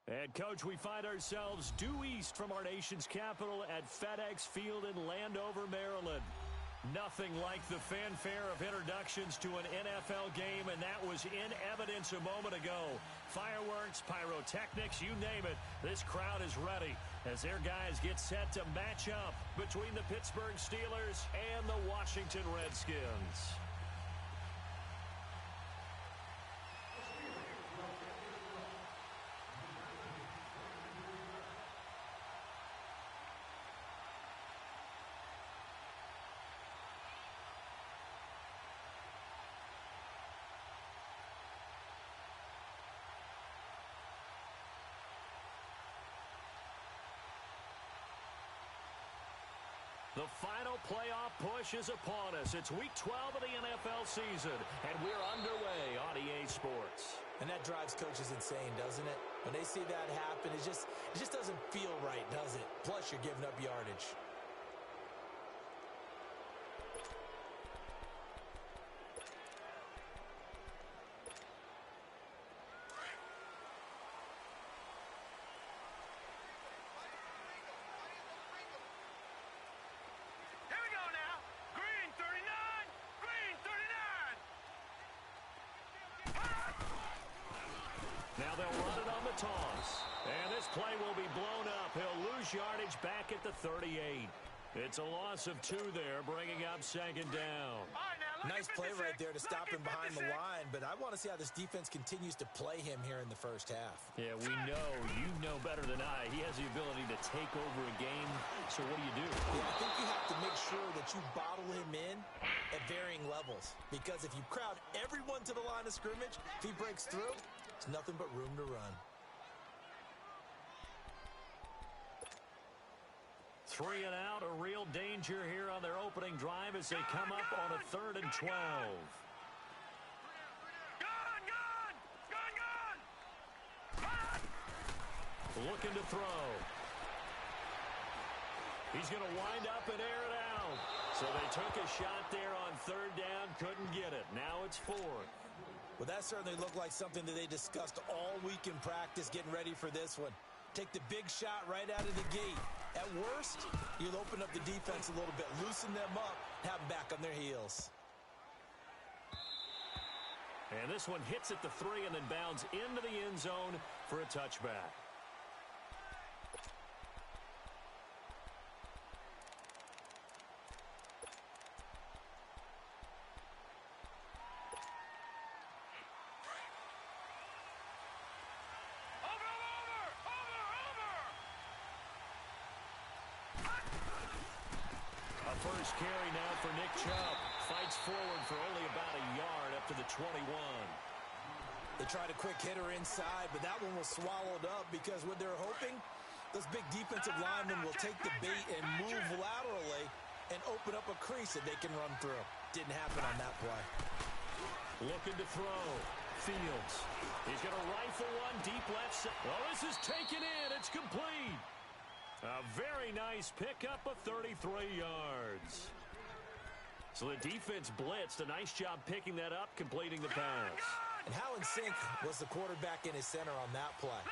And, Coach, we find ourselves due east from our nation's capital at FedEx Field in Landover, Maryland. Nothing like the fanfare of introductions to an NFL game, and that was in evidence a moment ago. Fireworks, pyrotechnics, you name it, this crowd is ready as their guys get set to match up between the Pittsburgh Steelers and the Washington Redskins. The final playoff push is upon us. It's Week 12 of the NFL season, and we're underway on EA Sports. And that drives coaches insane, doesn't it? When they see that happen, it just doesn't feel right, does it? Plus, you're giving up yardage. Now they'll run it on the toss. And this play will be blown up. He'll lose yardage back at the 38. It's a loss of 2 there, bringing up second down. Nice play right there to stop him behind the line, but I want to see how this defense continues to play him here in the first half. Yeah, we know. You know better than I. He has the ability to take over a game, so what do you do? Yeah, I think you have to make sure that you bottle him in at varying levels, because if you crowd everyone to the line of scrimmage, if he breaks through, it's nothing but room to run. 3 and out, a real danger here on their opening drive as they come up on a 3rd and 12. Looking to throw. He's going to wind up and air it out. So they took a shot there on 3rd down, couldn't get it. Now it's 4th. Well, that certainly looked like something that they discussed all week in practice getting ready for this one. Take the big shot right out of the gate. At worst, you'll open up the defense a little bit, loosen them up, have them back on their heels. And this one hits at the 3 and then bounds into the end zone for a touchback. First carry now for Nick Chubb. Fights forward for only about a yard up to the 21. They tried a quick hitter inside, but that one was swallowed up because what they're hoping, those big defensive linemen will take the bait and move laterally and open up a crease that they can run through. Didn't happen on that play. Looking to throw. Fields. He's going to rifle one deep left side. Oh, this is taken in. It's complete. A very nice pickup of 33 yards. So the defense blitzed. A nice job picking that up, completing the pass. And how in sync was the quarterback in his center on that play?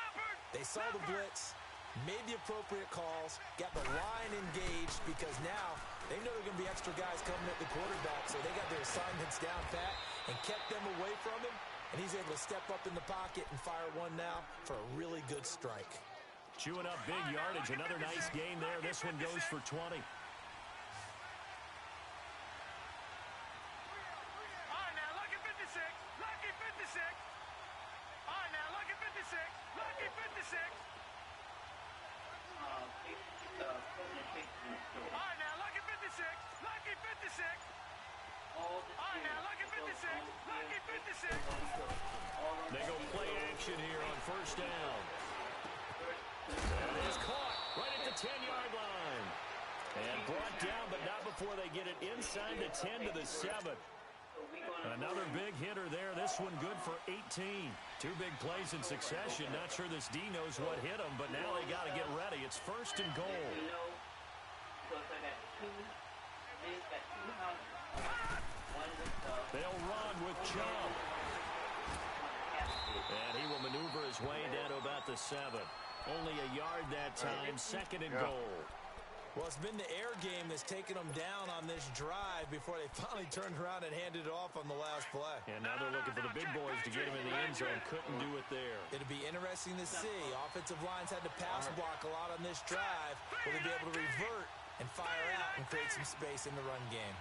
They saw the blitz, made the appropriate calls, got the line engaged because now they know there are going to be extra guys coming at the quarterback, so they got their assignments down pat and kept them away from him, and he's able to step up in the pocket and fire one now for a really good strike. Chewing up big yardage. Another nice gain there. This one goes for 20. All right, now, lucky 56. Lucky 56. All right, now, lucky 56. Lucky 56. All right, now, lucky 56. Lucky 56. All right, now, lucky 56. Lucky 56. They go play action here on first down. And it's caught right at the 10-yard line. And brought down, but not before they get it inside the 10 to the 7. Another big hitter there. This one good for 18. 2 big plays in succession. Not sure this D knows what hit him, but now they got to get ready. It's 1st and goal. They'll run with Chubb. And he will maneuver his way down to about the the 7. Only a yard that time, second and goal. Well, it's been the air game that's taken them down on this drive before they finally turned around and handed it off on the last play. And now they're looking for the big boys to get him in the end zone. Couldn't do it there. It'll be interesting to see. Offensive lines had to pass block a lot on this drive. Will they be able to revert and fire out and create some space in the run game?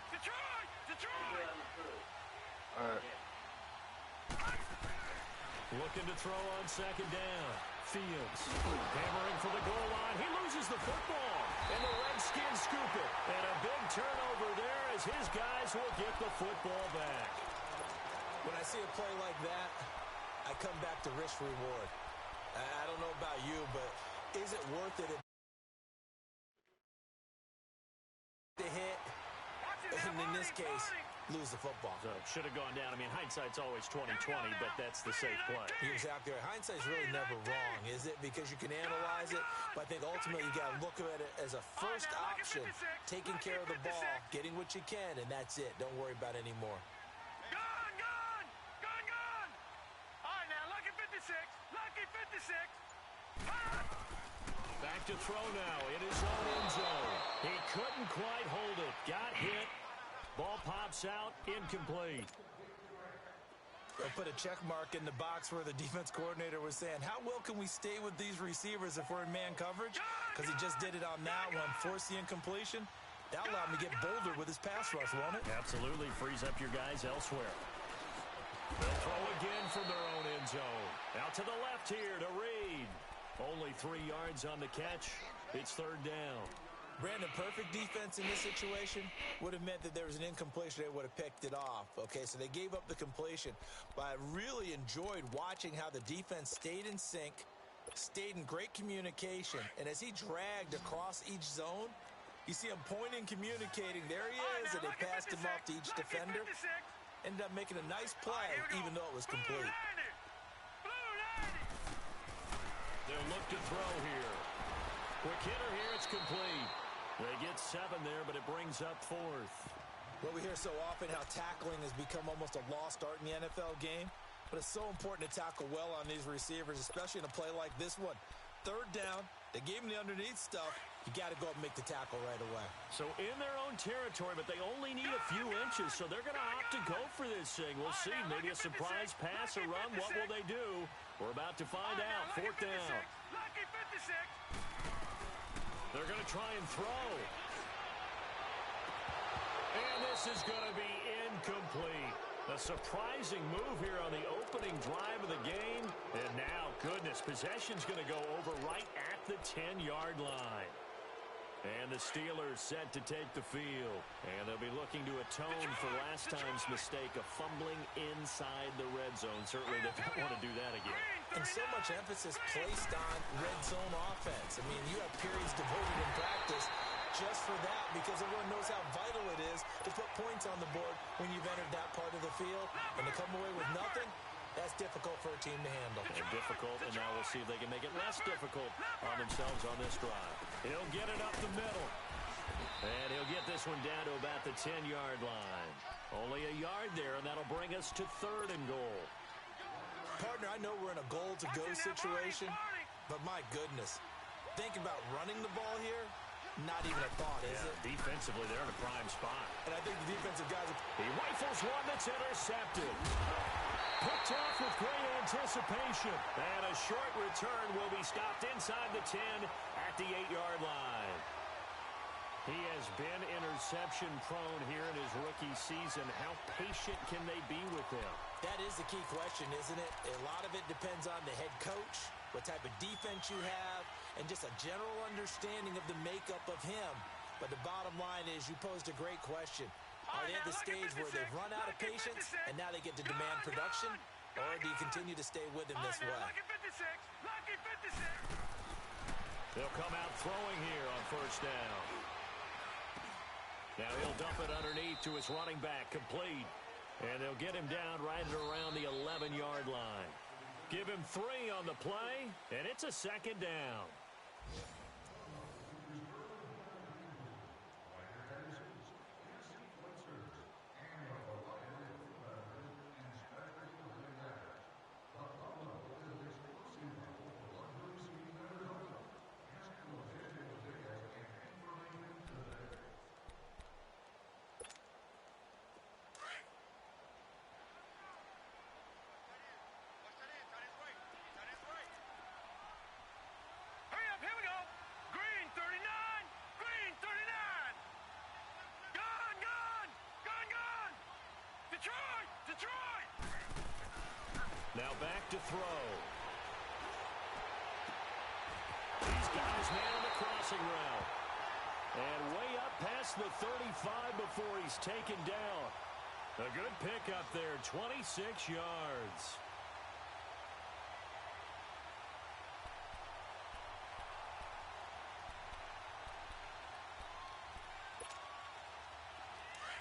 Looking to throw on second down. Fields hammering for the goal line. He loses the football. And the Redskins scoop it. And a big turnover there as his guys will get the football back. When I see a play like that, I come back to risk reward. I don't know about you, but is it worth it to hit? And in this case, lose the football. So should have gone down. I mean, hindsight's always 20/20, but that's the safe play. You're exactly right. Hindsight's really never wrong, is it? Because you can analyze it, but I think ultimately you got to look at it as a first option, taking care of the ball, getting what you can, and that's it. Don't worry about it anymore. Gone! All right, now, lucky 56. Lucky 56. Back to throw now in his own end zone. He couldn't quite hold it. Got hit. Ball pops out, incomplete. They'll put a check mark in the box where the defense coordinator was saying, how well can we stay with these receivers if we're in man coverage? Because he just did it on that one, forced the incompletion. That'll allow him to get bolder with his pass rush, won't it? Absolutely frees up your guys elsewhere. They'll throw again from their own end zone. Out to the left here to Reed. Only 3 yards on the catch. It's third down. Brandon, perfect defense in this situation would have meant that there was an incompletion. They would have picked it off. Okay, so they gave up the completion. But I really enjoyed watching how the defense stayed in sync, stayed in great communication. And as he dragged across each zone, you see him pointing, communicating. There he is, and they passed him off to each defender. Ended up making a nice play, even though it was complete. They'll look to throw here. Quick hitter here, it's complete. They get 7 there, but it brings up 4th. Well, we hear so often how tackling has become almost a lost art in the NFL game, but it's so important to tackle well on these receivers, especially in a play like this one. Third down, they gave him the underneath stuff. You got to go up and make the tackle right away. So in their own territory, but they only need a few inches, so they're going to opt to go for this thing. We'll see. Maybe a surprise pass or run. What will they do? We're about to find out. 4th down. Lucky 56. They're going to try and throw. And this is going to be incomplete. A surprising move here on the opening drive of the game. And now, goodness, possession's going to go over right at the 10-yard line. And the Steelers set to take the field. And they'll be looking to atone for last time's mistake of fumbling inside the red zone. Certainly they don't want to do that again. And so much emphasis placed on red zone offense. I mean, you have periods devoted in practice just for that because everyone knows how vital it is to put points on the board when you've entered that part of the field. And to come away with nothing, that's difficult for a team to handle. And difficult, and now we'll see if they can make it less difficult on themselves on this drive. He'll get it up the middle. And he'll get this one down to about the 10-yard line. Only a yard there, and that'll bring us to 3rd and goal. Partner, I know we're in a goal-to-go situation, but my goodness, think about running the ball here, not even a thought, is it? Defensively, they're in a prime spot. And I think the defensive guys He rifles one that's intercepted. Picked off with great anticipation. And a short return will be stopped inside the 10 at the 8-yard line. He has been interception prone here in his rookie season. How patient can they be with him? That is the key question, isn't it? A lot of it depends on the head coach, what type of defense you have, and just a general understanding of the makeup of him. But the bottom line is you posed a great question. Are they at the stage where they've run out of patience and now they get to demand production? Or do you continue to stay with him this way? Lucky 56. Lucky 56. They'll come out throwing here on 1st down. Now he'll dump it underneath to his running back, complete. And they'll get him down right at around the 11-yard line. Give him 3 on the play, and it's a 2nd down. Now back to throw. He's got his man on the crossing route. And way up past the 35 before he's taken down. A good pick up there, 26 yards.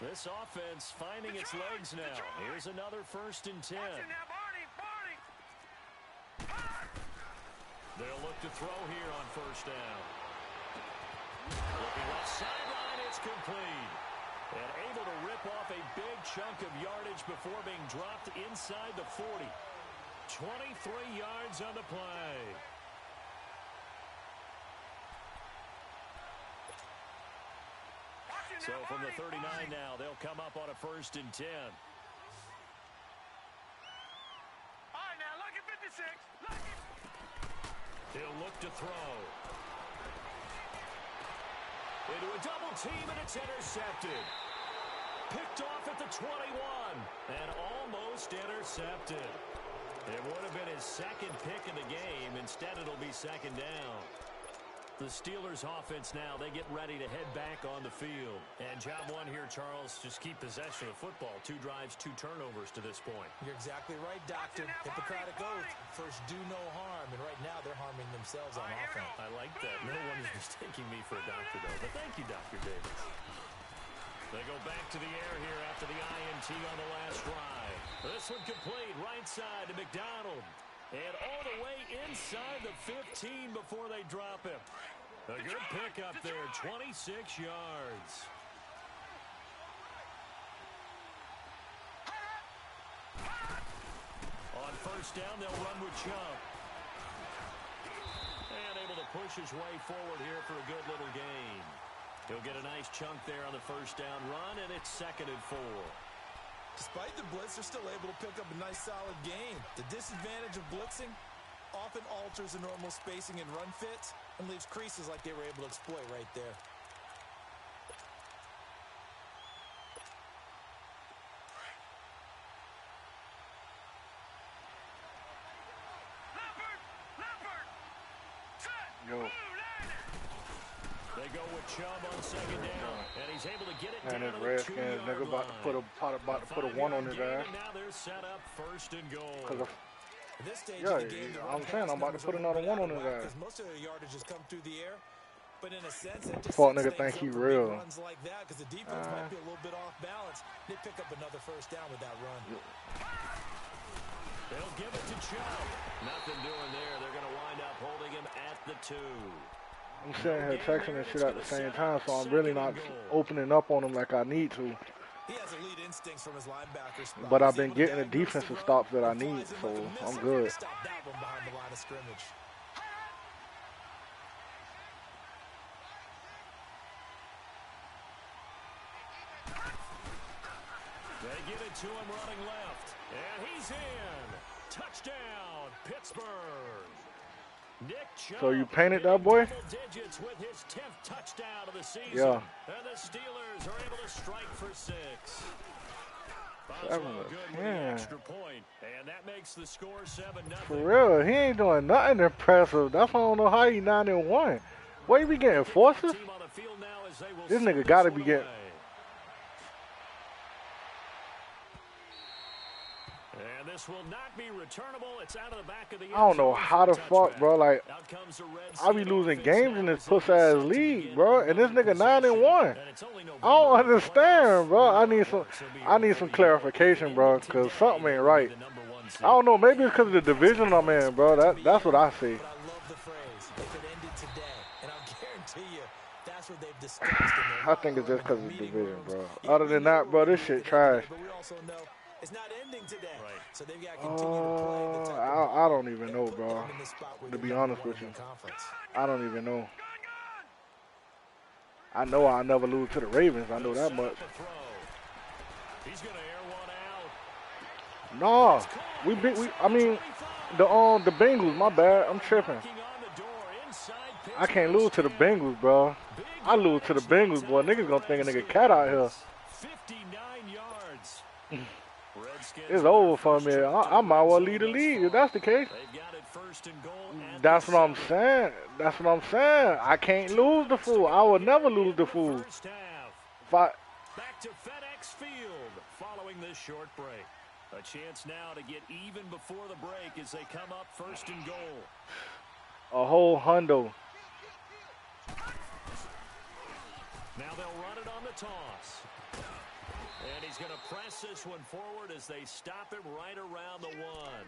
This offense finding its legs now. Here's another 1st and 10. They'll look to throw here on 1st down. Looking left sideline, it's complete. And able to rip off a big chunk of yardage before being dropped inside the 40. 23 yards on the play. So from the 39 now, they'll come up on a 1st and 10. All right, now, lucky 56. Lucky. He'll look to throw. Into a double team, and it's intercepted. Picked off at the 21, and almost intercepted. It would have been his 2nd pick of the game. Instead, it'll be 2nd down. The Steelers offense now, they get ready to head back on the field. And job one here, Charles, just keep possession of football. 2 drives, 2 turnovers to this point. You're exactly right, Doctor. Hippocratic oath. First, do no harm. And right now, they're harming themselves on offense. I like that. No one is mistaking me for a doctor, though. But thank you, Dr. Davis. They go back to the air here after the INT on the last drive. This one complete, right side to McDonald. And all the way inside the 15 before they drop him. A good pick up there, 26 yards. On 1st down, they'll run with Chubb. And able to push his way forward here for a good little gain. He'll get a nice chunk there on the 1st down run, and it's 2nd and 4. Despite the blitz, they're still able to pick up a nice, solid gain. The disadvantage of blitzing often alters the normal spacing and run fits and leaves creases like they were able to exploit right there. Yo. They go with Chubb on 2nd down, and he's able to get it And down this to the Redskins 2-yard nigga about to put a 1 on his ass. Now they're set up 1st and goal. At this stage Yeah, of the game, I'm saying I'm about to put another 1 on his ass. Most of their yardage has come through the air, but in a sense, it just Fuck sets nigga things think he up for real. big runs like that because the defense might be a little bit off balance. They pick up another 1st down with that run. They'll give it to Chubb. Nothing doing there. They're going to wind up holding him at the 2. I'm sitting here texting and shit at the same time, so I'm really not opening up on him like I need to. He has elite instincts from his linebacker spot. But I've been getting the defensive stops that I need, so I'm good. Stop that one behind the line of scrimmage. They give it to him running left, and he's in. Touchdown, Pittsburgh. Nick Chubb, So you painted that boy? double digits with his 10th touchdown of the season. Yeah. And the Steelers are able to strike for 6. 7 Boswell good with the yeah. extra point, and that makes the score 7-0. For real, he ain't doing nothing impressive. That's why I don't know how he 9-1. What, he be getting forces? Team on the field now as they will This send nigga gotta be one getting... away. And this will not be returnable. It's out of the back of the end I don't know zone how for the a fuck, touchback. bro. Like, Out comes the Red I be Sea losing offense games now in this as they puss ass set to league, begin bro. And this another nigga 9-1. And it's only I don't November. understand, bro. I need So some clarification, bro, because something ain't right. I don't know. Maybe it's because of the division I'm in, bro. That's what I see. But I love the phrase, if it ended today, and I'll guarantee you, that's what they've discussed in their I think it's just because of the meeting division, rooms. bro. Other than that, bro, this shit trash. But we also know it's not ending today. Right. So they've got to continue to play the type of I don't even and know, put bro. them in the spot where To they're be number honest one with in you, the conference. I don't even know. I know I'll never lose to the Ravens. I know that much. He's gonna air one out. No, I mean, the Bengals. My bad. I'm tripping. Knocking on the door inside I can't lose to the Bengals, bro. I lose to the Bengals, boy. Niggas gonna think a nigga cat out here. 59 yards. Red it's over for me. I might well lead the league if that's the case. That's what I'm saying. That's what I'm saying. I can't lose the fool. I will never lose the fool. Back to FedEx Field following this short break. A chance now to get even before the break as they come up first and goal. A whole hundo. Now they'll run it on the toss. And he's going to press this one forward as they stop him right around the one.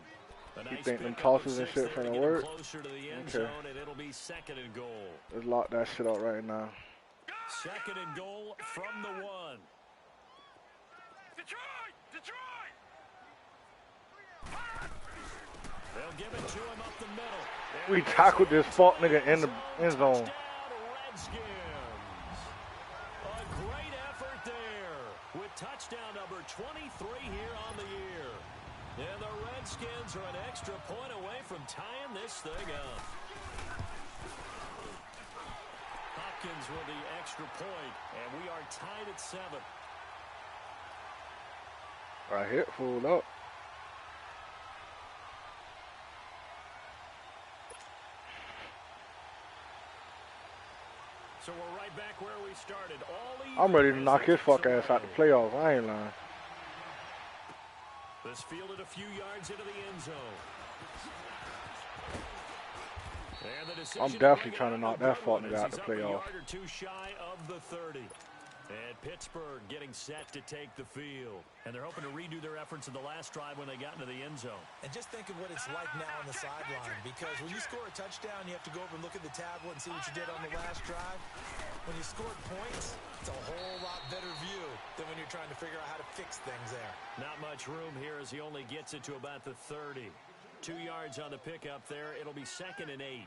You think them tosses and shit finna work? Closer to the end zone, and it'll be second and goal. Let's lock that shit up right now. Second and goal from the one. Detroit! They'll give it to him up the middle. We tackled this fuck nigga in the end zone. Redskins. A great effort there with touchdown number 23 here on the year. And the Redskins are an extra point away from tying this thing up. Hopkins with the extra point, and we are tied at 7. I hit full up. So we're right back where we started. I'm ready to knock his fuck ass out the playoffs. I ain't lying. This fielded a few yards into the end zone. I'm definitely trying to knock that fuck nigga out the playoffs. Or two shy of the 30. And Pittsburgh getting set to take the field. And they're hoping to redo their efforts in the last drive when they got into the end zone. And just think of what it's like now on the sideline. Because when you score a touchdown, you have to go over and look at the tablet and see what you did on the last drive. When you scored points, it's a whole lot better view than when you're trying to figure out how to fix things there. Not much room here as he only gets it to about the 30. 2 yards on the pickup there. It'll be second and 8.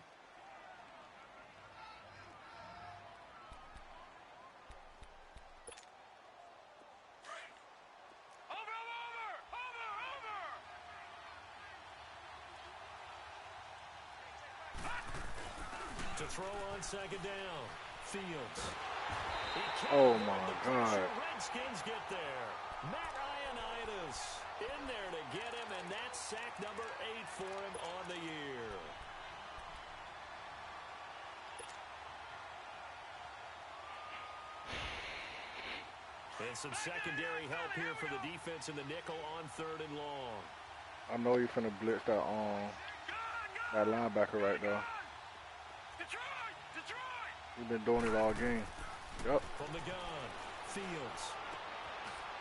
To throw on second down. Fields. Oh my God. Redskins get there. Matt Ioannidis in there to get him, and that's sack number 8 for him on the year. And some secondary help here for the defense in the nickel on 3rd and long. I know you finna blitz that linebacker right there. We've been doing it all game. Yep. From the gun, Fields.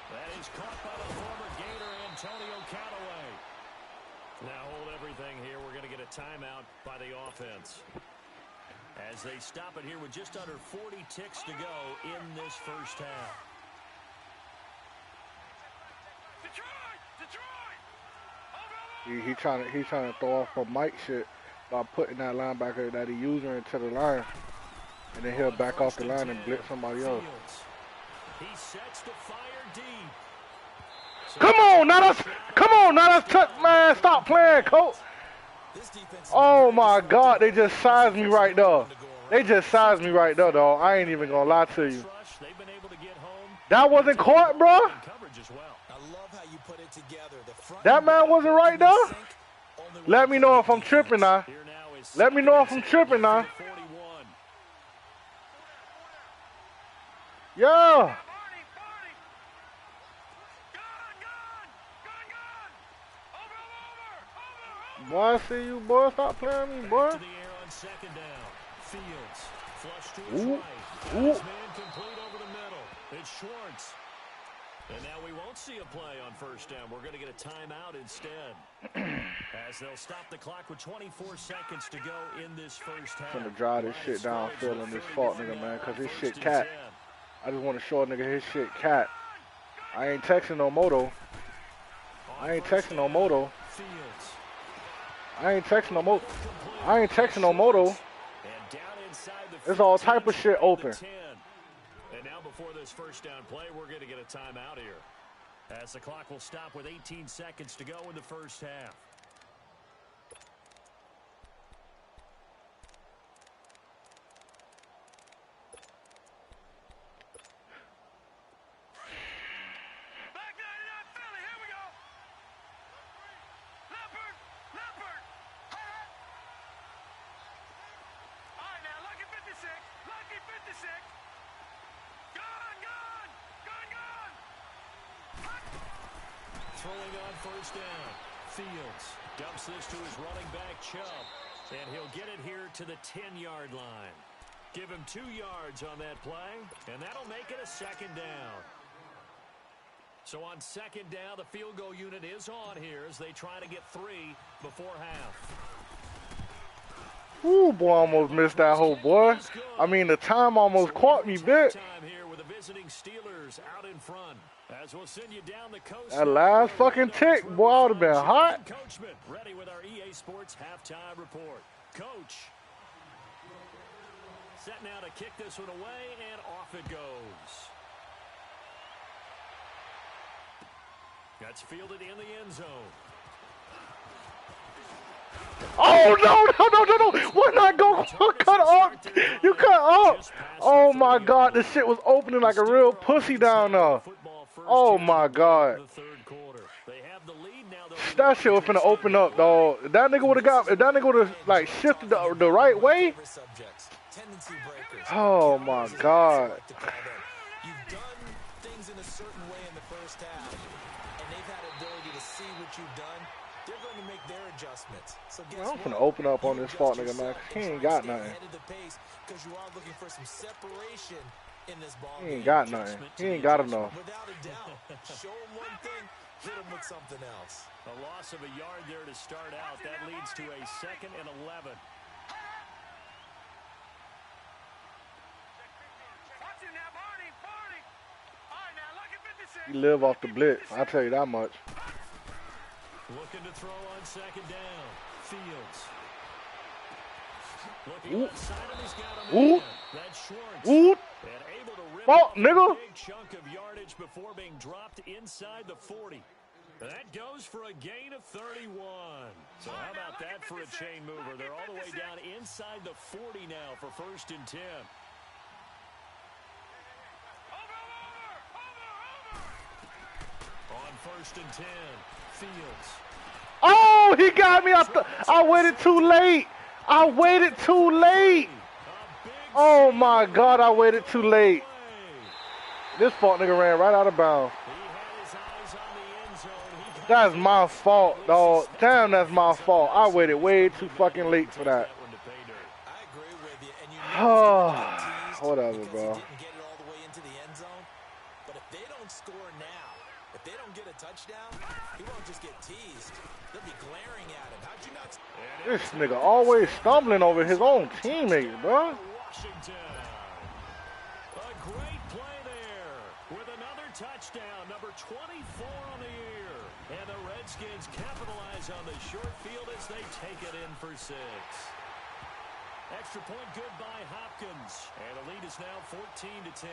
That is caught by the former Gator, Antonio Callaway. Now hold everything here. We're going to get a timeout by the offense. As they stop it here with just under 40 ticks to go in this first half. He's trying to throw off for Mike shit by putting that linebacker that he using into the line. And then he'll back off the line and blitz somebody else. He sets to fire deep. Come on, not us. Come on, not us. Man, stop playing, coach. Oh my God, they just sized me right there. They just sized me right there, though. I ain't even gonna lie to you. That wasn't caught, bro. That man wasn't right there. Let me know if I'm tripping now. Let me know if I'm tripping now. Yeah. Boy, I see you, boy. Stop playing me, boy. Ooh. Ooh. It's Schwartz. And now we won't see a play on first down. We're going to get a timeout instead. As they'll stop the clock with 24 seconds to go in this first half. I'm gonna drive this shit down, feeling this fault nigga, man, because his shit cat. I just want to show a nigga his shit cat. I ain't texting no moto. I ain't texting no moto. I ain't texting no moto. I ain't texting no moto. There's all type of shit open. And now before this first down play, we're going to get a timeout here. As the clock will stop with 18 seconds to go in the first half. throwing on first down. Fields dumps this to his running back, Chubb. And he'll get it here to the 10-yard line. Give him 2 yards on that play, and that'll make it a second down. So on second down, the field goal unit is on here as they try to get 3 before half. Ooh, boy, almost missed that hole, boy. I mean, the time almost caught me, bit. Time here with the visiting Steelers out in front. As we'll send you down the coast. That last fucking tick, boy, I would have been hot. Coachman, ready with our EA Sports halftime report. Coach. Set now to kick this one away, and off it goes. That's fielded in the end zone. Oh, no. Why not go cut up? You cut up. Oh, my God. This shit was opening like a real pussy down there. Oh, my God. That shit was finna open up, dog. If that nigga would have like, shifted the right way. Oh, my God. You've done things in a certain way in the first half, and they've had ability to see what you've done. They're going to make their adjustments. So I'm finna open up on this fault nigga, man. He ain't got nothing. Because you are looking for some separation in this ball. He ain't got nothing. He ain't got enough. Without a doubt. Show him one thing, hit him with something else. A loss of a yard there to start out. That leads to a 2nd and 11. You live off the blitz. I'll tell you that much. Looking to throw on second down. Fields. Looking outside him, he's got a man. That's Schwartz. And able to rip off a big chunk of yardage before being dropped inside the 40. That goes for a gain of 31. So how about that for a chain mover? They're all the way down inside the 40 now for 1st and 10. On 1st and 10, Fields. Oh, he got me. I waited too late. Oh, my God, I waited too late. This fault nigga ran right out of bounds. That's my fault, dog. Damn, that's my fault. I waited way too fucking late for that. I agree with you. And you Oh, whatever, bro. didn't get it all the way into the end zone. But if they don't score now, if they don't get a touchdown, he won't just get teased. They'll be glaring at him. How'd you not? This nigga always stumbling over his own teammates, bro. Washington. A great play there with another touchdown, number 24 on the year. And the Redskins capitalize on the short field as they take it in for 6. Extra point good by Hopkins. And the lead is now 14-10.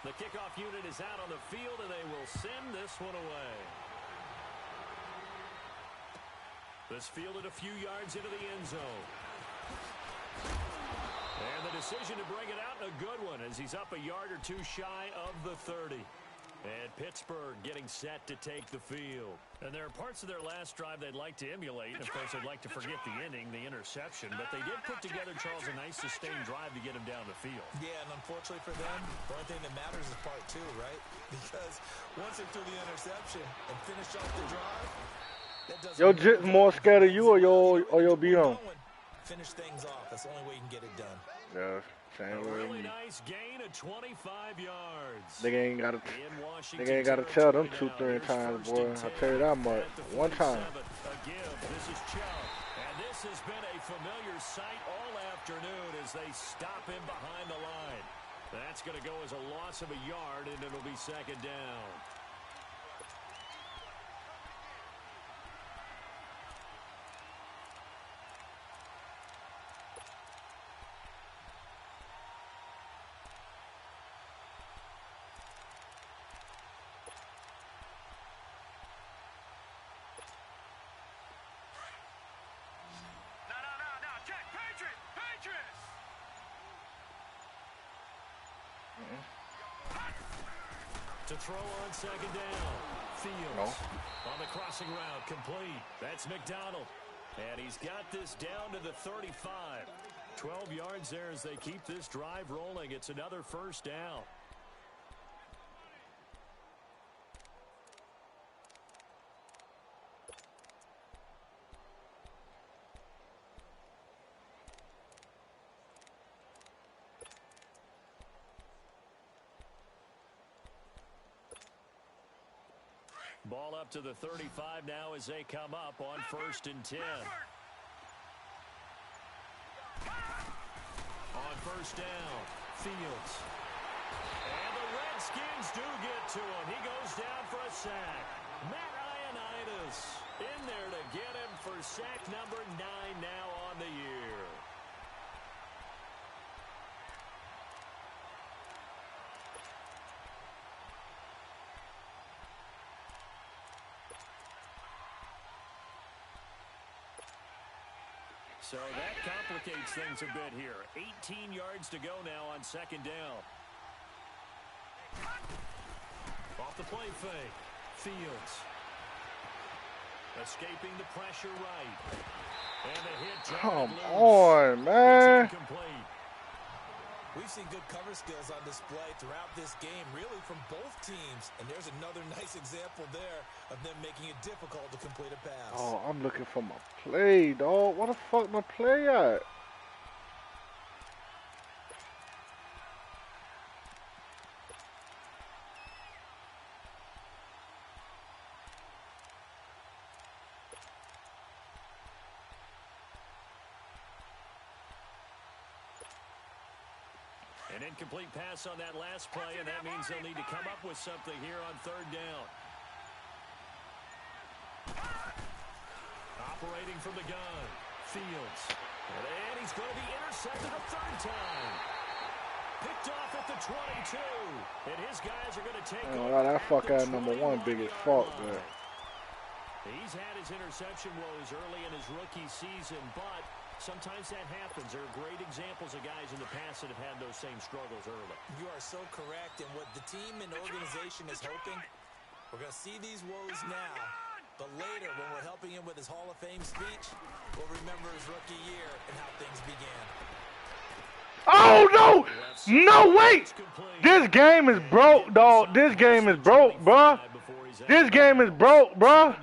The kickoff unit is out on the field, and they will send this one away. This fielded a few yards into the end zone. And the decision to bring it out, a good one, as he's up a yard or two shy of the 30. And Pittsburgh getting set to take the field. And there are parts of their last drive they'd like to emulate. Of course, they'd like to forget the ending, the interception. But they did put together, Charles, a nice sustained drive to get him down the field. Yeah, and unfortunately for them, the only thing that matters is part 2, right? Because once they threw the interception and finished off the drive, that doesn't... Yo, Jit's more scared of you or your B-on? Finish things off. That's the only way you can get it done. Yeah, same A way. really nice gain of 25 yards. Nigga ain't gotta tell them 2-3 times, boy. I'll tell you that much. One time. This is Chubb. And this has been a familiar sight all afternoon as they stop him behind the line. That's going to go as a loss of a yard, and it'll be second down. To throw on second down. Fields on the crossing route, complete. That's McDonald. And he's got this down to the 35. 12 yards there as they keep this drive rolling. It's another first down. Ball up to the 35 now as they come up on 1st and 10. On 1st down, Fields. And the Redskins do get to him. He goes down for a sack. Matt Ioannidis in there to get him for sack number 9 now on the year. So that complicates things a bit here. 18 yards to go now on 2nd down. Off the play fake. Fields. Escaping the pressure right. And the hit. Come on, man. It's incomplete. We've seen good cover skills on display throughout this game, really from both teams. And there's another nice example there of them making it difficult to complete a pass. Oh, I'm looking for my play, dog. What the fuck my play at? An incomplete pass on that last play, and that means they'll need to come up with something here on 3rd down. Operating from the gun, Fields. And he's going to be intercepted a 3rd time. Picked off at the 22. And his guys are going to take over that fuck at out the number 1 biggest fault there. He's had his interception woes early in his rookie season, but sometimes that happens. There are great examples of guys in the past that have had those same struggles early. You are so correct. And what the team and organization is hoping, we're going to see these woes now. But later, when we're helping him with his Hall of Fame speech, we'll remember his rookie year and how things began. Oh, no! No, wait! This game is broke, dog. This game is broke, bruh. This game is broke, bruh.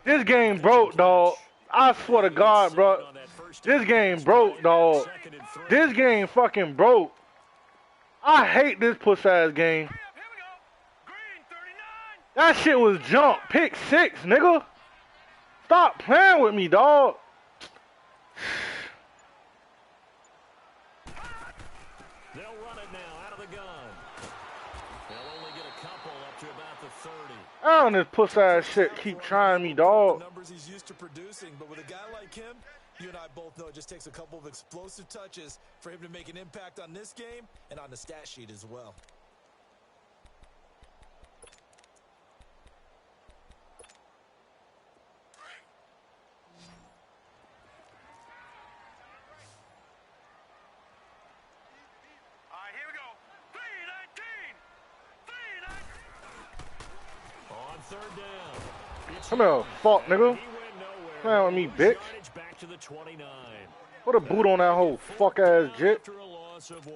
This game broke, dog. I swear to God, bro. This game broke, dog. This game fucking broke. I hate this puss-ass game. That shit was jump. Pick 6, nigga. Stop playing with me, dog. They'll run it now out of the gun. They'll only get a couple up to about the 30. I don't this puss-ass shit keep trying me, dog. Numbers he's used to producing, but with a guy like him, you and I both know it just takes a couple of explosive touches for him to make an impact on this game and on the stat sheet as well. All right, here we go. 3-19. 3-19. On 3rd down. Come here, fuck, nigga. Playing with me, bitch. Back to the 29. Put a boot on that whole fuck-ass jit. After a loss of 1.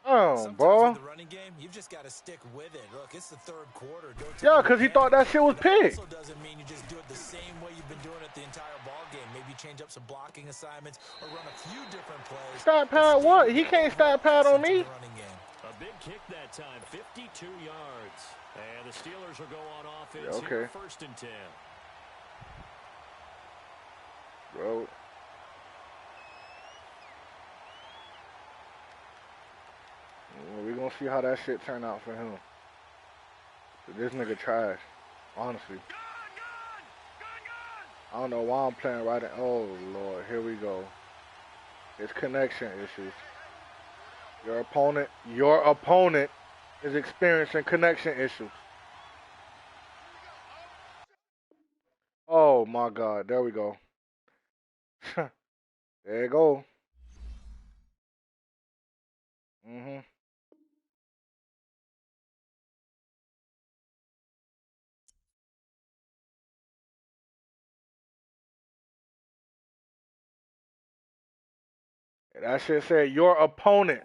Oh, bro. In the running game, you've just got to stick with it. Look, it's the 3rd quarter. Yeah, because he thought that shit was picked. Also doesn't mean you just do it the same way you've been doing it the entire ball game. Maybe change up some blocking assignments or run a few different plays. Stat pad what? He can't stat pad on me. A big kick that time, 52 yards. And the Steelers will go on offense Yeah, okay. here, 1st and 10. Bro. Well, we gonna see how that shit turn out for him. This nigga trash, honestly. I don't know why I'm playing right in. Oh, Lord, here we go. It's connection issues. Your opponent is experiencing connection issues. Oh, my God. There we go. There you go. Mm-hmm. That shit said your opponent.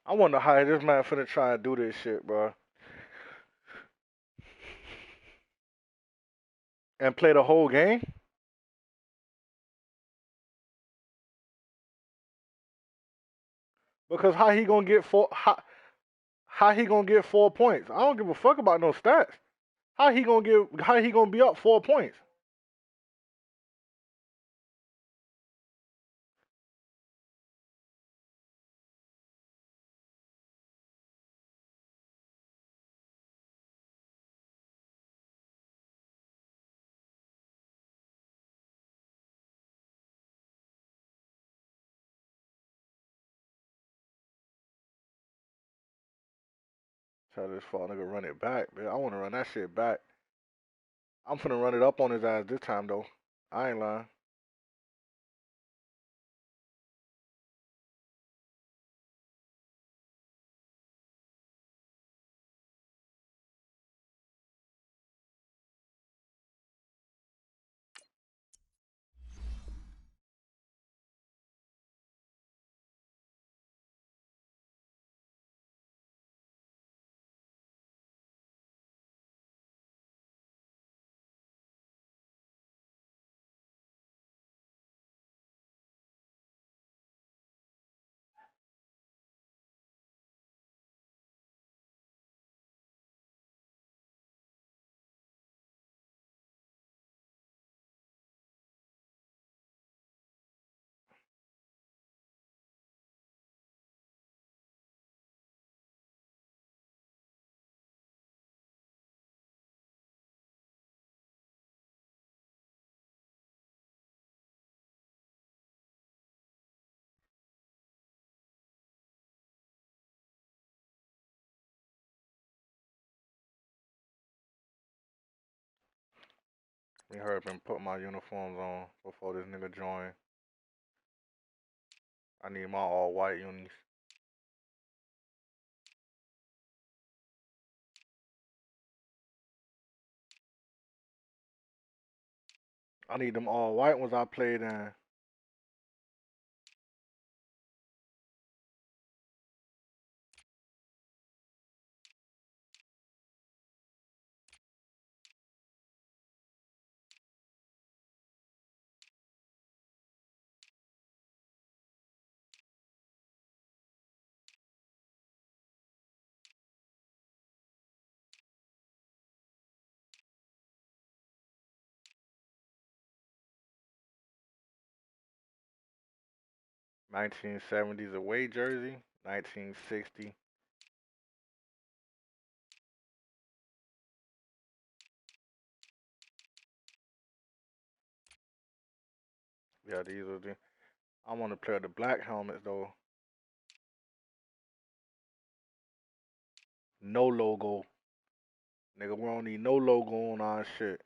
I wonder how this man finna try and do this shit, bro. And play the whole game? Because how he gonna get how he gonna get 4 points? I don't give a fuck about no stats. How he gonna be up 4 points? Tell this fuck nigga run it back, man. I wanna run that shit back. I'm finna run it up on his ass this time though. I ain't lying. Me hurry up and put my uniforms on before this nigga join. I need my all white unis. I need them all white ones I played in. (1970s) away jersey. 1960. Yeah, these are the. I want to play the black helmets though. No logo. Nigga, we don't need no logo on our shit.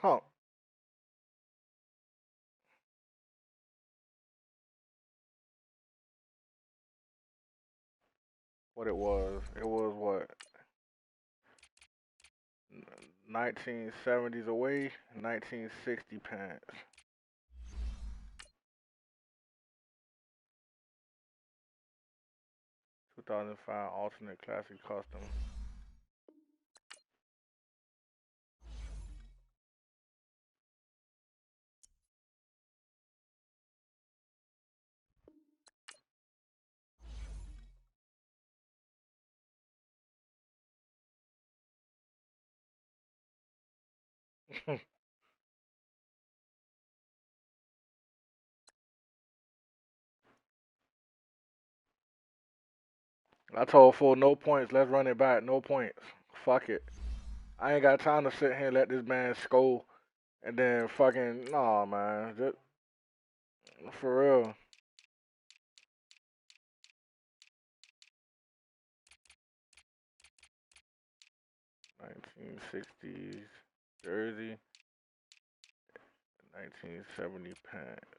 Come. What it was? It was what? 1970s away, 1960 pants. (2005) alternate classic custom. I told full no points. Let's run it back. No points. Fuck it. I ain't got time to sit here and let this man score and then fucking nah, man. Just, for real. (1960s) jersey, 1970 pants.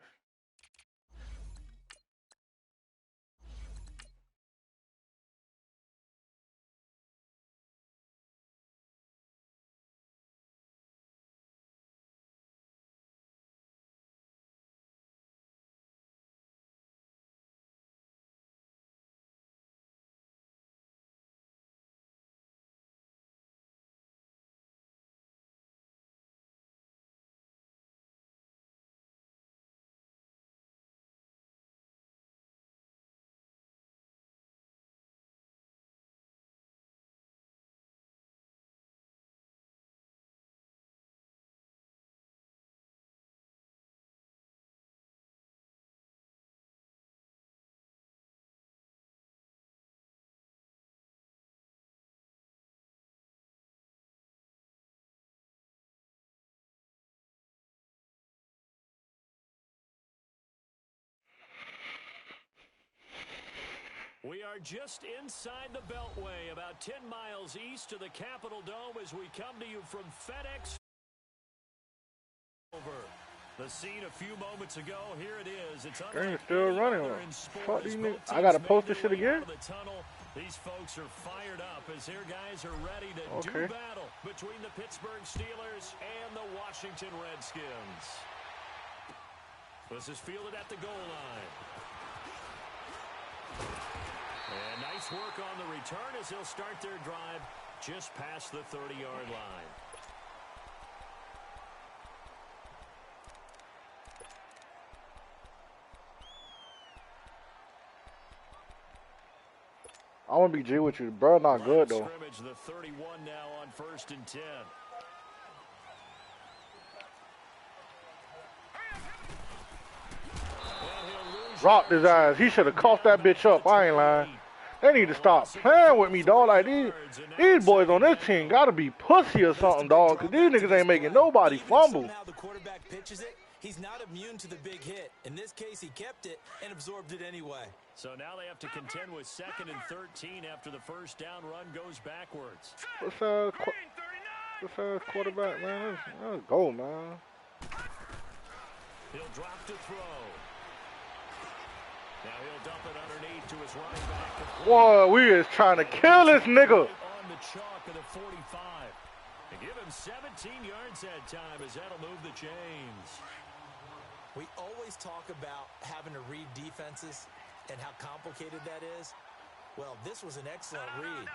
We are just inside the Beltway, about 10 miles east of the Capitol Dome as we come to you from FedEx. Over the scene a few moments ago, here it is. It's Game's still running. Fuck these niggas. I gotta post this shit again? These folks are fired up as their guys are ready to do battle between the Pittsburgh Steelers and the Washington Redskins. This is fielded at the goal line. And nice work on the return as they'll start their drive just past the 30-yard line. I want to be G with you. Bro, not good, though. Scrimmage, the 31 now on 1st and 10. Dropped his ass. He should have coughed that bitch up. I ain't lying. They need to stop playing with me, dog. Like, these boys on this team got to be pussy or something, dog, because these niggas ain't making nobody fumble. Somehow the quarterback pitches it. He's not immune to the big hit. In this case, he kept it and absorbed it anyway. So now they have to contend with 2nd and 13 after the first down run goes backwards. What's quarterback, man? Let's go, man. He'll drop to throw. Now he'll dump it underneath to his running back. Whoa, we is trying to kill this nigga. On the chalk of the 45. And give him 17 yards that time as that'll move the chains. We always talk about having to read defenses and how complicated that is. Well, this was an excellent read.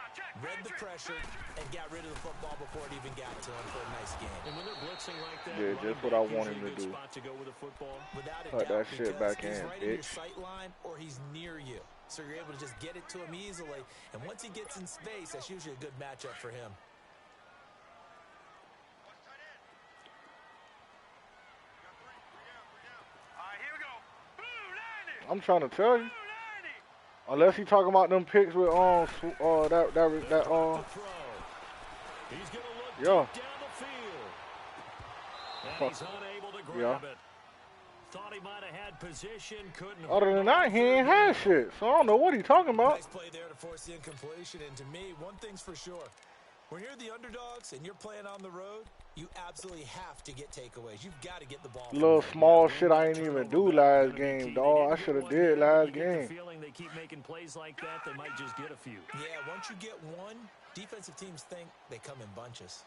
Read the pressure and got rid of the football before it even got to him for a nice game. And when they're blitzing like that, yeah, just what I want him to do. To go with the football. Without a Put doubt, that shit back he's in, right in your bitch. sight line or he's near you. So you're able to just get it to him easily. And once he gets in space, that's usually a good matchup for him. I'm trying to tell you. Unless he talking about them picks with He's gonna look yeah. deep down the field. And he's unable to grab it. Thought he might have had position, couldn't. Other than that, he ain't had shit. So I don't know what he talking about. Nice play there to force the incompletion. And to me, one thing's for sure. When you're the underdogs and you're playing on the road, you absolutely have to get takeaways. You've got to get the ball. Little small shit I ain't even do last game, dog. I should have did last game. Feeling they keep making plays like that, they might just get a few. Yeah, once you get one, defensive teams think they come in bunches.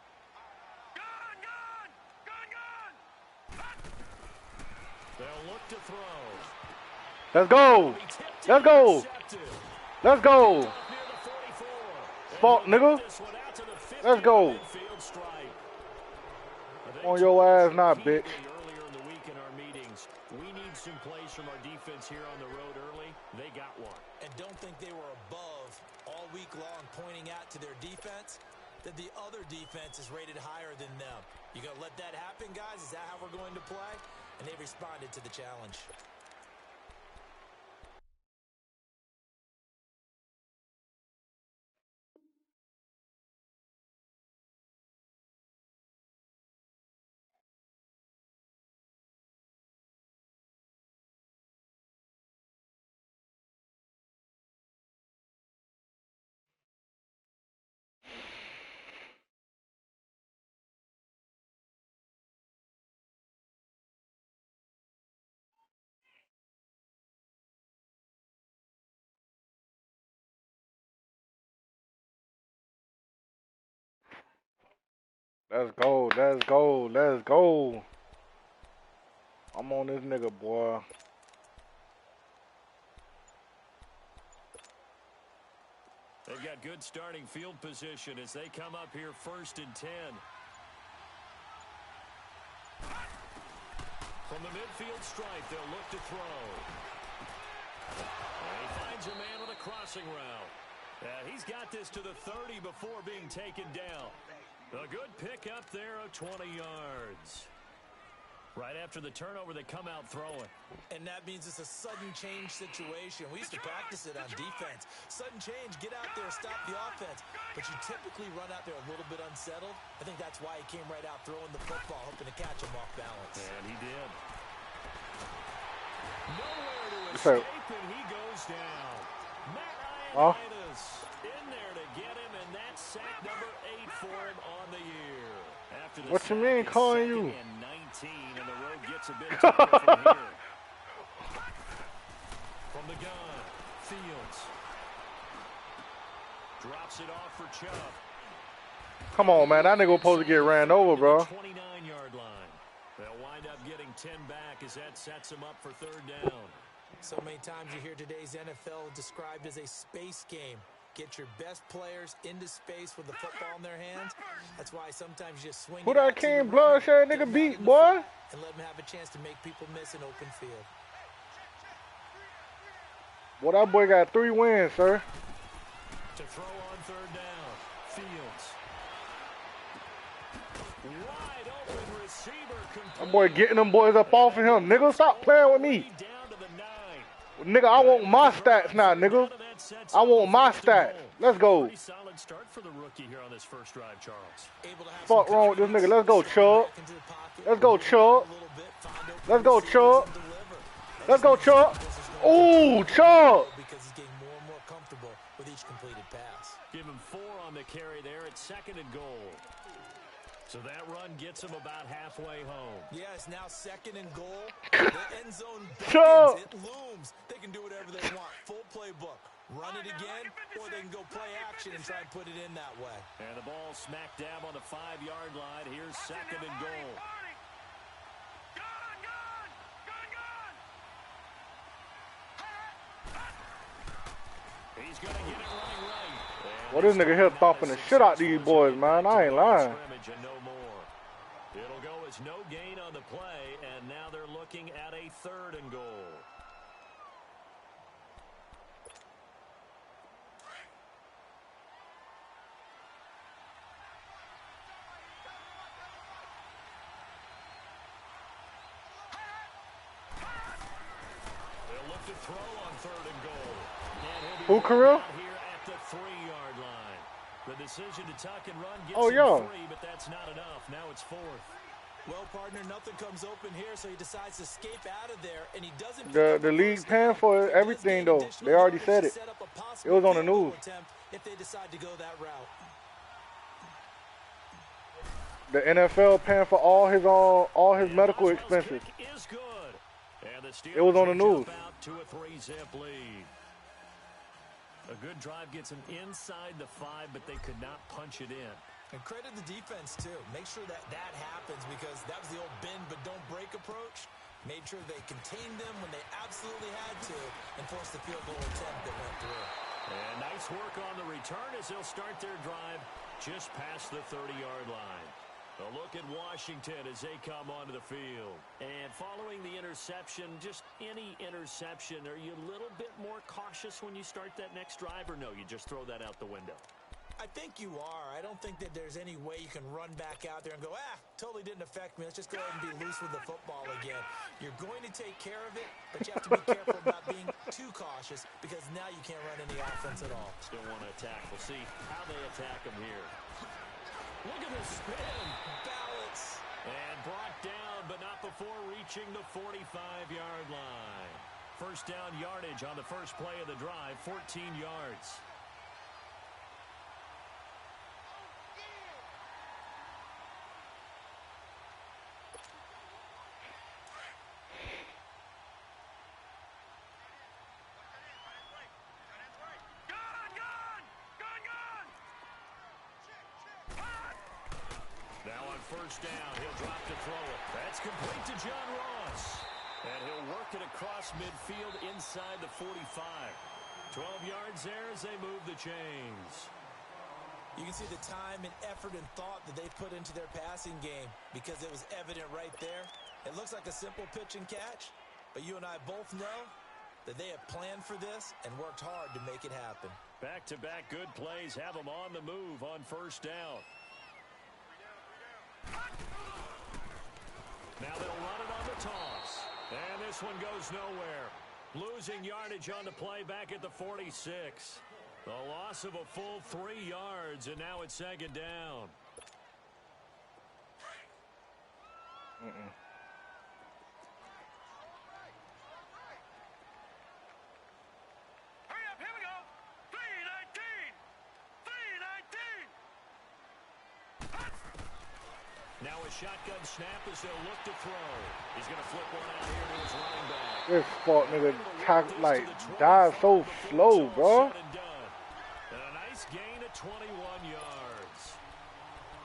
They'll look to throw. Let's go. Let's go. Let's go. Fuck, nigga. Let's go. On your ass now, bitch. Earlier in the week in our meetings, we need some plays from our defense here on the road early. They got one. And don't think they were above all week long pointing out to their defense that the other defense is rated higher than them. You gonna let that happen, guys? Is that how we're going to play? And they responded to the challenge. Let's go. Let's go. Let's go. I'm on this nigga, boy. They've got good starting field position as they come up here 1st and 10. From the midfield stripe, they'll look to throw. And he finds a man with a crossing route. He's got this to the 30 before being taken down. A good pickup there of 20 yards. Right after the turnover, they come out throwing. And that means it's a sudden change situation. We used to practice it on defense. Sudden change, get out there, stop the offense. But you typically run out there a little bit unsettled. I think that's why he came right out throwing the football, hoping to catch him off balance. And he did. Nowhere to escape, and he goes down. Matt Ioannidis in there to get him, and that's sack number 8 for him on the year. After the what you mean calling you? And the road gets a bit tougher from here. From the gun, Fields drops it off for Chubb. Come on, man. That nigga was supposed to get ran over, bro. 29-yard line. They'll wind up getting 10 back as that sets them up for 3rd down. So many times you hear today's NFL described as a space game. Get your best players into space with the football in their hands. That's why sometimes you just swing. Who that King Bloodshed nigga beat, boy? And let them have a chance to make people miss an open field. Well, that boy got 3 wins, sir. To throw on 3rd down, Fields. Wide open receiver. That boy getting them boys up off of him. Nigga, stop playing with me. Down to the 9. Nigga, I want my stats now, nigga. I want my stats. Let's go. Pretty solid start for the rookie here on this first drive, Charles. Fuck wrong with this nigga. Let's go, Chubb. Let's go, Chubb. Let's go, Chubb. Let's go, Chubb. Ooh, Chubb. Because he's getting more and more comfortable with each completed pass. Give him 4 on the carry there at 2nd and goal. So that run gets him about halfway home. Yeah, it's now 2nd and goal. The end zone beckons. It looms. They can do whatever they want. Full playbook. Run it again, or they can go play action and try and put it in that way. And the ball smack dab on the 5-yard line. Here's 2nd and goal. He's going to get it running right. Well, this nigga here thumping the shit out these boys, man. I ain't lying. It'll go as no gain on the play, and now they're looking at a 3rd and goal. To throw on 3rd and goal. Who, Kirill? Here at the 3-yard line. The decision to tuck and run gets 3, but that's not enough. Now it's 4th. Well, partner, nothing comes open here, so he decides to escape out of there, and he doesn't. The league paying for everything, though. They already said it. It was on the news. If they decide to go that route. The NFL paying for all his medical expenses. Is good. And the it was on the news. Out to a 3-zip lead. A good drive gets them inside the 5, but they could not punch it in. And credit the defense, too. Make sure that happens, because that was the old bend but don't break approach. Made sure they contained them when they absolutely had to and forced the field goal attempt that went through. And nice work on the return as they'll start their drive just past the 30-yard line. A look at Washington as they come onto the field. And following the interception, just any interception, are you a little bit more cautious when you start that next drive, or no, you just throw that out the window? I think you are. I don't think that there's any way you can run back out there and go, totally didn't affect me. Let's just go ahead and be loose with the football again. You're going to take care of it, but you have to be careful about being too cautious, because now you can't run any offense at all. Still want to attack. We'll see how they attack them here. Look at the spin. Balance. And brought down, but not before reaching the 45-yard line. First down yardage on the first play of the drive, 14 yards. Now on first down. He'll drop to throw it. That's complete to John Ross. And he'll work it across midfield inside the 45. 12 yards there as they move the chains. You can see the time and effort and thought that they put into their passing game because it was evident right there. It looks like a simple pitch and catch, but you and I both know that they have planned for this and worked hard to make it happen. Back-to-back good plays have them on the move on first down. Now they'll run it on the toss. And this one goes nowhere. Losing yardage on the play back at the 46. The loss of a full 3 yards, and now it's second down. Hurry up, here we go. 3:19. 3:19. Now a shotgun snap as they'll look to throw. He's going to flip one out here to his running back. This fuck nigga dive so slow, bro. And a nice gain of 21 yards.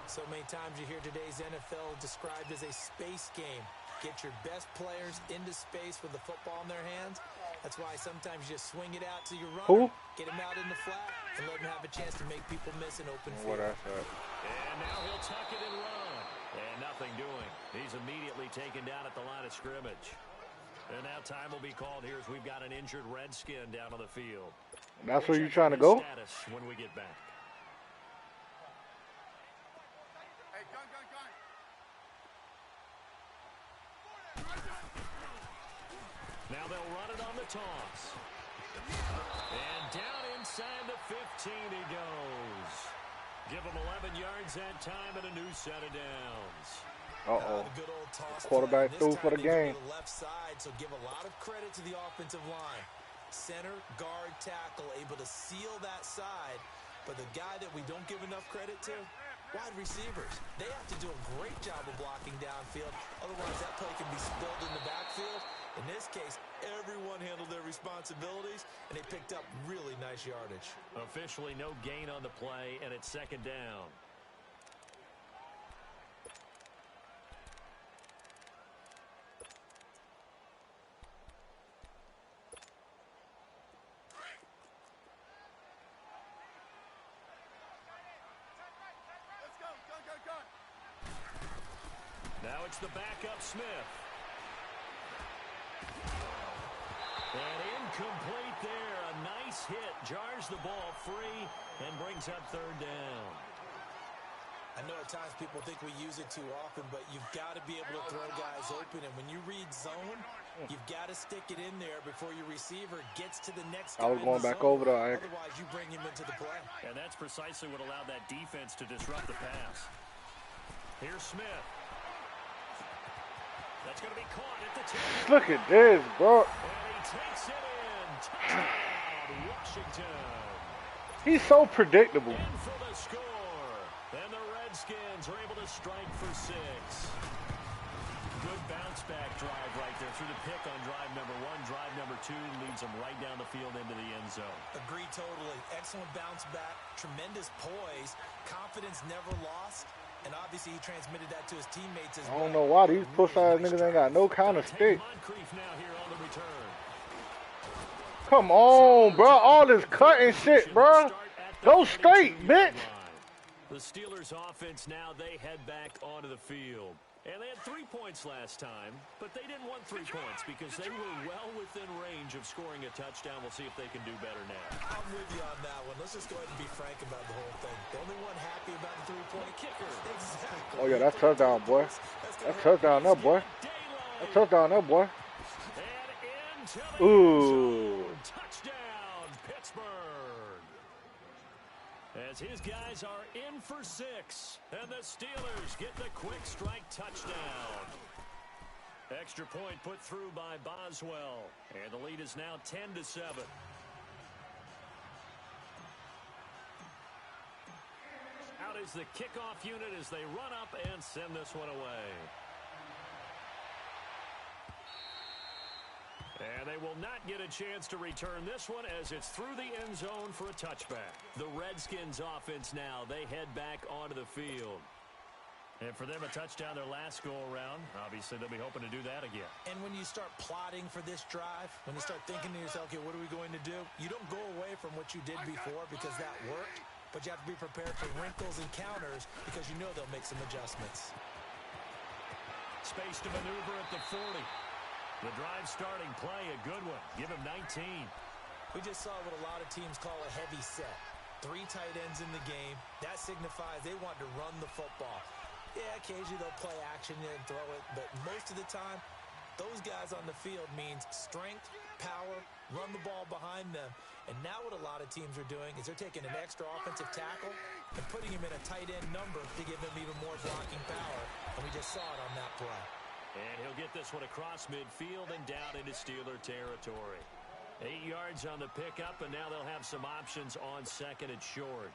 So many times you hear today's NFL described as a space game. Get your best players into space with the football in their hands. That's why sometimes you just swing it out to your runner, get him out in the flat, and let him have a chance to make people miss an open field. And now he'll tuck it and run. And nothing doing. He's immediately taken down at the line of scrimmage. And now time will be called here as we've got an injured Redskin down on the field. That's where you're trying to go? Status when we get back. Hey, gun. Now they'll run it on the toss. And down inside the 15 he goes. Give him 11 yards that time and a new set of downs. Uh-oh. The good old toss Quarterback play. threw for the game. The left side, so give a lot of credit to the offensive line. Center, guard, tackle, able to seal that side. But the guy that we don't give enough credit to, wide receivers. They have to do a great job of blocking downfield. Otherwise, that play can be spilled in the backfield. In this case, everyone handled their responsibilities, and they picked up really nice yardage. Officially no gain on the play, and it's second down. Let's go. Gun. Now it's the backup Smith. And incomplete there. A nice hit. Jars the ball free and brings up third down. I know at times people think we use it too often, but you've got to be able to throw guys open. And when you read zone, you've got to stick it in there before your receiver gets to the next guy. I was going back over there. Otherwise, you bring him into the play. And that's precisely what allowed that defense to disrupt the pass. Here's Smith. That's going to be caught at the 10. Look at this, bro. And he takes it in. Touchdown, Washington. He's so predictable. In for the score. And the Redskins are able to strike for 6. Good bounce-back drive right there through the pick on drive number 1. Drive number 2 leads them right down the field into the end zone. Agree totally. Excellent bounce back. Tremendous poise. Confidence never lost. And obviously he transmitted that to his teammates as well. I don't know why these push-ass niggas ain't got no kind of stick. Moncrief now here on the return. Come on, bro. All this cutting shit, bro. Go straight, bitch. The Steelers offense now, they head back onto the field. And they had 3 points last time, but they didn't want 3 points because they were well within range of scoring a touchdown. We'll see if they can do better now. I'm with you on that one. Let's just go ahead and be frank about the whole thing. The only one happy about the 3-point kicker. Exactly. Oh, yeah, that's touchdown, boy. That's touchdown there, boy. That's touchdown there, boy. And into the Ooh. touchdown, Pittsburgh. As his guys are in for 6, and the Steelers get the quick strike touchdown. Extra point put through by Boswell, and the lead is now 10-7. Out is the kickoff unit as they run up and send this one away. And they will not get a chance to return this one as it's through the end zone for a touchback. The Redskins offense now, they head back onto the field. And for them, a touchdown their last go-around. Obviously, they'll be hoping to do that again. And when you start plotting for this drive, when you start thinking to yourself, okay, what are we going to do? You don't go away from what you did before because that worked, but you have to be prepared for wrinkles and counters because you know they'll make some adjustments. Space to maneuver at the 40. The drive starting play, a good one. Give him 19. We just saw what a lot of teams call a heavy set. 3 tight ends in the game. That signifies they want to run the football. Yeah, occasionally they'll play action and throw it, but most of the time, those guys on the field means strength, power, run the ball behind them. And now what a lot of teams are doing is they're taking an extra offensive tackle and putting him in a tight end number to give him even more blocking power. And we just saw it on that play. And he'll get this one across midfield and down into Steeler territory. 8 yards on the pickup, and now they'll have some options on second and short.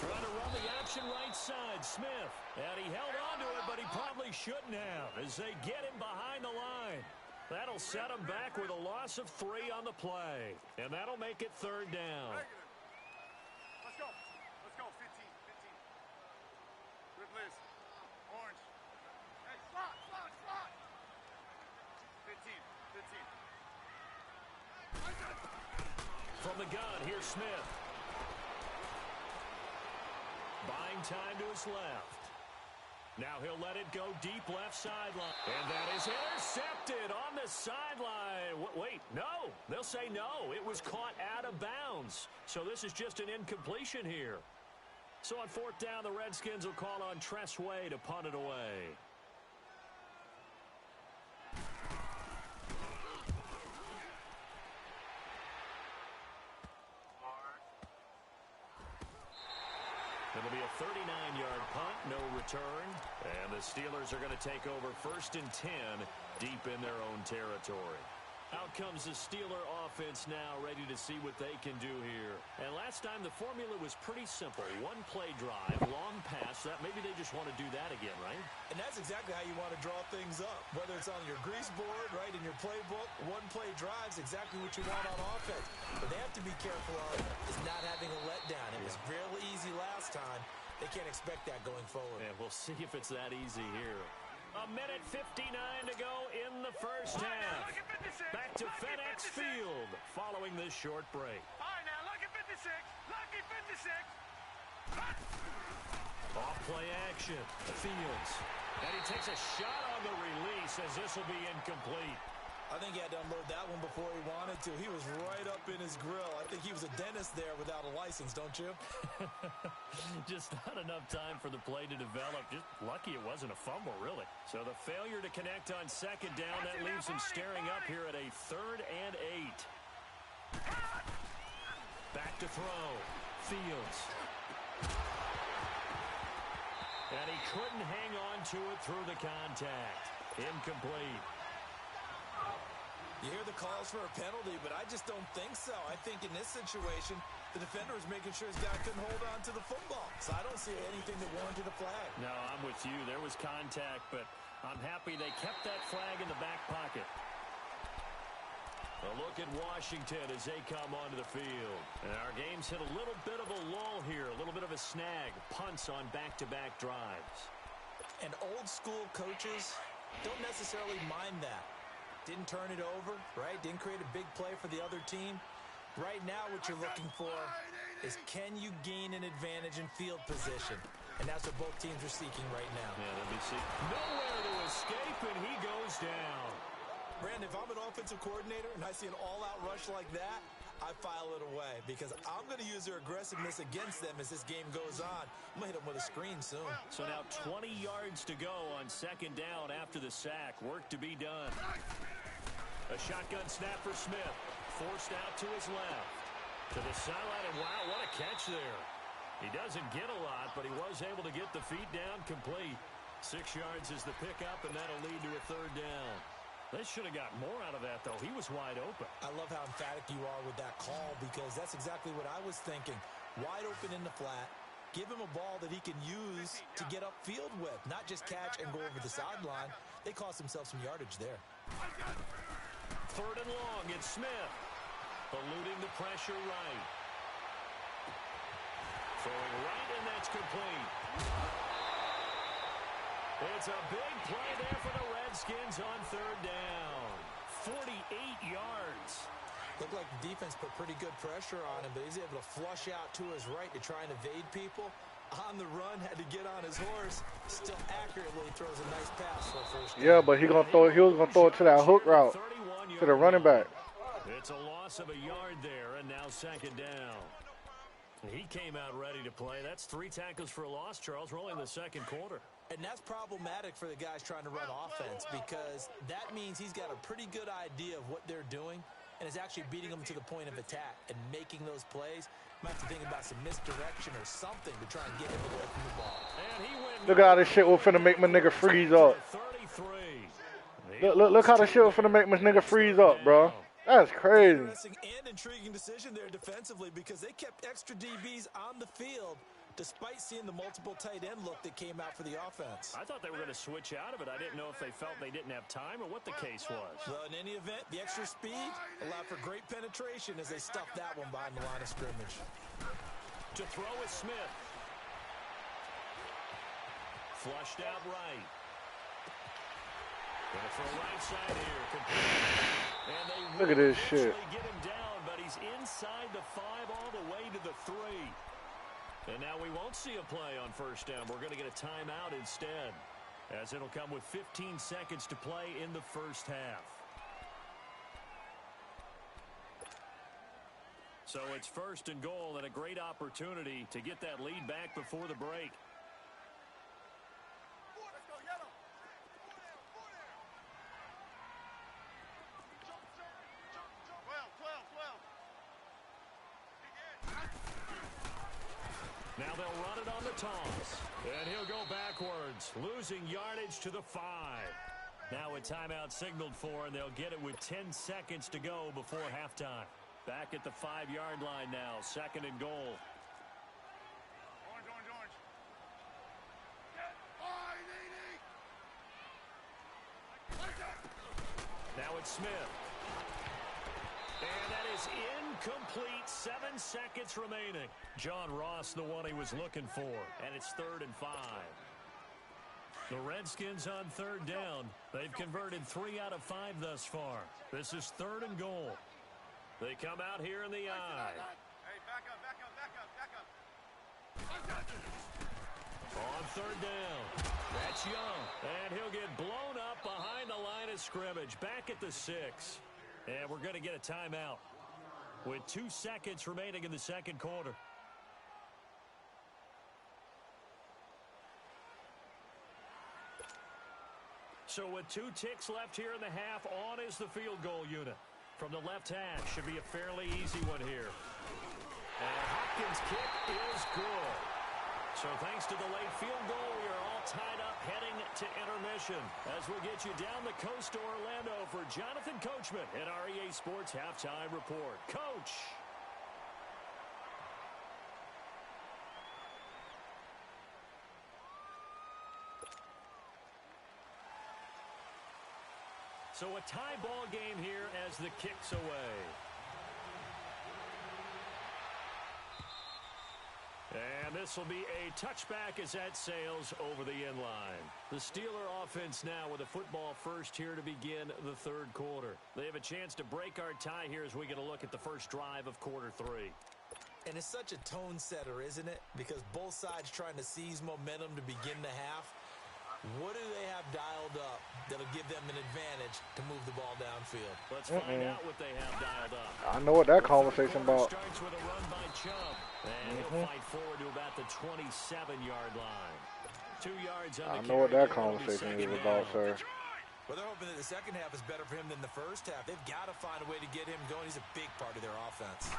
Trying to run the action right side, Smith. And he held on to it, but he probably shouldn't have as they get him behind the line. That'll set him back with a loss of 3 on the play. And that'll make it 3rd down. Let's go. Let's go. 15. Good list. Orange. Hey, slot. 15. From the gun, here's Smith. Buying time to his left. Now he'll let it go deep left sideline. And that is intercepted on the sideline. Wait, no. They'll say no. It was caught out of bounds. So this is just an incompletion here. So on 4th down, the Redskins will call on Tressway to punt it away. It'll be a 39-yard punt, no return. And the Steelers are going to take over 1st and 10 deep in their own territory. Out comes the Steeler offense now, ready to see what they can do here. And last time, the formula was pretty simple. 1-play drive, long pass. That maybe they just want to do that again, right? And that's exactly how you want to draw things up. Whether it's on your grease board, right, in your playbook, 1-play drive's exactly what you want on offense. But they have to be careful of is not having a letdown. It was really easy last time. They can't expect that going forward. And we'll see if it's that easy here. 1:59 to go in the first half. Back to FedEx Field following this short break. All right, now, lucky 56. Lucky 56. Off play action. Fields. And he takes a shot on the release as this will be incomplete. I think he had to unload that one before he wanted to. He was right up in his grill. I think he was a dentist there without a license, don't you? Just not enough time for the play to develop. Just lucky it wasn't a fumble, really. So the failure to connect on 2nd down, that leaves him staring up here at a 3rd and 8. Back to throw. Fields. And he couldn't hang on to it through the contact. Incomplete. You hear the calls for a penalty, but I just don't think so. I think in this situation, the defender was making sure his guy couldn't hold on to the football. So I don't see anything that warranted a flag. No, I'm with you. There was contact, but I'm happy they kept that flag in the back pocket. A look at Washington as they come onto the field. And our game's hit a little bit of a lull here, a little bit of a snag. Punts on back-to-back drives. And old school coaches don't necessarily mind that. Didn't turn it over, right? Didn't create a big play for the other team. Right now what you're looking for is can you gain an advantage in field position? And that's what both teams are seeking right now. Yeah, they'll be seeking nowhere to escape, and he goes down. Brandon, if I'm an offensive coordinator and I see an all-out rush like that, I file it away because I'm going to use their aggressiveness against them as this game goes on. I'm going to hit them with a screen soon. So now 20 yards to go on 2nd down after the sack. Work to be done. A shotgun snap for Smith. Forced out to his left. To the sideline, and wow, what a catch there. He doesn't get a lot, but he was able to get the feet down complete. 6 yards is the pickup, and that'll lead to a 3rd down. They should have got more out of that, though. He was wide open. I love how emphatic you are with that call because that's exactly what I was thinking. Wide open in the flat. Give him a ball that he can use to get upfield with, not just catch and go over the sideline. They cost themselves some yardage there. 3rd and long, it's Smith. Eluding the pressure right. Throwing right, and that's complete. It's a big play there for the Redskins on 3rd down. 48 yards. Looked like the defense put pretty good pressure on him, but he's able to flush out to his right to try and evade people. On the run, had to get on his horse. Still accurately throws a nice pass for a first down. Yeah, but he was gonna throw it to that hook route, to the running back. It's a loss of a yard there, and now 2nd down. He came out ready to play. That's 3 tackles for a loss, Charles. We're only in the 2nd quarter. And that's problematic for the guys trying to run offense, because that means he's got a pretty good idea of what they're doing and is actually beating them to the point of attack and making those plays. Might have to think about some misdirection or something to try and get him away from the ball. And he went. Look how this shit was finna make my nigga freeze up. 33. Look how this shit was finna make my nigga freeze up, bro. That's crazy. Interesting and intriguing decision there defensively, because they kept extra DBs on the field despite seeing the multiple tight end look that came out for the offense. I thought they were going to switch out of it. I didn't know if they felt they didn't have time or what the case was. Well, in any event, the extra speed allowed for great penetration as they stuffed that one behind the line of scrimmage. To throw is Smith. Flushed out right. Going to throw right side here. And they Look at this shit. get him down, but he's inside the 5 all the way to the 3. And now we won't see a play on 1st down. We're going to get a timeout instead, as it'll come with 15 seconds to play in the 1st half. So it's 1st and goal, and a great opportunity to get that lead back before the break. Now they'll run it on the toss. And he'll go backwards, losing yardage to the 5. Now a timeout signaled for, and they'll get it with 10 seconds to go before halftime. Back at the 5-yard line now, 2nd and goal. Orange. Now it's Smith. And that is incomplete. 7 seconds remaining. John Ross, the one he was looking for. And it's 3rd and 5. The Redskins on 3rd down. They've converted 3 out of 5 thus far. This is 3rd and goal. They come out here in the eye. Hey, back up. On 3rd down. That's Young. And he'll get blown up behind the line of scrimmage. Back at the 6. And we're going to get a timeout with 2 seconds remaining in the 2nd quarter. So with 2 ticks left here in the half, on is the field goal unit. From the left hash, should be a fairly easy one here. And Hopkins' kick is good. So thanks to the late field goal, we are all tied up heading to intermission as we get you down the coast to Orlando for Jonathan Coachman at our EA Sports Halftime Report. Coach! So a tie ball game here as the kick's away. And this will be a touchback as that sails over the end line. The Steeler offense now with a football first here to begin the 3rd quarter. They have a chance to break our tie here as we get a look at the first drive of quarter 3. And it's such a tone setter, isn't it? Because both sides trying to seize momentum to begin the half. What do they have dialed up that'll give them an advantage to move the ball downfield? Let's find out what they have dialed up. I know what that conversation about. Starts with a run by Chubb. And he'll fight forward to about the 27-yard line. 2 yards on the I know what that conversation is about, sir. Well, they're hoping that the second half is better for him than the first half. They've got to find a way to get him going. He's a big part of their offense.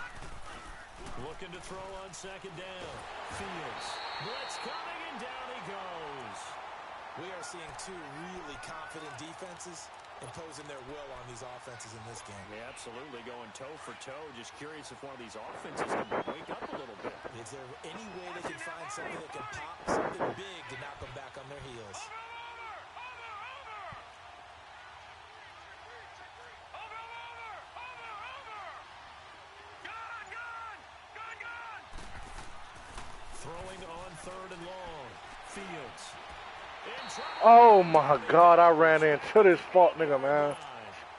Looking to throw on 2nd down. Fields. Blitz coming, and down he goes. We are seeing 2 really confident defenses, imposing their will on these offenses in this game. Yeah, absolutely, going toe for toe. Just curious if one of these offenses can wake up a little bit. Is there any way they can find something that can pop something big to knock them back on their heels? Throwing on 3rd and long. Fields. Oh my God, I ran into this fuck nigga, man.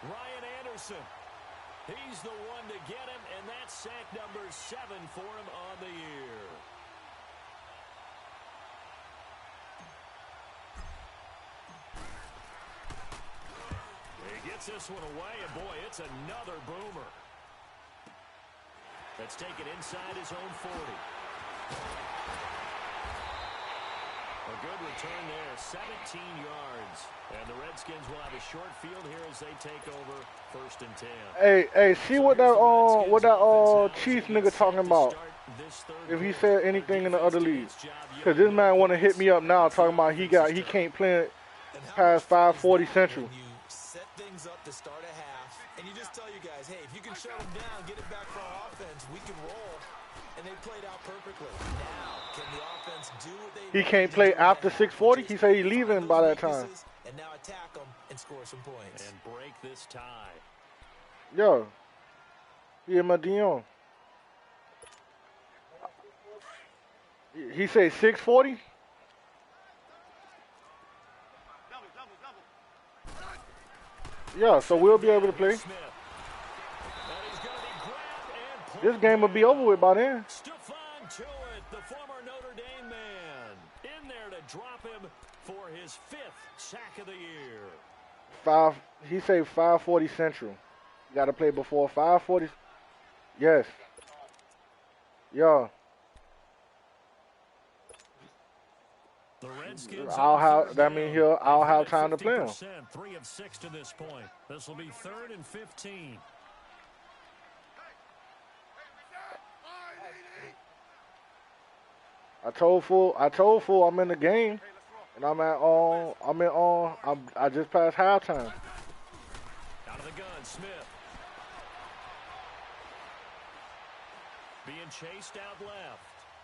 Ryan Anderson. He's the one to get him, and that's sack number 7 for him on the year. He gets this one away, and boy, it's another boomer. That's taken inside his own 40. A good return there, 17 yards. And the Redskins will have a short field here as they take over 1st and 10. Hey, see what that Chiefs nigga talking about? If he said anything in the other league, because this man want to hit me up now talking about he can't play past 540 Central. You set things up to start a half, and you just tell you guys, hey, if you can shut them down, get it back for our offense, we can roll. And they played out perfectly. Now, can the offense do what they He can't play after 640? He said he's leaving by that time. And now attack them and score some points. And break this tie. Yo. He in my DM. He said 640? Yeah, so we'll be able to play. This game will be over with by then. Stephon Tuitt, the former Notre Dame man, in there to drop him for his 5th sack of the year. He said 540 Central. You got to play before 540. Yes. Yeah. The Redskins. I'll have time to play him. 3 of 6 to this point. This will be 3rd and 15. I told Fool I'm in the game, and I just passed halftime. Out of the gun, Smith. Being chased out left.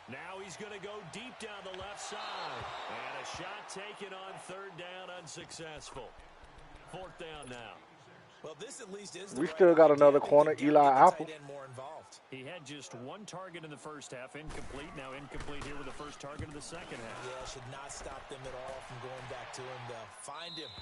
Now he's going to go deep down the left side. And a shot taken on 3rd down, unsuccessful. 4th down now. Well, this at least is we still got another corner, Eli Apple. He had just 1 target in the first half, incomplete. Now incomplete here with the first target of the second half. Yeah, should not stop them at all from going back to him, though. Find him.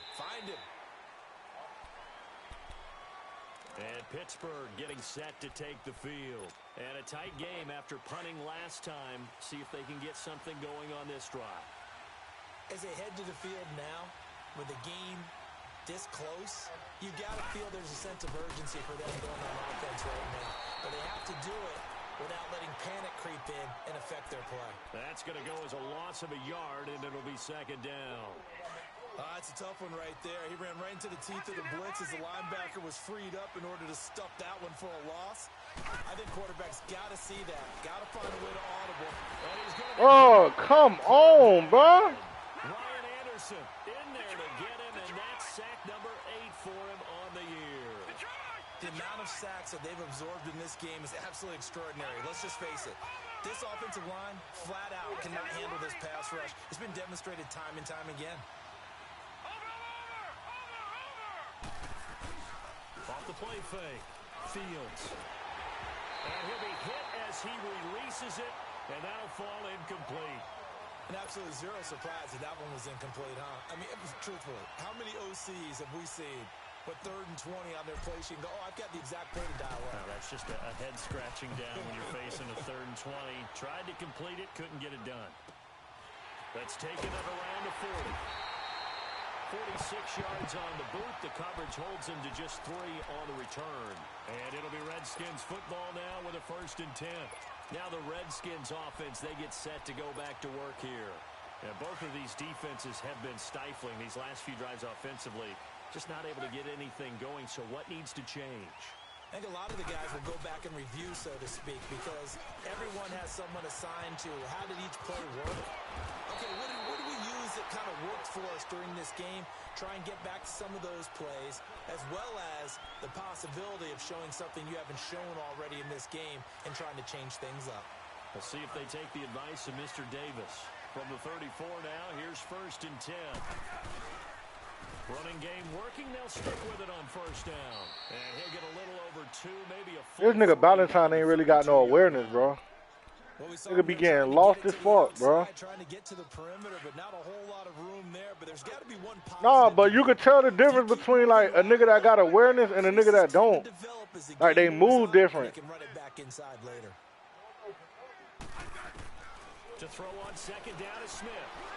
And Pittsburgh getting set to take the field. And a tight game after punting last time. See if they can get something going on this drive. As they head to the field now, with the game this close, you got to feel there's a sense of urgency for them going on offense right now. But they have to do it without letting panic creep in and affect their play. That's going to go as a loss of a yard, and it'll be 2nd down. That's a tough one right there. He ran right into the teeth of the blitz as the linebacker was freed up in order to stuff that one for a loss. I think quarterbacks got to see that. Got to find a way to audible. Oh, come on, bro. Ryan Anderson in there to get him, and that's sack number 8 for him on the year. The amount of sacks that they've absorbed in this game is absolutely extraordinary. Let's just face it. This offensive line, flat out, cannot handle this pass rush. It's been demonstrated time and time again. Off the play fake. Fields. And he'll be hit as he releases it, and that'll fall incomplete. And absolutely zero surprise that one was incomplete, huh? I mean, truthfully, how many OCs have we seen with 3rd and 20 on their play sheet and go, I've got the exact play to dial up. That's just a head scratching down when you're facing a 3rd and 20. Tried to complete it, couldn't get it done. That's taken it around to 40. 46 yards on the boot. The coverage holds him to just 3 on the return. And it'll be Redskins football now with a 1st and 10. Now the Redskins offense, they get set to go back to work here. And both of these defenses have been stifling these last few drives offensively. Just not able to get anything going, so what needs to change? I think a lot of the guys will go back and review, so to speak, because everyone has someone assigned to how did each play work. Okay, what do we use that kind of worked for us during this game. Try and get back to some of those plays, as well as the possibility of showing something you haven't shown already in this game and trying to change things up. We'll see if they take the advice of Mr. Davis. From the 34 now, here's 1st and 10. Running game working, they'll stick with it on 1st down. And he'll get a little over 2, maybe a full. This nigga Valentine ain't really got no awareness, bro. Nigga be getting lost as fuck, bro. Trying to get to the perimeter, but not a whole lot of room there, but there's got to be one positive. Nah, but you could tell the difference between like a nigga that got awareness and a nigga that don't. Like they move different. They can run it back inside later. To throw on 2nd down is Smith.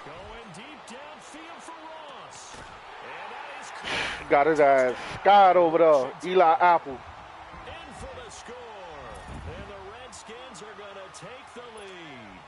Going deep downfield for Ross. And that is Got his ass skied over there. Eli Apple. in for the score. And the Redskins are going to take the lead.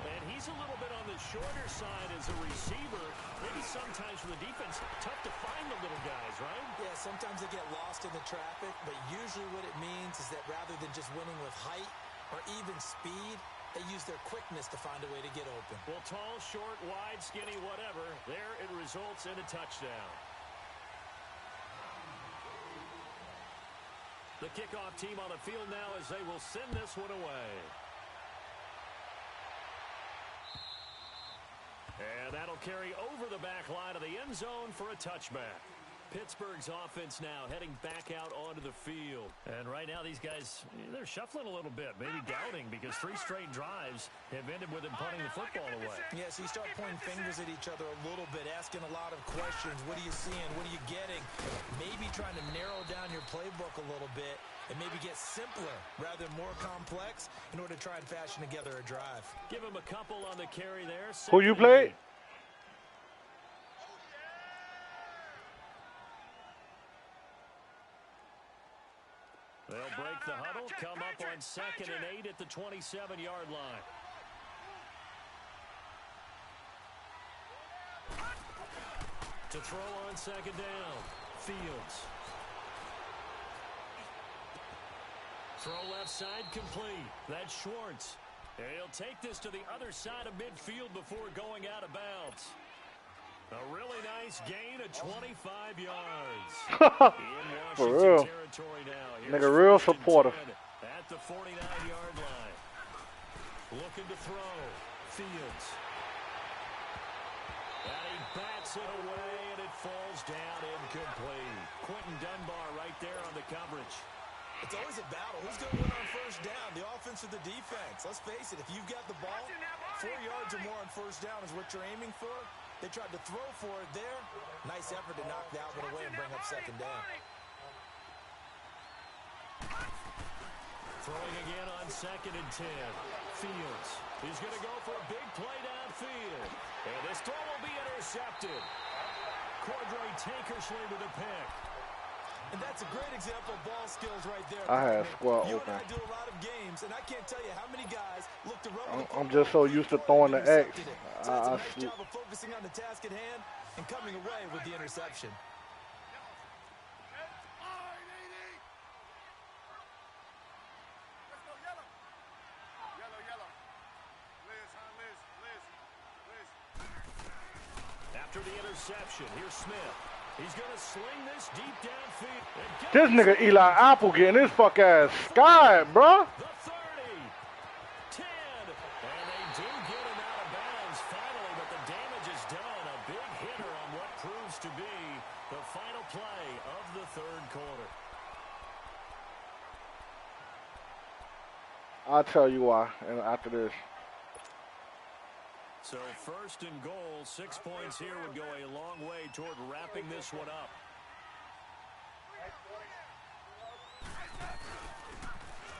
And he's a little bit on the shorter side as a receiver. Maybe sometimes for the defense, tough to find the little guys, right? Yeah, sometimes they get lost in the traffic, but usually what it means is that rather than just winning with height or even speed, they use their quickness to find a way to get open. Well, tall, short, wide, skinny, whatever, there it results in a touchdown. The kickoff team on the field now as they will send this one away. And that'll carry over the back line of the end zone for a touchback. Pittsburgh's offense now heading back out onto the field. And right now these guys, they're shuffling a little bit, maybe doubting, because 3 straight drives have ended with them punting the football away. Yeah, so you start pointing fingers at each other a little bit, asking a lot of questions. What are you seeing? What are you getting? Maybe trying to narrow down your playbook a little bit and maybe get simpler rather than more complex in order to try and fashion together a drive. Give him a couple on the carry there. Who you played? They'll break the huddle, come up on 2nd and 8 at the 27-yard line. To throw on 2nd down, Fields. Throw left side complete. That's Schwartz. And he'll take this to the other side of midfield before going out of bounds. A really nice gain of 25 yards. For real. Nigga real supportive. At the 49-yard line. Looking to throw. Fields. And he bats it away, and it falls down incomplete. Quentin Dunbar right there on the coverage. It's always a battle. Who's going to win on 1st down, the offense or the defense? Let's face it, if you've got the ball, 4 yards or more on 1st down is what you're aiming for. They tried to throw for it there. Nice effort to knock that one away and bring up 2nd down. Throwing again on 2nd and 10. Fields. He's going to go for a big play downfield. And this throw will be intercepted. Cordray Tankersley with a pick. And that's a great example of ball skills right there. I had squad you open. and I do a lot of games, and I can't tell you how many guys look to run. I'm just so used to throwing the X. So it's a nice job of focusing on the task at hand and coming away with the interception. After the interception, here's Smith. He's going to sling this deep downfield. This nigga Eli Apple getting his fuck ass skied, bro. The 30, 10, and they do get him out of bounds finally, but the damage is done. A big hitter on what proves to be the final play of the 3rd quarter. I'll tell you why after this. So 1st and goal, 6 points here would go a long way toward wrapping this one up.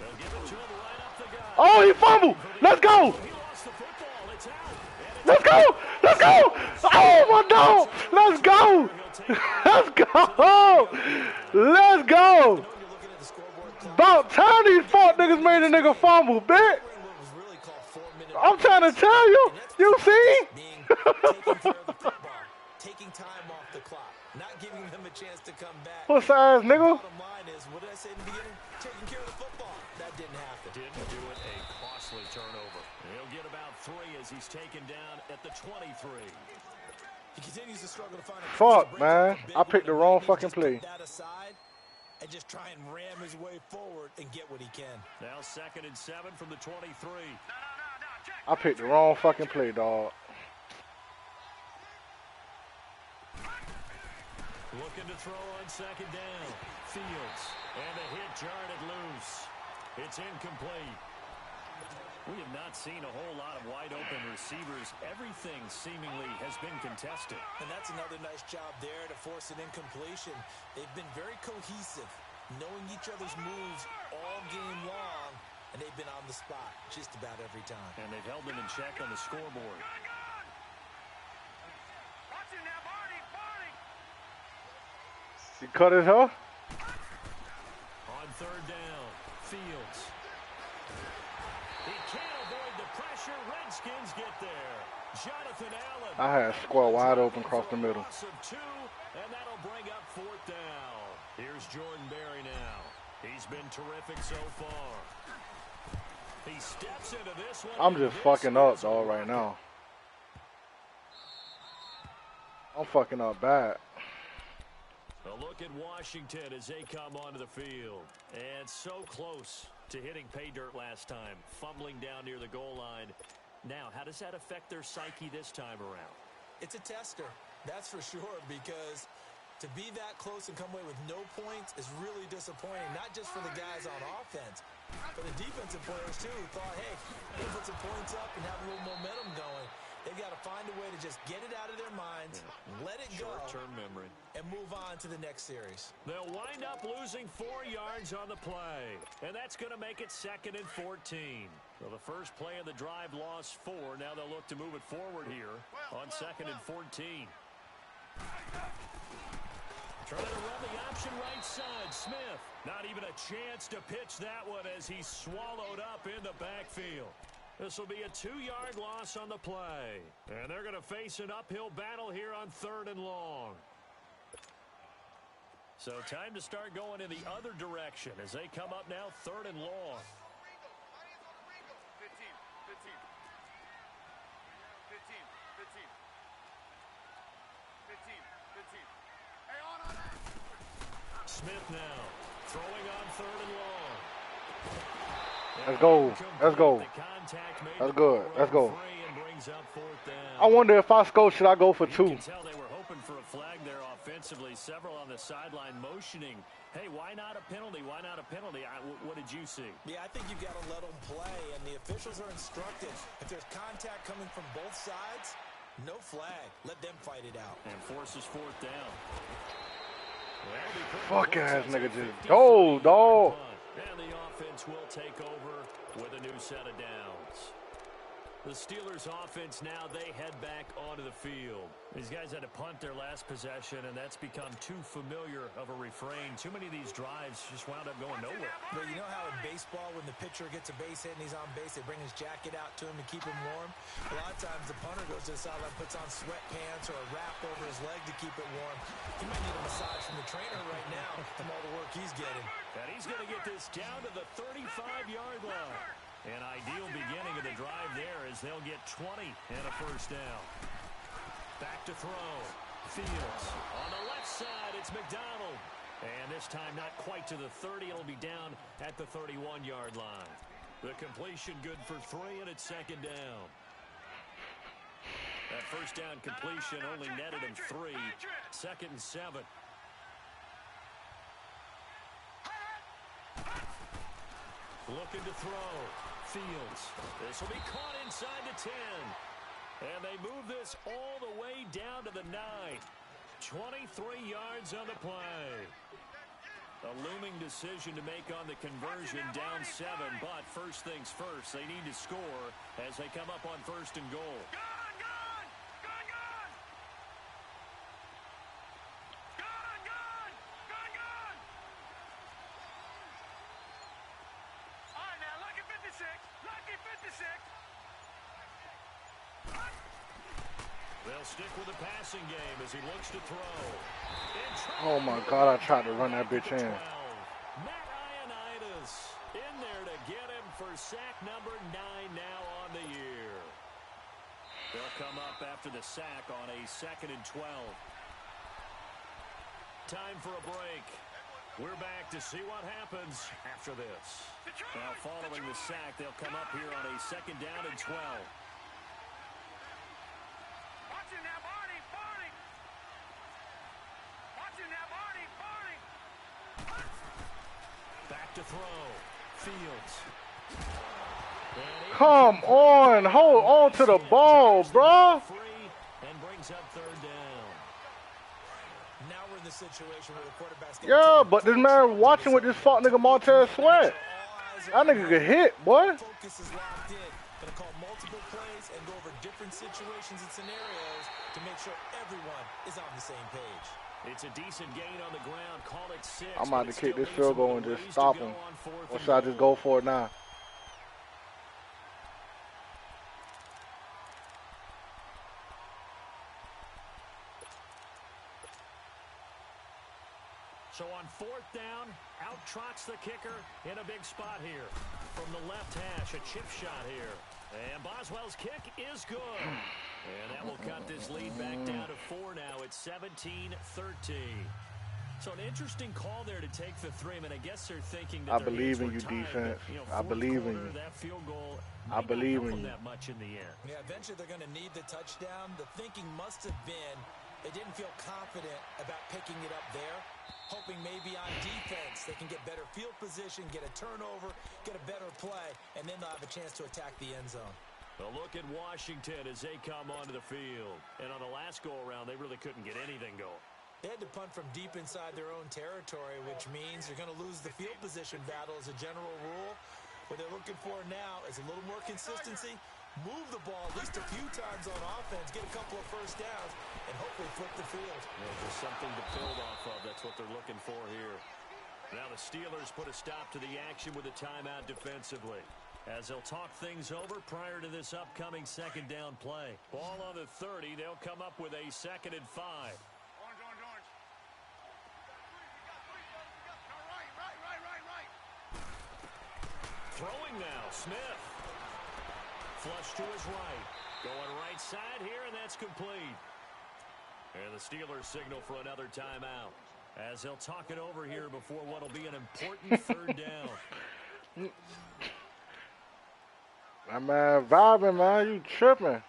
They'll give it to him right up the gut. Oh, he fumbled. Let's go. He lost the football. It's out. Let's go. Let's go. Oh, my dog. Let's go. Let's go. Let's go. About time these fuck niggas made a nigga fumble, bitch. I'm trying to tell you. You see? taking time off the clock, not giving them a chance to come back. Puss ass nigga. Bottom line is, what did I say in the beginning? Taking care of the football. That didn't happen. Didn't do it. A costly turnover. He'll get about 3 as he's taken down at the 23. He continues to struggle to find a Fuck, man. I picked the wrong fucking play. Put that aside and just try and ram his way forward and get what he can. Now 2nd and 7 from the 23. I picked the wrong fucking play, dog. Looking to throw on 2nd down. Fields. And a hit jarred it loose. It's incomplete. We have not seen a whole lot of wide-open receivers. Everything seemingly has been contested. And that's another nice job there to force an incompletion. They've been very cohesive, knowing each other's moves all game long, and they've been on the spot just about every time. And they've held them in check on the scoreboard. Watch it now, Barney. He cut his hair? On 3rd down, Fields. He can't avoid the pressure. Redskins get there. Jonathan Allen. I had square wide open across the middle. Loss of 2, and that'll bring up 4th down. Here's Jordan Berry now. He's been terrific so far. He steps into this one. I'm just fucking up, dog, right now. I'm fucking up bad. A look at Washington as they come onto the field. And so close to hitting pay dirt last time. Fumbling down near the goal line. Now, how does that affect their psyche this time around? It's a tester, that's for sure, because to be that close and come away with no points is really disappointing, not just for the guys on offense, for the defensive players, too, who thought, hey, we'll put some points up and have a little momentum going. They've got to find a way to just get it out of their minds, let it go, short-term memory, and move on to the next series. They'll wind up losing 4 yards on the play, and that's going to make it 2nd and 14. So the first play of the drive lost 4. Now they'll look to move it forward here on 2nd and 14. Trying to run the option right side. Smith, not even a chance to pitch that one as he's swallowed up in the backfield. This will be a 2-yard loss on the play. And they're going to face an uphill battle here on 3rd and long. So time to start going in the other direction as they come up now 3rd and long. 15. Hey, on. Smith now throwing on 3rd and long. Let's go. Let's go. That's good. Let's go. I wonder if I score, should I go for 2? You can tell they were hoping for a flag there offensively. Several on the sideline motioning. Hey, why not a penalty? Why not a penalty? What did you see? Yeah, I think you've got to let them play, and the officials are instructed. If there's contact coming from both sides, no flag. Let them fight it out. And forces 4th down. Fuck ass nigga just go, dog. And the offense will take over with a new set of downs. The Steelers offense now, they head back onto the field. These guys had to punt their last possession, and that's become too familiar of a refrain. Too many of these drives just wound up going nowhere. But you know how in baseball, when the pitcher gets a base hit and he's on base, they bring his jacket out to him to keep him warm? A lot of times the punter goes to the sideline, puts on sweatpants or a wrap over his leg to keep it warm. He might need a massage from the trainer right now from all the work he's getting. And he's going to get this down to the 35-yard line. An ideal beginning of the drive there as they'll get 20 and a 1st down. Back to throw. Fields on the left side. It's McDonald. And this time not quite to the 30. It'll be down at the 31-yard line. The completion good for 3, and it's 2nd down. That 1st down completion only netted him 3. 2nd and 7. Looking to throw. Fields. This will be caught inside the 10. And they move this all the way down to the 9. 23 yards on the play. A looming decision to make on the conversion, down 7. But first things first, they need to score as they come up on 1st and goal. They'll They'll stick with the passing game as he looks to throw. Oh my God, I tried to run that bitch in. Matt Ioannidis in there to get him for sack number 9 now on the year. They'll come up after the sack on a 2nd and 12. Time for a break. We're back to see what happens after this. Now following the sack, they'll come up here on a 2nd down and 12. Watching now, Barney, Barney. Watching now, Barney, Barney. Back to throw. Fields. Come on, hold on to the ball, bro. And brings up 3rd down. Now we're in the situation where the quarterback's Yeah, but this man watching with this fuck nigga Montez Sweat. That nigga get hit, boy. Focus is locked in. Gonna call multiple plays and go over different situations and scenarios to make sure everyone is on the same page. It's a decent gain on the ground. Call it 6. I'm about to kick this field goal and just stop him. Or should I just go for it now? So on 4th down, out trots the kicker in a big spot here. From the left hash, a chip shot here. And Boswell's kick is good. And that will cut this lead back down to 4 now. It's 17-13. So an interesting call there to take the 3. I mean, I guess they're thinking that I believe in you, defense. I believe in you. That field goal I believe in you. that much in the air. Yeah, eventually they're going to need the touchdown. The thinking must have been they didn't feel confident about picking it up there, hoping maybe on defense they can get better field position, get a turnover, get a better play, and then they'll have a chance to attack the end zone. A look at Washington as they come onto the field. And on the last go-around, they really couldn't get anything going. They had to punt from deep inside their own territory, which means you're going to lose the field position battle as a general rule. What they're looking for now is a little more consistency, move the ball at least a few times on offense, get a couple of first downs, and hopefully flip the field. There's something to build off of. That's what they're looking for here. Now the Steelers put a stop to the action with a timeout defensively, as they'll talk things over prior to this upcoming 2nd down play. Ball on the 30. They'll come up with a 2nd and 5. Orange, orange, orange. Right. Throwing now, Smith. Flush to his right. Going right side here, and that's complete. And the Steelers signal for another timeout, as they'll talk it over here before what will be an important 3rd down. My man vibing, man. You tripping.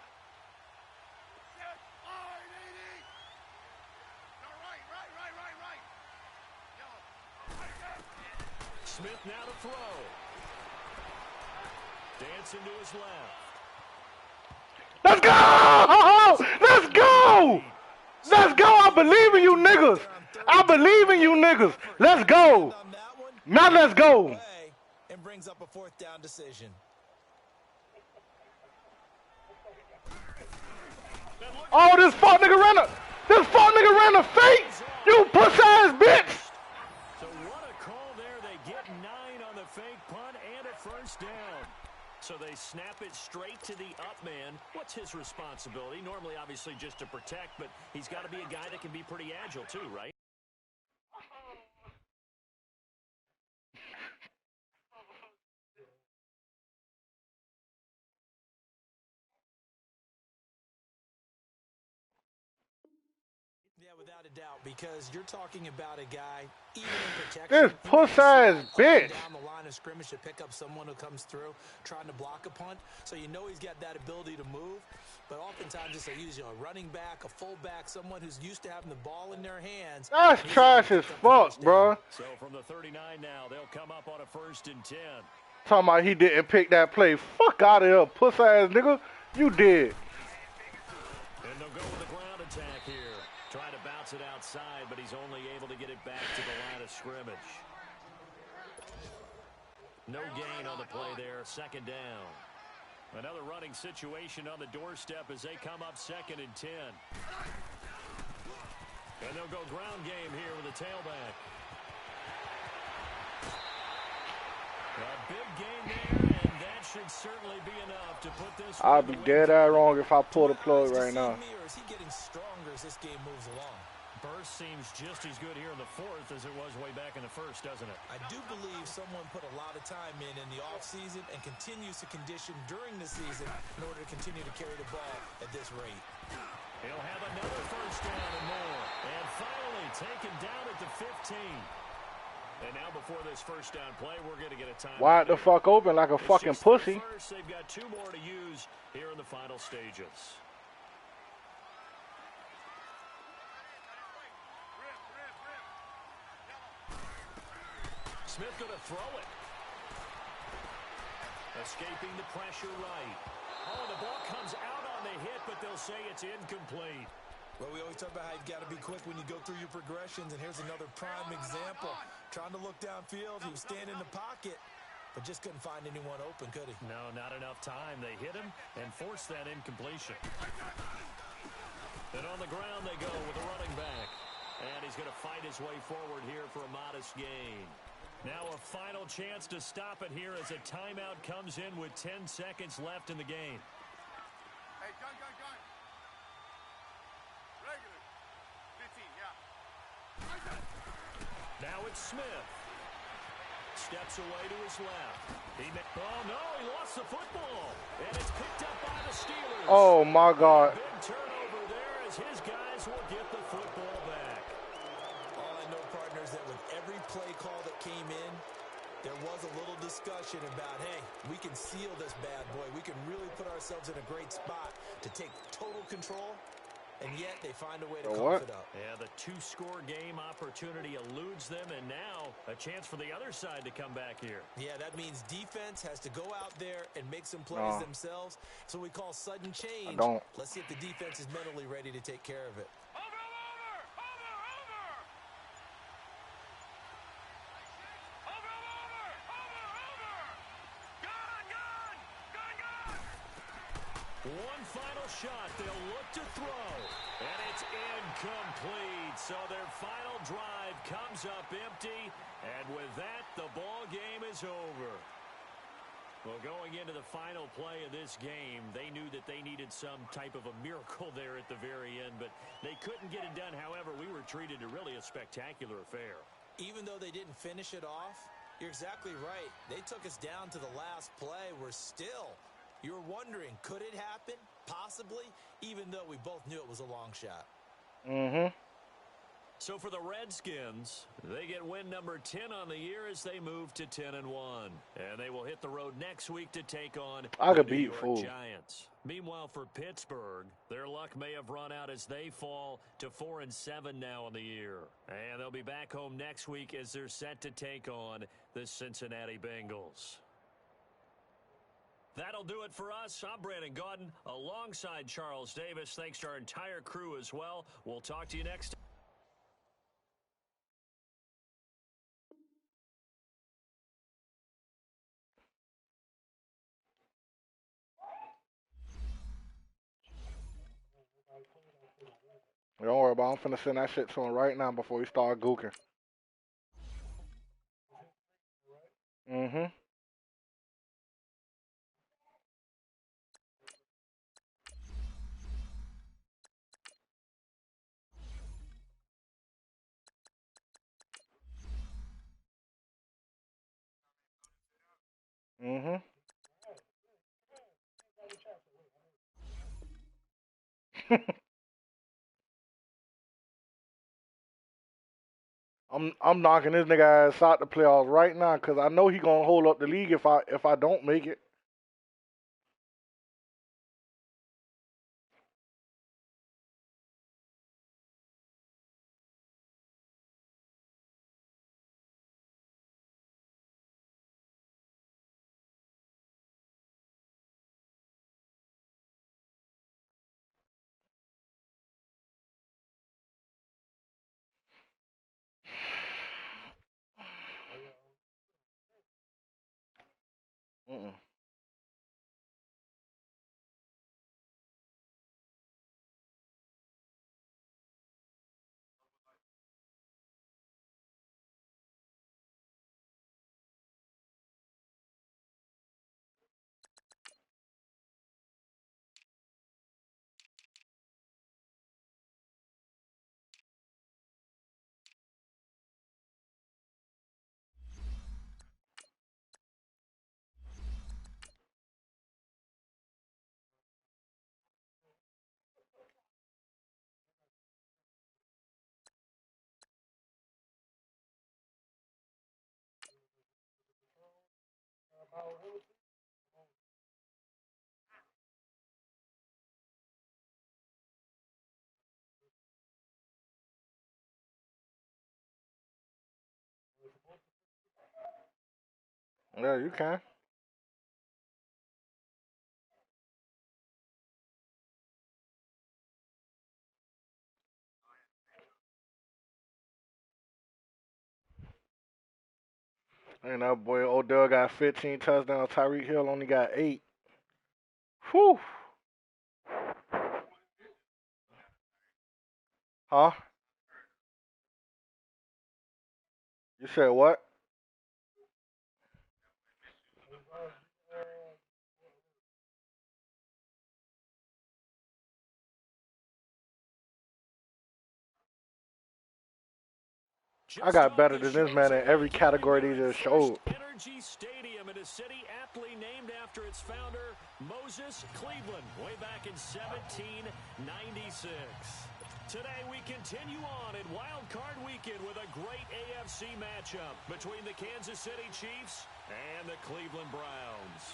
Smith now to throw. Dancing to his left. Let's go! Let's go! Let's go! I believe in you niggas. I believe in you niggas. Let's go. Now let's go. And brings up a 4th down decision. Oh, this fuck nigga ran a fake. You pussy ass bitch. So what a call there. They get 9 on the fake punt and a 1st down. So they snap it straight to the up man. What's his responsibility? Normally, obviously, just to protect, but he's got to be a guy that can be pretty agile too, right? Yeah, without a doubt, because you're talking about a guy, even in protection, This puss-ass bitch. down the line of scrimmage to pick up someone who comes through trying to block a punt. So you know he's got that ability to move. But oftentimes it's a running back, a fullback, someone who's used to having the ball in their hands. That's trash as fuck, bro. So from the 39 now, they'll come up on a 1st and 10. Talking about he didn't pick that play. Fuck out of here, pussy ass nigga. You did. And they'll go with the ground attack here. Try to bounce it outside, but he's only able to get it back to the line of scrimmage. No gain on the play there. 2nd down. Another running situation on the doorstep as they come up 2nd and 10. And they'll go ground game here with a tailback. A big game there, and that should certainly be enough to put this. I'd be dead wrong if I pull the plug right now. Me, or is he getting stronger as this game moves along? Burst seems just as good here in the fourth as it was way back in the first, doesn't it? I do believe someone put a lot of time in the offseason and continues to condition during the season in order to continue to carry the ball at this rate. He'll have another first down and more. And finally taken down at the 15. And now before this first down play, we're going to get a time. Wide the fuck open like a fucking pussy. First, they've got 2 more to use here in the final stages. Smith going to throw it. Escaping the pressure right. Oh, the ball comes out on the hit, but they'll say it's incomplete. Well, we always talk about how you've got to be quick when you go through your progressions, and here's another prime example. Trying to look downfield, he was standing in the pocket, but just couldn't find anyone open, could he? No, not enough time. They hit him and forced that incompletion. And on the ground they go with a running back. And he's going to fight his way forward here for a modest gain. Now a final chance to stop it here as a timeout comes in with 10 seconds left in the game. Hey, gun. Regular. 15, yeah. Now it's Smith. Steps away to his left. Oh, no, he lost the football. And it's picked up by the Steelers. Oh, my God. Big turnover there as his guys will get the football back. All I know, partners, that with every play call that came in, there was a little discussion about, hey, we can seal this bad boy. We can really put ourselves in a great spot to take total control, and yet they find a way to cough it up. Yeah, the 2-score game opportunity eludes them, and now a chance for the other side to come back here. Yeah, that means defense has to go out there and make some plays themselves. So we call sudden change. Let's see if the defense is mentally ready to take care of it. One final shot. They'll look to throw. And it's incomplete. So their final drive comes up empty. And with that, the ball game is over. Well, going into the final play of this game, they knew that they needed some type of a miracle there at the very end, but they couldn't get it done. However, we were treated to really a spectacular affair. Even though they didn't finish it off, you're exactly right. They took us down to the last play. We're still... You're wondering, could it happen? Possibly, even though we both knew it was a long shot. So for the Redskins, they get win number 10 on the year as they move to 10-1. And they will hit the road next week to take on the New York Giants. Meanwhile, for Pittsburgh, their luck may have run out as they fall to 4-7 now on the year. And they'll be back home next week as they're set to take on the Cincinnati Bengals. That'll do it for us. I'm Brandon Gaudin alongside Charles Davis. Thanks to our entire crew as well. We'll talk to you next time. Don't worry about it. I'm finna send that shit to him right now before we start gooking. I'm knocking this nigga ass out the playoffs right now because I know he gonna hold up the league if I don't make it. Yeah, you can. And that boy Odell got 15 touchdowns. Tyreek Hill only got 8. Whew. Huh? You said what? I got better than this man in every category they just showed. Energy Stadium in a city aptly named after its founder, Moses Cleveland, way back in 1796. Today we continue on in Wild Card Weekend with a great AFC matchup between the Kansas City Chiefs and the Cleveland Browns.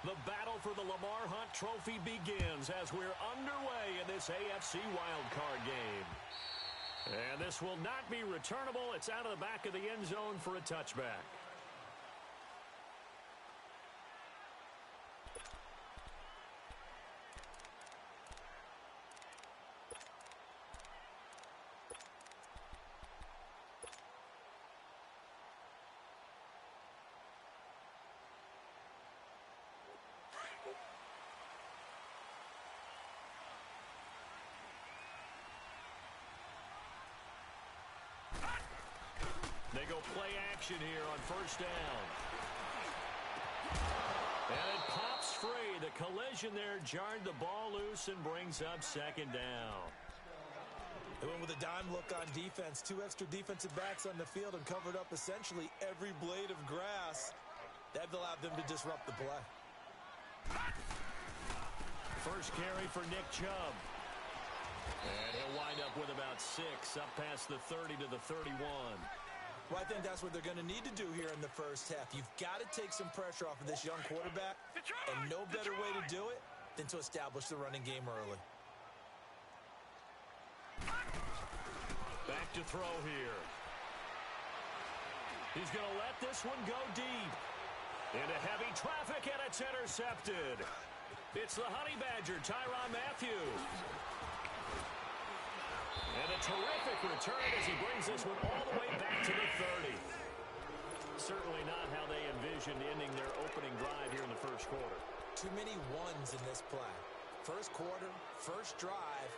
The battle for the Lamar Hunt Trophy begins as we're underway in this AFC wildcard game. And this will not be returnable. It's out of the back of the end zone for a touchback. They go play action here on first down. And it pops free. The collision there jarred the ball loose and brings up second down. They went with a dime look on defense. 2 extra defensive backs on the field and covered up essentially every blade of grass. That allowed them to disrupt the play. First carry for Nick Chubb. And he'll wind up with about 6 up past the 30 to the 31. Well, I think that's what they're going to need to do here in the first half. You've got to take some pressure off of this young quarterback, and no better way to do it than to establish the running game early. Back to throw here. He's going to let this one go deep. Into heavy traffic, and it's intercepted. It's the Honey Badger, Tyrann Mathieu. And a terrific return as he brings this one all the way back to the 30. Certainly not how they envisioned ending their opening drive here in the first quarter. Too many ones in this play. First quarter, first drive,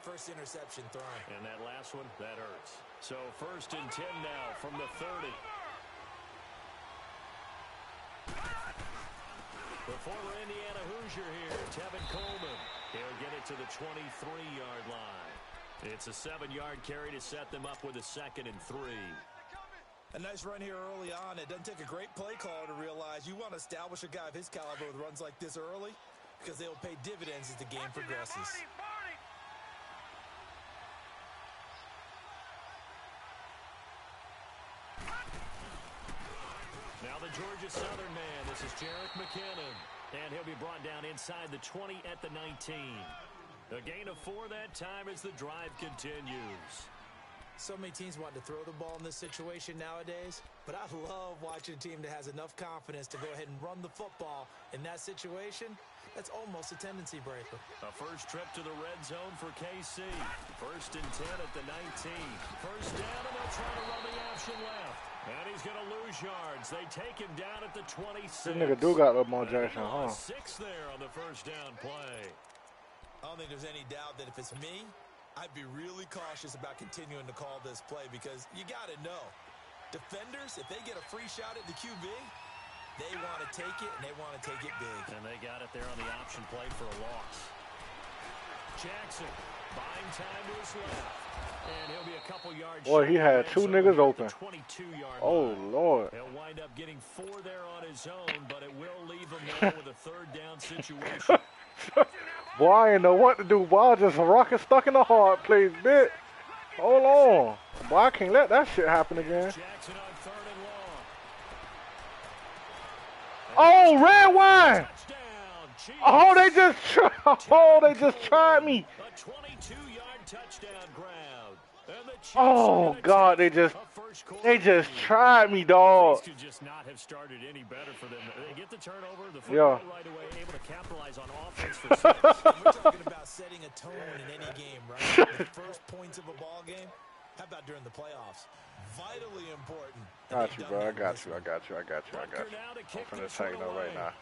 first interception thrown. And that last one, that hurts. So first and 10 now from the 30. The former Indiana Hoosier here, Tevin Coleman. He'll get it to the 23-yard line. It's a 7-yard carry to set them up with a 2nd and 3. A nice run here early on. It doesn't take a great play caller to realize you want to establish a guy of his caliber with runs like this early because they will pay dividends as the game progresses. Now the Georgia Southern man. This is Jerick McKinnon. And he'll be brought down inside the 20 at the 19. A gain of 4 that time as the drive continues. So many teams want to throw the ball in this situation nowadays, but I love watching a team that has enough confidence to go ahead and run the football in that situation. That's almost a tendency breaker. A first trip to the red zone for KC. First and 10 at the 19. First down, and they'll try to run the option left. And he's going to lose yards. They take him down at the 26. This nigga do got Lamar Jackson, huh? 6 there on the first down play. I don't think there's any doubt that if it's me, I'd be really cautious about continuing to call this play because you got to know. Defenders, if they get a free shot at the QB, they want to take it, and they want to take it big. And they got it there on the option play for a loss. Jackson buying time to his left. And he'll be a couple yard Boy, he had two niggas open. 22-yard Oh, line. Lord. He'll wind up getting 4 there on his own, but it will leave him there with a third down situation. Boy, I didn't know what to do. Boy, I was just a rocket stuck in the hard place, bitch. Hold on. Boy, I can't let that shit happen again. Jackson on 3rd and long. Oh, red wine. Oh, they just tried me. A 22-yard touchdown grab. And the Chiefs Oh, God, they just tried me, dog. This could just not have started any better for them. They get the turnover, the football right away, able to capitalize on offense for 6. We're talking about setting a tone in any game, right? The first points of a ball game. How about during the playoffs? Vitally important. Got you, bro. I got you. I'm finna tell you no right now.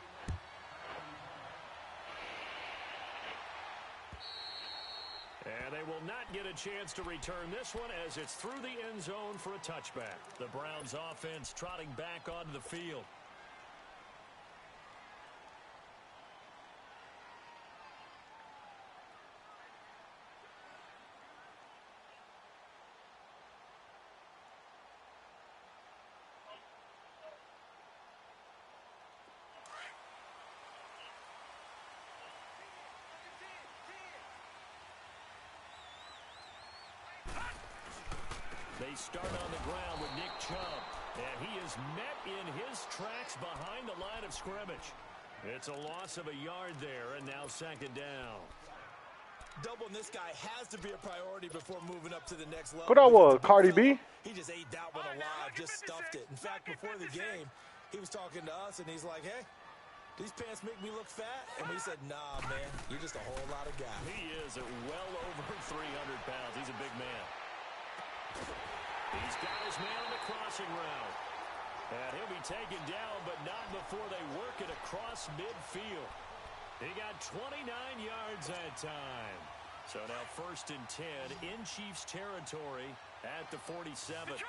And they will not get a chance to return this one as it's through the end zone for a touchback. The Browns offense trotting back onto the field. They start on the ground with Nick Chubb, and he is met in his tracks behind the line of scrimmage. It's a loss of a yard there, and now 2nd down. Doubling this guy has to be a priority before moving up to the next level. What that was, Cardi B? He just ate that one alive, just stuffed it. In fact, before the game, he was talking to us, and he's like, hey, these pants make me look fat? And we said, nah, man, you're just a whole lot of guy. He is at well over 300 pounds. He's a big man. He's got his man on the crossing route. And he'll be taken down, but not before they work it across midfield. He got 29 yards that time. So now 1st and 10 in Chiefs territory at the 47. Detroit!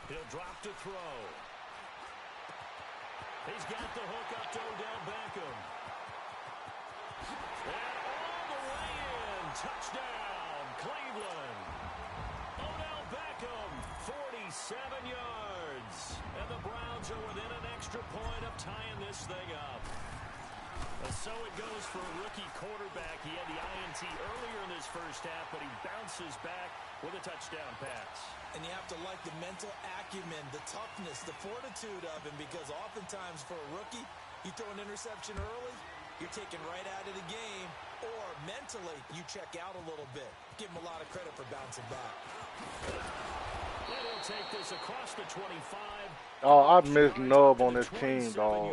He'll drop to throw. He's got the hook up to Odell Beckham. And all the way in. Touchdown, Cleveland. Odell Beckham, 47 yards. And the Browns are within an extra point of tying this thing up. So it goes for a rookie quarterback. He had the INT earlier in this first half, but he bounces back with a touchdown pass. And you have to like the mental acumen, the toughness, the fortitude of him, because oftentimes for a rookie, you throw an interception early, you're taken right out of the game, or mentally you check out a little bit. Give him a lot of credit for bouncing back. And he'll take this across the 25. Oh, I miss Nub on this team, dog.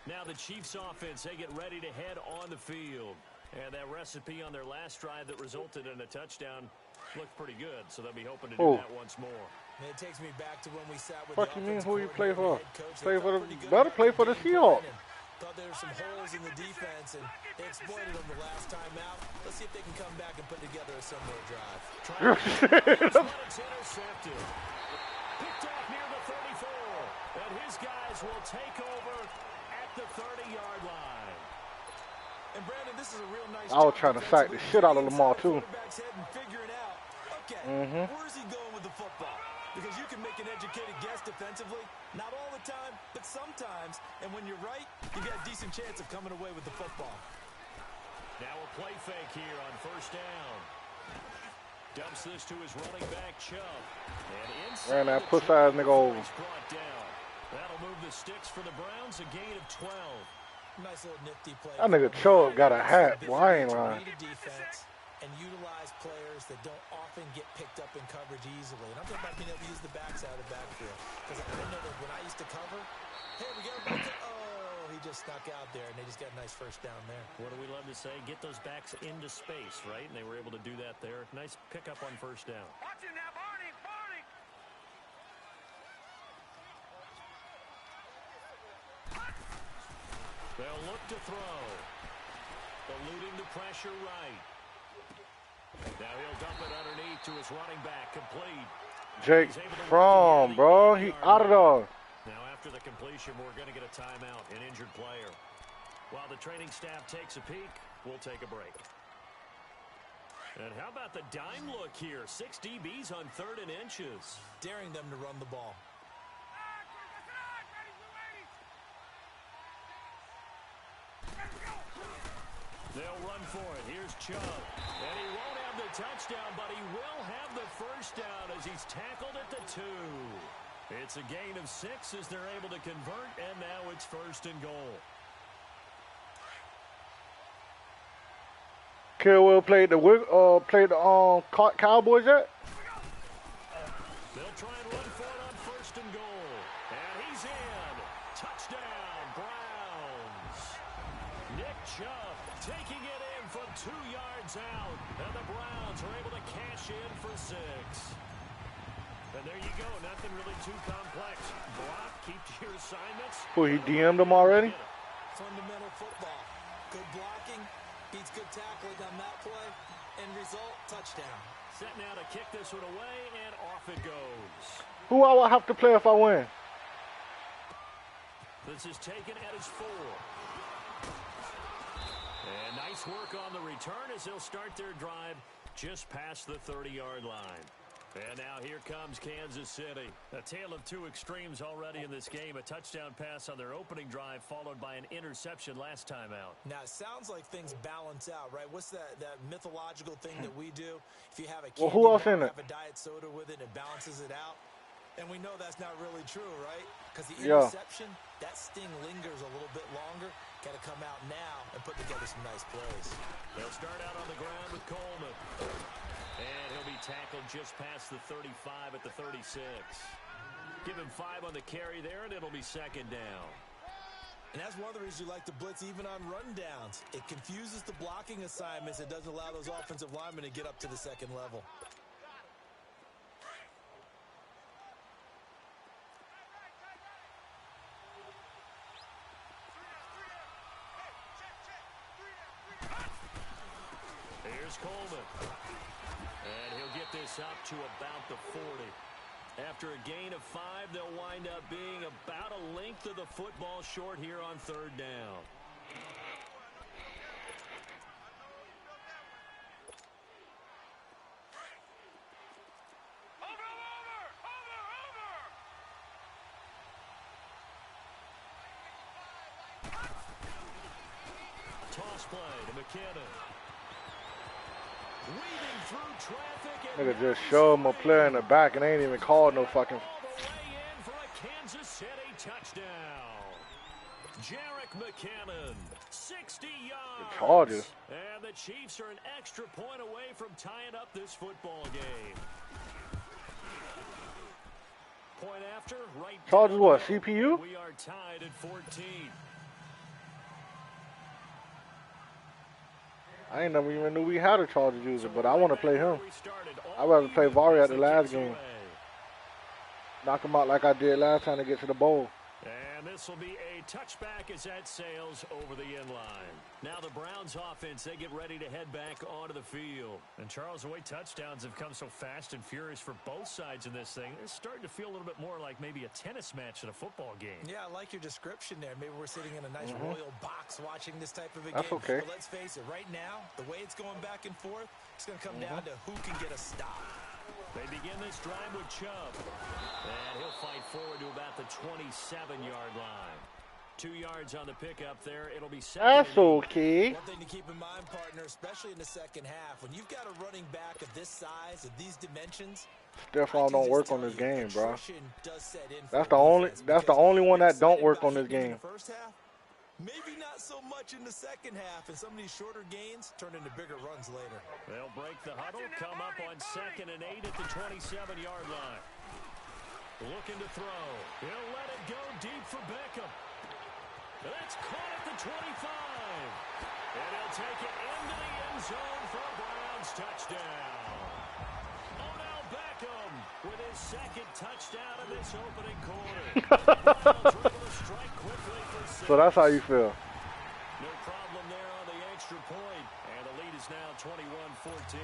Now the Chiefs offense, they get ready to head on the field. And that recipe on their last drive that resulted in a touchdown looked pretty good, so they'll be hoping to do that once more. And it takes me back to when we sat with What the you mean, who you offensive play for? coordinator and head coach. Play for the, better play for the Seahawks. Thought there were some holes in the defense, and they exploited them the last time out. Let's see if they can come back and put together a similar drive. It's intercepted. Picked off near the 34. And his guys will take over at the 30-yard line. And Brandon, this is a real nice I was trying to sack the shit out of Lamar, too. Where is he going with the football? Because you can make an educated guess defensively. Not all the time, but sometimes. And when you're right, you got a decent chance of coming away with the football. Now a play fake here on 1st down. Dumps this to his running back, Chubb. And inside Ran that puss-ass nigga over. brought down. That'll move the sticks for the Browns, a gain of 12. Nice little nifty play. That nigga Chubb got a hat. Boy, I ain't lying. Read a defense and utilize players that don't often get picked up in coverage easily. And I'm talking about being able to use the backs out of the backfield. Because I know that when I used to cover, hey, we got a break. Oh, he just snuck out there, and they just got a nice 1st down there. What do we love to say? Get those backs into space, right? And they were able to do that there. Nice pickup on 1st down. Watch it now, Barney! Barney! They'll look to throw. Eluding the pressure right. Now he'll dump it underneath to his running back. Complete. Jake Fromm, bro. He out of there. Now after the completion, we're going to get a timeout, an injured player. While the training staff takes a peek, we'll take a break. And how about the dime look here? 6 DBs on 3rd and inches. Daring them to run the ball. They'll run for it. Here's Chubb. And he won't have the touchdown, but he will have the first down as he's tackled at the 2. It's a gain of 6 as they're able to convert, and now it's 1st and goal. Will played the Cowboys yet? They'll try and run for it on 1st and goal. And he's in. Touchdown, Browns. Nick Chubb taking it in from 2 yards out. And the Browns are able to cash in for 6. And there you go. Nothing really too complex. Block, keep to your assignments. Who, he DM'd him already? Fundamental football. Good blocking. Beats good tackling on that play. End result, touchdown. Set now to kick this one away, and off it goes. Who I will have to play if I win? This is taken at his 4. And nice work on the return as they'll start their drive just past the 30-yard line. And now here comes Kansas City. A tale of 2 extremes already in this game. A touchdown pass on their opening drive followed by an interception last time out. Now, it sounds like things balance out, right? What's that mythological thing that we do? If you have a candy who else bar, in it? have a diet soda with it, it balances it out. And we know that's not really true, right? Because the Yeah. interception, that sting lingers a little bit longer. Got to come out now and put together some nice plays. They'll start out on the ground with Coleman. And he'll be tackled just past the 35 at the 36. Give him 5 on the carry there, and it'll be 2nd down. And that's one of the reasons you like to blitz even on rundowns. It confuses the blocking assignments. It doesn't allow those offensive linemen to get up to the 2nd level. Here's Coleman. And he'll get this up to about the 40. After a gain of 5, they'll wind up being about a length of the football short here on 3rd down. Toss play to McKinnon. Weaving through traffic. Nigga just showed him a player in the back and they ain't even called no fucking. All the way in for a Kansas City touchdown. Jarek McKinnon, 60 yards. The Chargers. And the Chiefs are an extra point away from tying up this football game. Point after, right. Chargers what, CPU? We are tied at 14. I ain't never even knew we had a Chargers user, but I want to play him. I'd rather play Vari at the last game. Knock him out like I did last time to get to the bowl. And this will be a touchback as that sails over the end line. Now the Browns offense, they get ready to head back onto the field. And Charles, the way touchdowns have come so fast and furious for both sides in this thing, it's starting to feel a little bit more like maybe a tennis match in a football game. Yeah, I like your description there. Maybe we're sitting in a nice royal box watching this type of a That's game. okay. But let's face it, right now, the way it's going back and forth, it's going to come down to who can get a stop. They begin this drive with Chubb. And he'll fight forward to about the 27-yard line. 2 yards on the pickup there. It'll be 2nd. That's okay. One thing to keep in mind, partner, especially in the second half, when you've got a running back of this size, of these dimensions, Stephon don't work on this game, bro. does set in That's the only one that don't work on this game. First half, maybe not so much in the second half, and some of these shorter gains turn into bigger runs later. They'll break the huddle, come up on 2nd and 8 at the 27-yard line. Looking to throw. He'll let it go deep for Beckham. That's caught at the 25. And he'll take it into the end zone for a Browns touchdown. Odell Beckham with his 2nd touchdown in this opening quarter. Browns are able to strike quickly for 6. So that's how you feel. No problem there on the extra point. And the lead is now 21-14.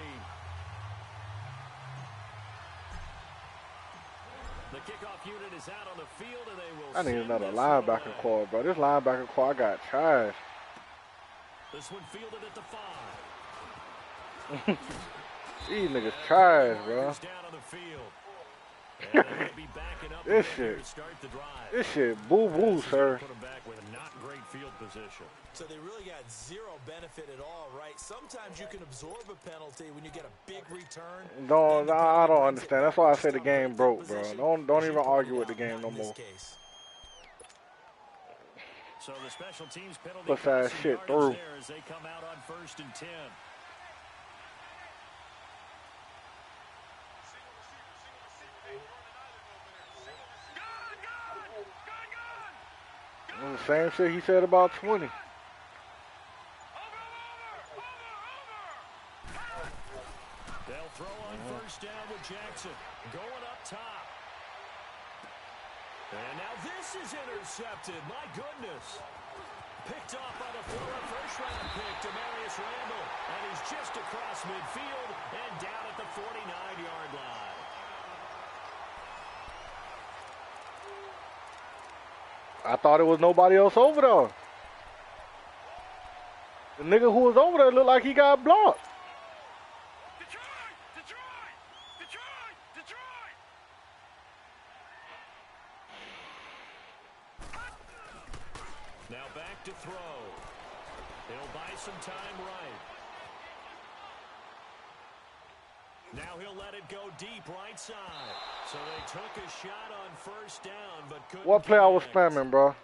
The kickoff unit is out on the field, and they will. I need another linebacker core, bro. This linebacker core I got trash. This one fielded at the 5. These niggas trash, bro. Down on the field. And they'll be backing up This here shit. to start the drive. This shit boo-boo, sir. Put them back with a not great field position. So they really got zero benefit at all, right? Sometimes you can absorb a penalty when you get a big return. I don't understand. That's why I say the game broke, bro. Don't even argue with the game no more. So the special teams penalty Push that shit through. there as they come out on 1st and 10. The same shit he said about 20. They'll throw on 1st down with Jackson. Going up top. And now this is intercepted. My goodness. Picked off by the former first-round pick, Demarius Randall. And he's just across midfield and down at the 49-yard line. I thought it was nobody else over there. The nigga who was over there looked like he got blocked. Now back to throw. He'll buy some time right. Now he'll let it go deep right side. So they took a shot on 1st down, but couldn't. What play I was spamming, bro?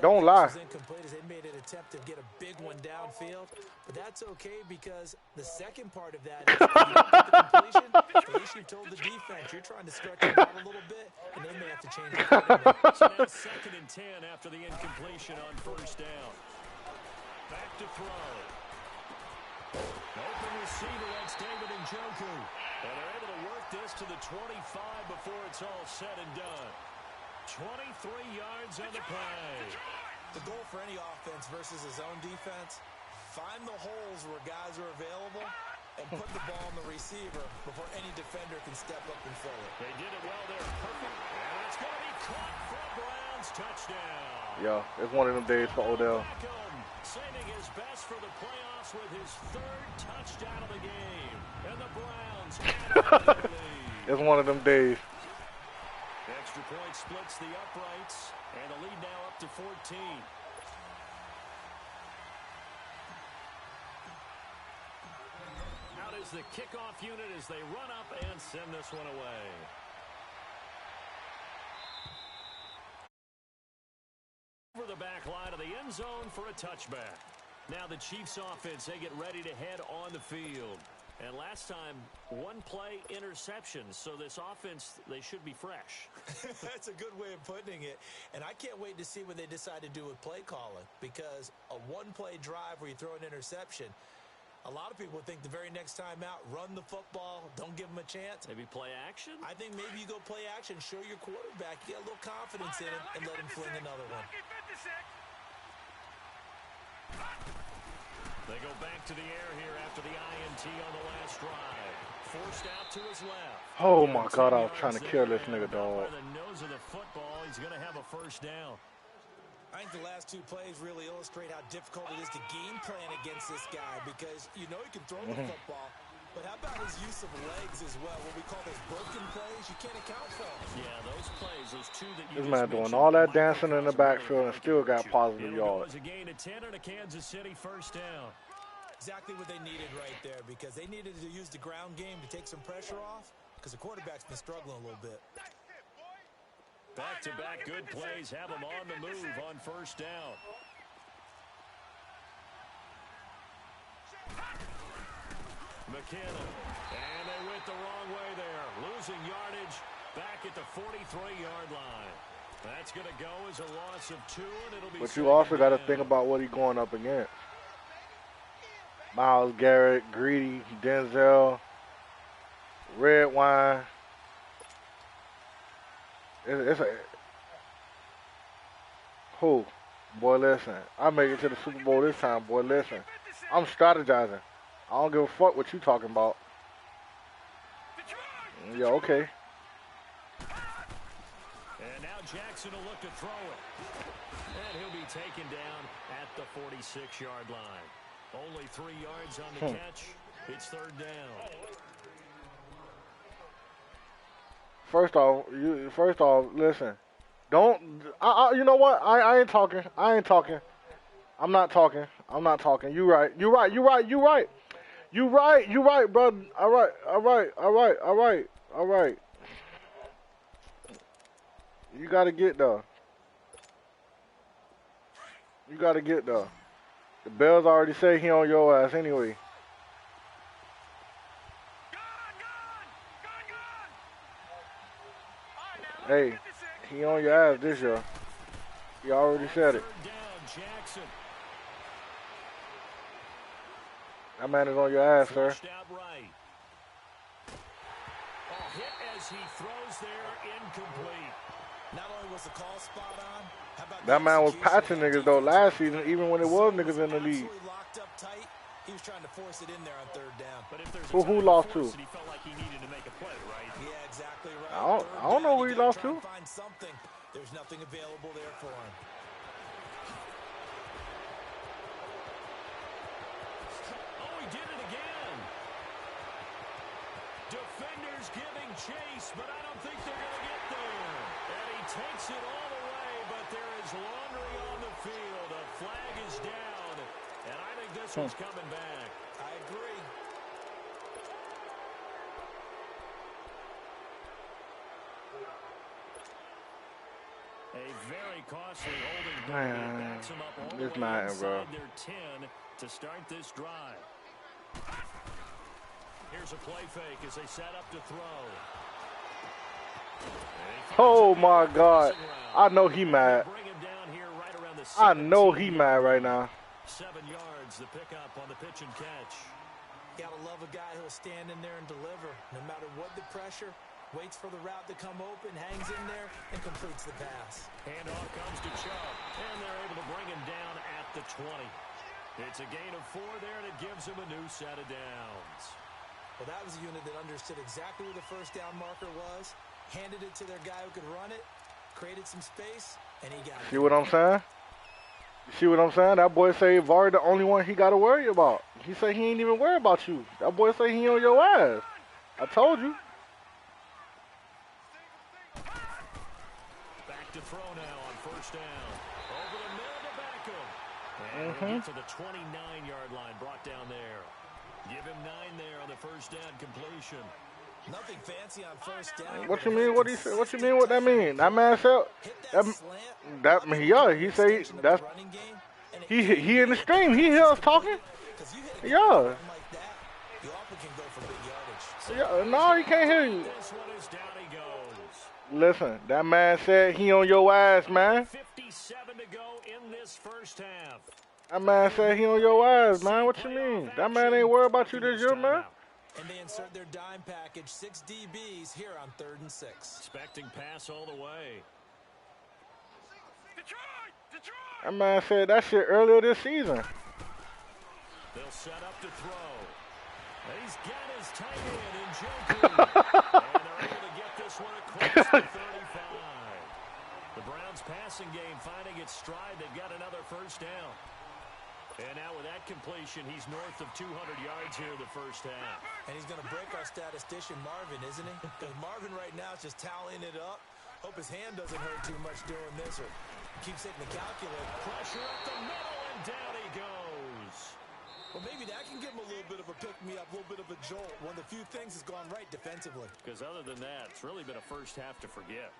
Don't lie. Incomplete as they made an attempt to get a big one downfield, but that's okay because the second part of that is the completion. At least you told the defense you're trying to stretch them out a little bit, and they may have to change it. So now 2nd and 10 after the incompletion on 1st down. Back to throw. Open receiver, that's David Njoku. And they're able to work this to the 25 before it's all said and done. 23 yards on the play. The goal for any offense versus his own defense, find the holes where guys are available and put the ball on the receiver before any defender can step up and fill it. They did it well there. Perfect. And it's going to be caught for a Browns touchdown. Yeah, it's one of them days for Odell. Beckham saving his best for the playoffs with his 3rd touchdown of the game. And the Browns add to the lead. It's one of them days. Extra point splits the uprights, and the lead now up to 14. Out is the kickoff unit as they run up and send this one away. Over the back line of the end zone for a touchback. Now the Chiefs offense, they get ready to head on the field. And last time, 1-play interceptions. So this offense, they should be fresh. That's a good way of putting it. And I can't wait to see what they decide to do with play calling. Because a 1-play drive where you throw an interception, a lot of people think the very next time out, run the football, don't give them a chance. Maybe play action? I think maybe you go play action, show your quarterback, you get a little confidence in him, and let him fling another one. They go back to the air here after the INT on the last drive. Forced out to his left. Oh my God, I was trying to kill this nigga, dog. By the nose of the football, he's going to have a 1st down. I think the last 2 plays really illustrate how difficult it is to game plan against this guy because you know he can throw the football, but how about his use of legs as well? What we call those broken plays, you can't account for. Yeah, those plays, those 2 that you This just man doing mentioned, all that dancing in the backfield and still got positive yards. It was a gain of 10 and a Kansas City 1st down. Exactly what they needed right there because they needed to use the ground game to take some pressure off because the quarterback's been struggling a little bit. Back-to-back good plays have them on the move on 1st down. McKinnon, and they went the wrong way there. Losing yardage back at the 43-yard line. That's going to go as a loss of 2, and it'll be. But you also got to think about what he's going up against. Myles Garrett, Greedy, Denzel, Red Wine. It's a who? Boy, listen. I make it to the Super Bowl this time, boy. Listen. I'm strategizing. I don't give a fuck what you talking about. Yeah, okay. And now Jackson will look to throw it. And he'll be taken down at the 46-yard line. Only 3 yards on the catch. It's third down. First off, listen. Don't. You know what? I ain't talking. I ain't talking. I'm not talking. I'm not talking. You right. You right. You right. You right. You right. You right, brother. All right. All right. All right. All right. All right. You gotta get there. You gotta get there. The Bells already say he on your ass anyway. Hey, he on your ass this year. He already said it. That man is on your ass, sir. Hit as he throws there, incomplete. Not only was the call spot on, how about that man was patching niggas though last season, even when it was niggas in the league. Locked up tight. He was trying to force it in there on third down. But if there's who lost to? He felt like he needed to make a play, right? Yeah, exactly right. I don't know where he lost to. Find something. There's nothing available there for him. Oh, he did it again. Defenders giving chase, but I don't think they're going to get there. And he takes it all the way, but there is laundry on the field. A flag is down, and I think this one's coming back. I agree. A very costly holding penalty. Backs them up all the way inside their 10 to start this drive. Here's a play fake as they set up to throw. Oh my God! I know he mad. I know he mad right now. 7 yards, the pickup on the pitch and catch. Gotta love a guy who'll stand in there and deliver, no matter what the pressure. Waits for the route to come open, hangs in there, and completes the pass. Handoff comes to Chubb, and they're able to bring him down at the 20. It's a gain of 4 there, and it gives him a new set of downs. Well, that was a unit that understood exactly where the first down marker was, handed it to their guy who could run it, created some space, and he got it. See what I'm saying? You see what I'm saying? That boy say VAR the only one he got to worry about. He say he ain't even worry about you. That boy say he on your ass. I told you. Back to throw now on first down. Over the middle to Beckham. And he'll get to the 29-yard line, brought down there. Give him 9 there on the first down completion. Nothing fancy on first down. What you mean? What he say? What you mean? What that mean? That man said yeah. He say that's he in the stream. He hear us talking. Yeah. Yeah. No, he can't hear you. Listen, that man said he on your ass, man. 57 to go in this first half. That man said he on your ass, man. What you mean? That man ain't worried about you this year, man. And they insert their dime package, 6 DBs here on 3rd and 6. Expecting pass all the way. That man said that shit earlier this season. They'll set up to throw. And he's got his tight end in Joku. And they're able to get this one across the 35. The Browns passing game finding its stride. They've got another first down. And now with that completion, he's north of 200 yards here in the first half. And he's going to break our statistician, Marvin, isn't he? Because Marvin right now is just tallying it up. Hope his hand doesn't hurt too much doing this or keeps hitting the calculator. Pressure up the middle, and down he goes. Well, maybe that can give him a little bit of a pick-me-up, a little bit of a jolt. One of the few things has gone right defensively. Because other than that, it's really been a first half to forget.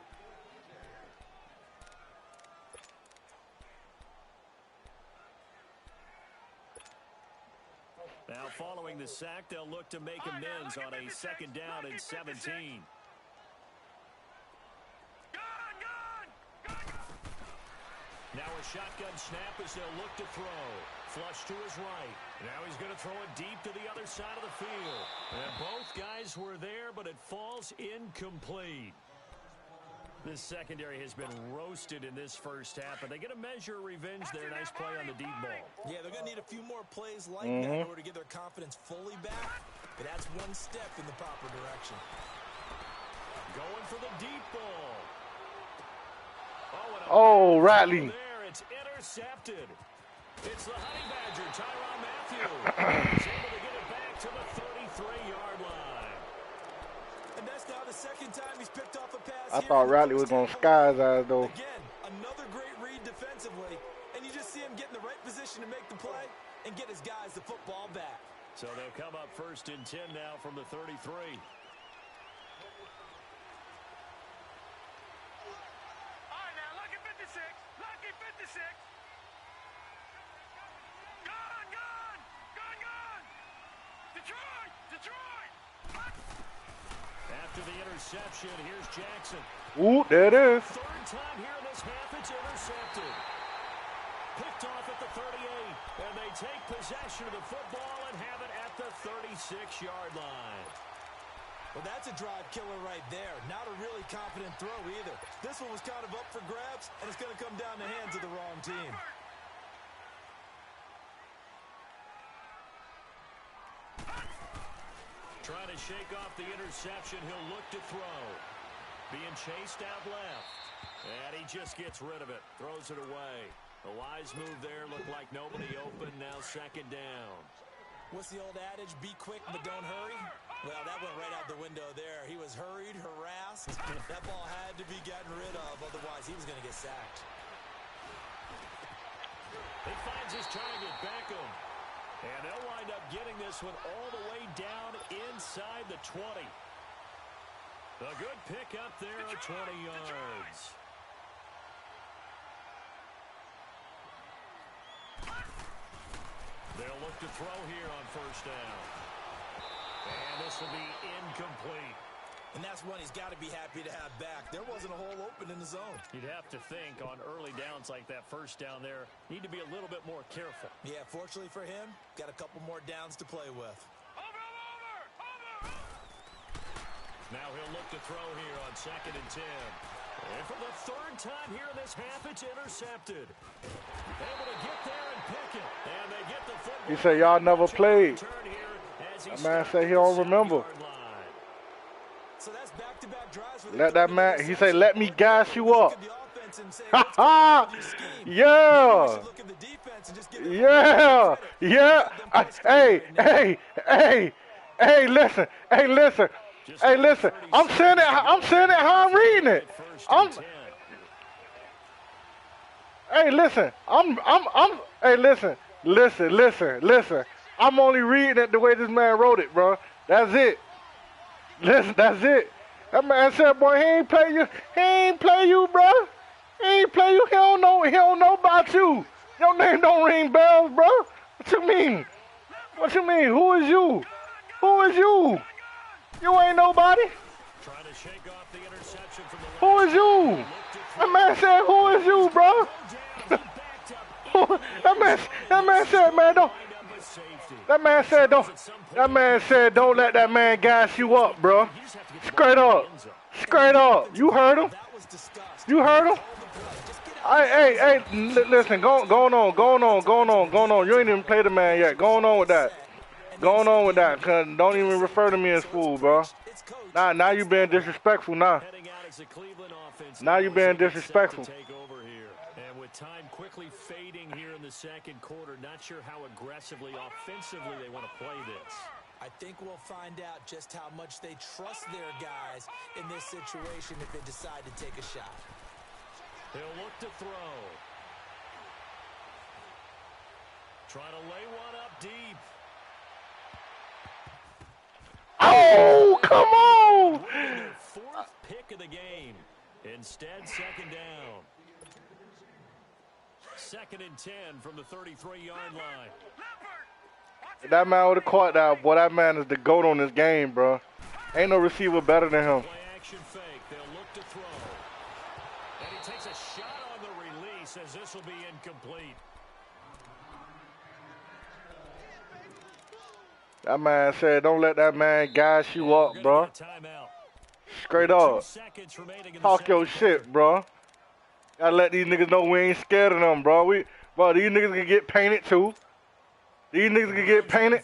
Now, following the sack, they'll look to make amends on a second down and 17. Now a shotgun snap as they'll look to throw. Flush to his right. Now he's going to throw it deep to the other side of the field. And both guys were there, but it falls incomplete. This secondary has been roasted in this first half, but they get a measure of revenge there. Nice play on the deep ball. Yeah, they're going to need a few more plays like that in order to get their confidence fully back. But that's one step in the proper direction. Going for the deep ball. Oh, Ratley. There, it's intercepted. It's the Honey Badger, Tyrann Mathieu. He's able to get it back to the time he's picked off a pass. I thought Riley was going to sky his eyes, though. Again, another great read defensively, and you just see him get in the right position to make the play and get his guys the football back. So they'll come up 1st and 10 now from the 33. All right, now look at 56. Lucky 56. Gone, gone, gone, gone. Detroit, Detroit. After the interception, here's Jackson. Ooh, there it is. 3rd time here in this half, it's intercepted. Picked off at the 38, and they take possession of the football and have it at the 36-yard line. Well, that's a drive killer right there. Not a really confident throw either. This one was kind of up for grabs, and it's going to come down the hands of the wrong team. Trying to shake off the interception. He'll look to throw. Being chased out left. And he just gets rid of it. Throws it away. A wise move there. Looked like nobody open. Now 2nd down. What's the old adage? Be quick, but don't hurry? Well, that went right out the window there. He was hurried, harassed. That ball had to be gotten rid of. Otherwise, he was going to get sacked. He finds his target, Beckham. And they'll wind up getting this one all the way down inside the 20. A good pick up there at 20 yards. They'll look to throw here on 1st down. And this will be incomplete. And that's one he's got to be happy to have back. There wasn't a hole open in the zone. You'd have to think on early downs like that 1st down there, need to be a little bit more careful. Yeah, fortunately for him, got a couple more downs to play with. Over. Now he'll look to throw here on 2nd and 10. And for the 3rd time here in this half, it's intercepted. Able to get there and pick it. And they get the football. He said y'all never played. That man said he don't remember. So that's back-to-back drives. Let that man, he said, let me gas you up. Ha ha! Yeah! Yeah! Yeah! Hey, listen. I'm saying it how I'm reading it. Listen. I'm only reading it the way this man wrote it, bro. That's it. Listen, that's it. That man said, boy, he ain't play you, bro. He ain't play you. He don't know about you. Your name don't ring bells, bro. What you mean? Who is you? You ain't nobody. Trying to shake off the interception from the Who is you? That man said, who is you, bro? that man said, man, don't. That man said, don't let that man gas you up, bro. Straight up. You heard him? Hey, listen, going on. You ain't even played the man yet. Going on with that. Cause don't even refer to me as fool, bro. Now you being disrespectful now. Now you being disrespectful. And with time quickly fading here in the 2nd quarter, not sure how aggressively, offensively they want to play this. I think we'll find out just how much they trust their guys in this situation if they decide to take a shot. He'll look to throw. Trying to lay one up deep. Oh, come on! Their 4th pick of the game. Instead, 2nd down. 2nd and 10 from the 33-yard line. If that man would have caught that, boy, that man is the GOAT on this game, bro. Ain't no receiver better than him. Play action fake. They'll look to throw. And he takes a shot on the release as this will be incomplete. That man said, don't let that man gas you up, bro. Straight up. Talk your shit, bro. Gotta let these niggas know we ain't scared of them, bro. These niggas can get painted too. These niggas can get painted.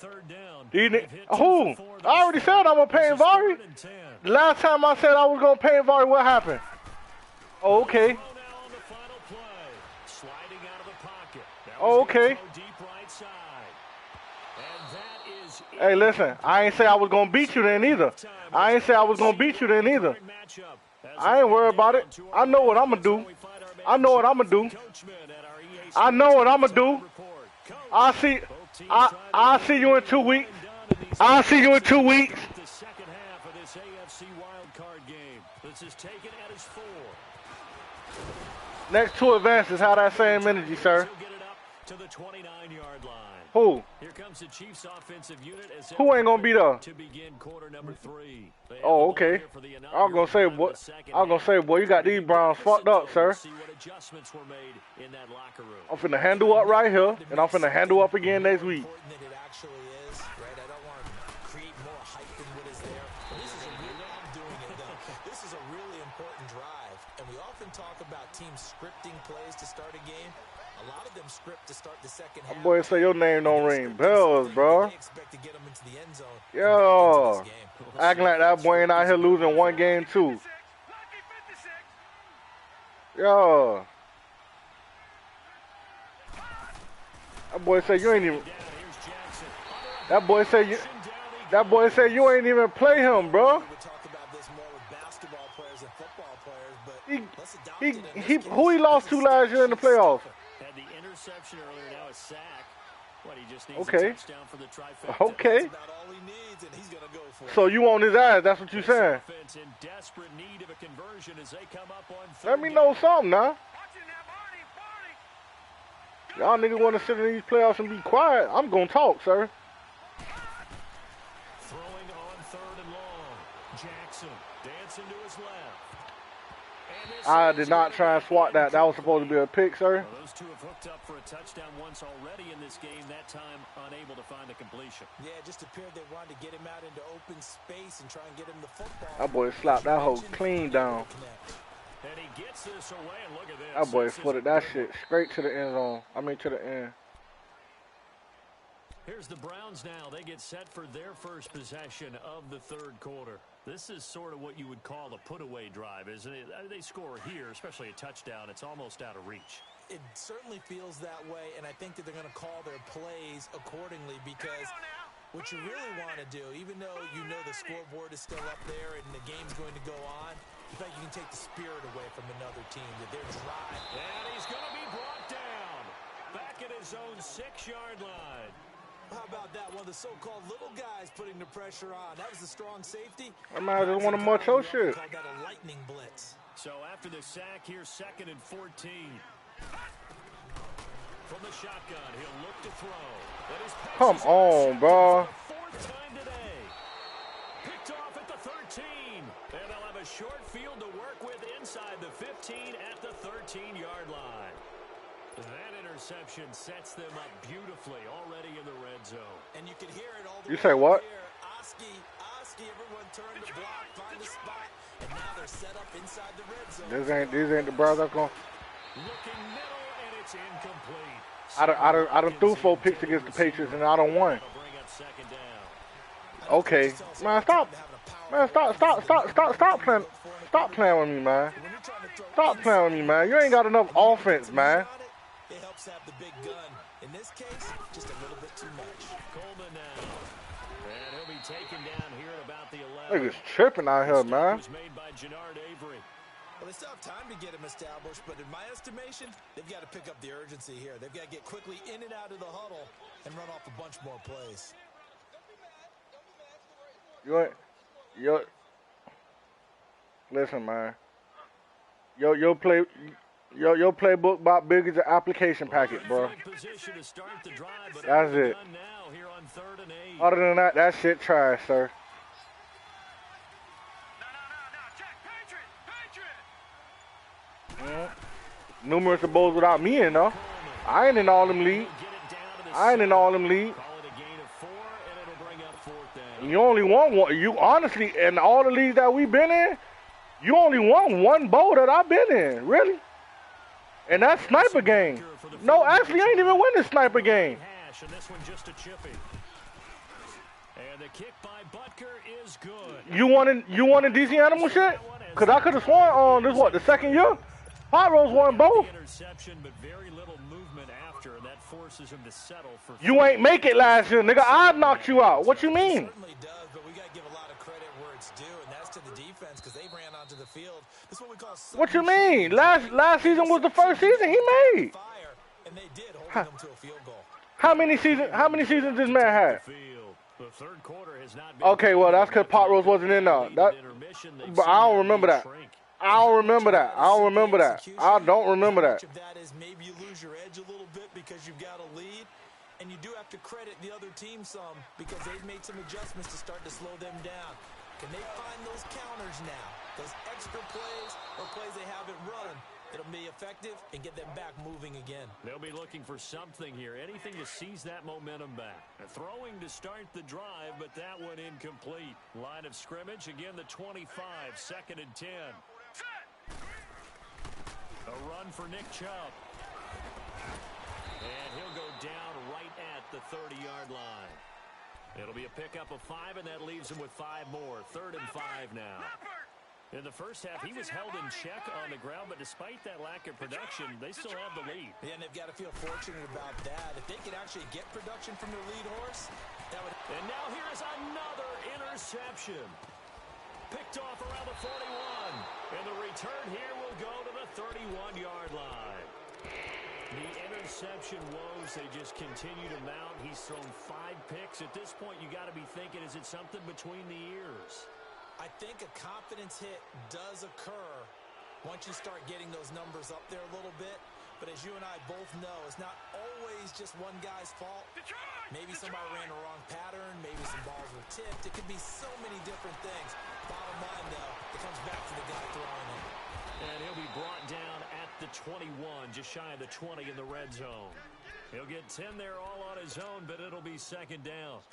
Who? I already said I'm gonna paint Vari. The last time I said I was gonna paint Vari, what happened? Oh, okay. Hey, listen, I ain't say I was going to beat you then either. I ain't say I was going to beat you then either. I ain't worried about it. I know what I'm going to do. I know what I'm going to do. I know what I'm going to do. I'll see you in 2 weeks. I'll see you in 2 weeks. The second half of this AFC wildcard game. This is taken at his 4. Next 2 advances, how that same energy, sir. He'll get it up to the 29-yard line. Who? Here comes the Chiefs offensive unit as Who ain't gonna be there? to begin quarter number 3. Oh, okay. I was gonna say, boy, you got these Browns fucked up, sir. See what adjustments were made in that locker room. I'm finna handle up right here, and I'm finna handle up again next week. Important that it actually is, right? I don't want to create more hype than what is there. This is a really, I'm doing it though. This is a really important drive, and we often talk about teams scripting plays to start a game. A lot of them script to start the second half. My boy say your name don't ring bells, bro. They expect to get them into the end zone. Yo, acting like that boy ain't out here losing one game too. Yo, that boy say you ain't even. That boy say you ain't even play him, bro. Who he lost to last year in the playoffs? Had the interception earlier, now a sack. What, he just needs Okay. a touchdown for the trifecta. Okay. About all he needs, and he's gonna go for it. So you on his ass? That's what you saying? Offense in desperate need of a conversion as they come up on Let third me know down. something now. Y'all niggas want to sit in these playoffs and be quiet. I'm gonna talk, sir. Throwing on third and long. Jackson dancing to his left. And this I is did not try and swat that. That was supposed to be a pick, sir. Well, those two have hooked up for a touchdown once already in this game, that time unable to find a completion. Yeah, it just appeared they wanted to get him out into open space and try and get him the football. That boy slapped that hoe clean down. And he gets this away, and look at this. That boy This is footed that shit straight to the end zone. I mean, to the end. Here's the Browns now. They get set for their first possession of the third quarter. This is sort of what you would call a put-away drive, isn't it? They score here, especially a touchdown. It's almost out of reach. It certainly feels that way, and I think that they're going to call their plays accordingly because what you really want to do, even though you know the scoreboard is still up there and the game's going to go on, in fact, you can take the spirit away from another team, that their drive. And he's going to be brought down back at his own 6-yard line. How about that? One of the so-called little guys putting the pressure on. That was the strong safety. I might just want to much your shit. Called that a lightning blitz. So after the sack, here's 2nd and 14. From the shotgun, he'll look to throw. Come on, bro. Fourth time today. Picked off at the 13. And they'll have a short field to work with inside the 15 at the 13-yard line. That interception sets them up beautifully already in the red zone. And you can hear it all the You way say what? here. Oski, everyone turned the block, find a spot, and now they're set up inside the red zone. These ain't the Browns that's going. Looking middle, and it's incomplete. I done threw 4 picks against the Patriots and I done won. That'll bring up 2nd down. Okay, man, stop playing. Stop playing with me, man. Stop playing with me, man. You ain't got enough offense, man. It helps have the big gun. In this case, just a little bit too much. Coleman now. And he'll be taken down here at about the 11. Niggas tripping out here, man. Was made by Jannard Avery. Well, they still have time to get him established, but in my estimation, they've got to pick up the urgency here. They've got to get quickly in and out of the huddle and run off a bunch more plays. Listen, man. Your playbook about big as an application packet, bro. That's it. Other than that, that shit trash, sir. Numerous of bowls without me in, though. I ain't in all them leagues. You only won one. You honestly, in all the leagues that we've been in, you only won one bowl that I've been in, really. And that's sniper game. No, actually, I ain't even win the sniper game. And this one just a chippy. And the kick by Butker is good. You wanted DC Animal shit? Cause I could have sworn on this the second year? Hot Rose won both. Interception, but very little movement after. after, and that forces him to settle for. You ain't make it last year, nigga. I knocked you out. What you mean? It certainly does, but we got to give a lot of credit where it's due, and that's to the defense because they ran onto the field. This is what we call. What you mean? Last season was the first season he made. Fire, and they did, holding them to a field goal. How many seasons this man had? The third quarter has not been. Okay, well that's because Pot Rose wasn't in there. But I don't remember that. I don't remember that. I don't remember that. I don't remember that. That is maybe you lose your edge a little bit because you've got a lead, and you do have to credit the other team some because they've made some adjustments to start to slow them down. Can they find those counters now? Those extra plays or plays they haven't run that'll be effective and get them back moving again. They'll be looking for something here, anything to seize that momentum back. Throwing to start the drive, but that one incomplete. Line of scrimmage, again the 25, 2nd and 10. A run for Nick Chubb. And he'll go down right at the 30-yard line. It'll be a pickup of 5, and that leaves him with 5 more. 3rd and 5 now. In the first half, he was held in check on the ground, but despite that lack of production, they still have the lead. Yeah, and they've got to feel fortunate about that. If they could actually get production from their lead horse, that would... And now here's another interception. Picked off around the 41. And the return here will go to the 31-yard line. The interception woes, they just continue to mount. He's thrown 5 picks. At this point, you got to be thinking, is it something between the ears? I think a confidence hit does occur once you start getting those numbers up there a little bit. But as you and I both know, it's not always just one guy's fault. Maybe somebody ran the wrong pattern. Maybe some balls were tipped. It could be so many different things. Bottom line, though, it comes back to the guy throwing it. And he'll be brought down at the 21, just shy of the 20 in the red zone. He'll get 10 there all on his own, but it'll be 2nd down.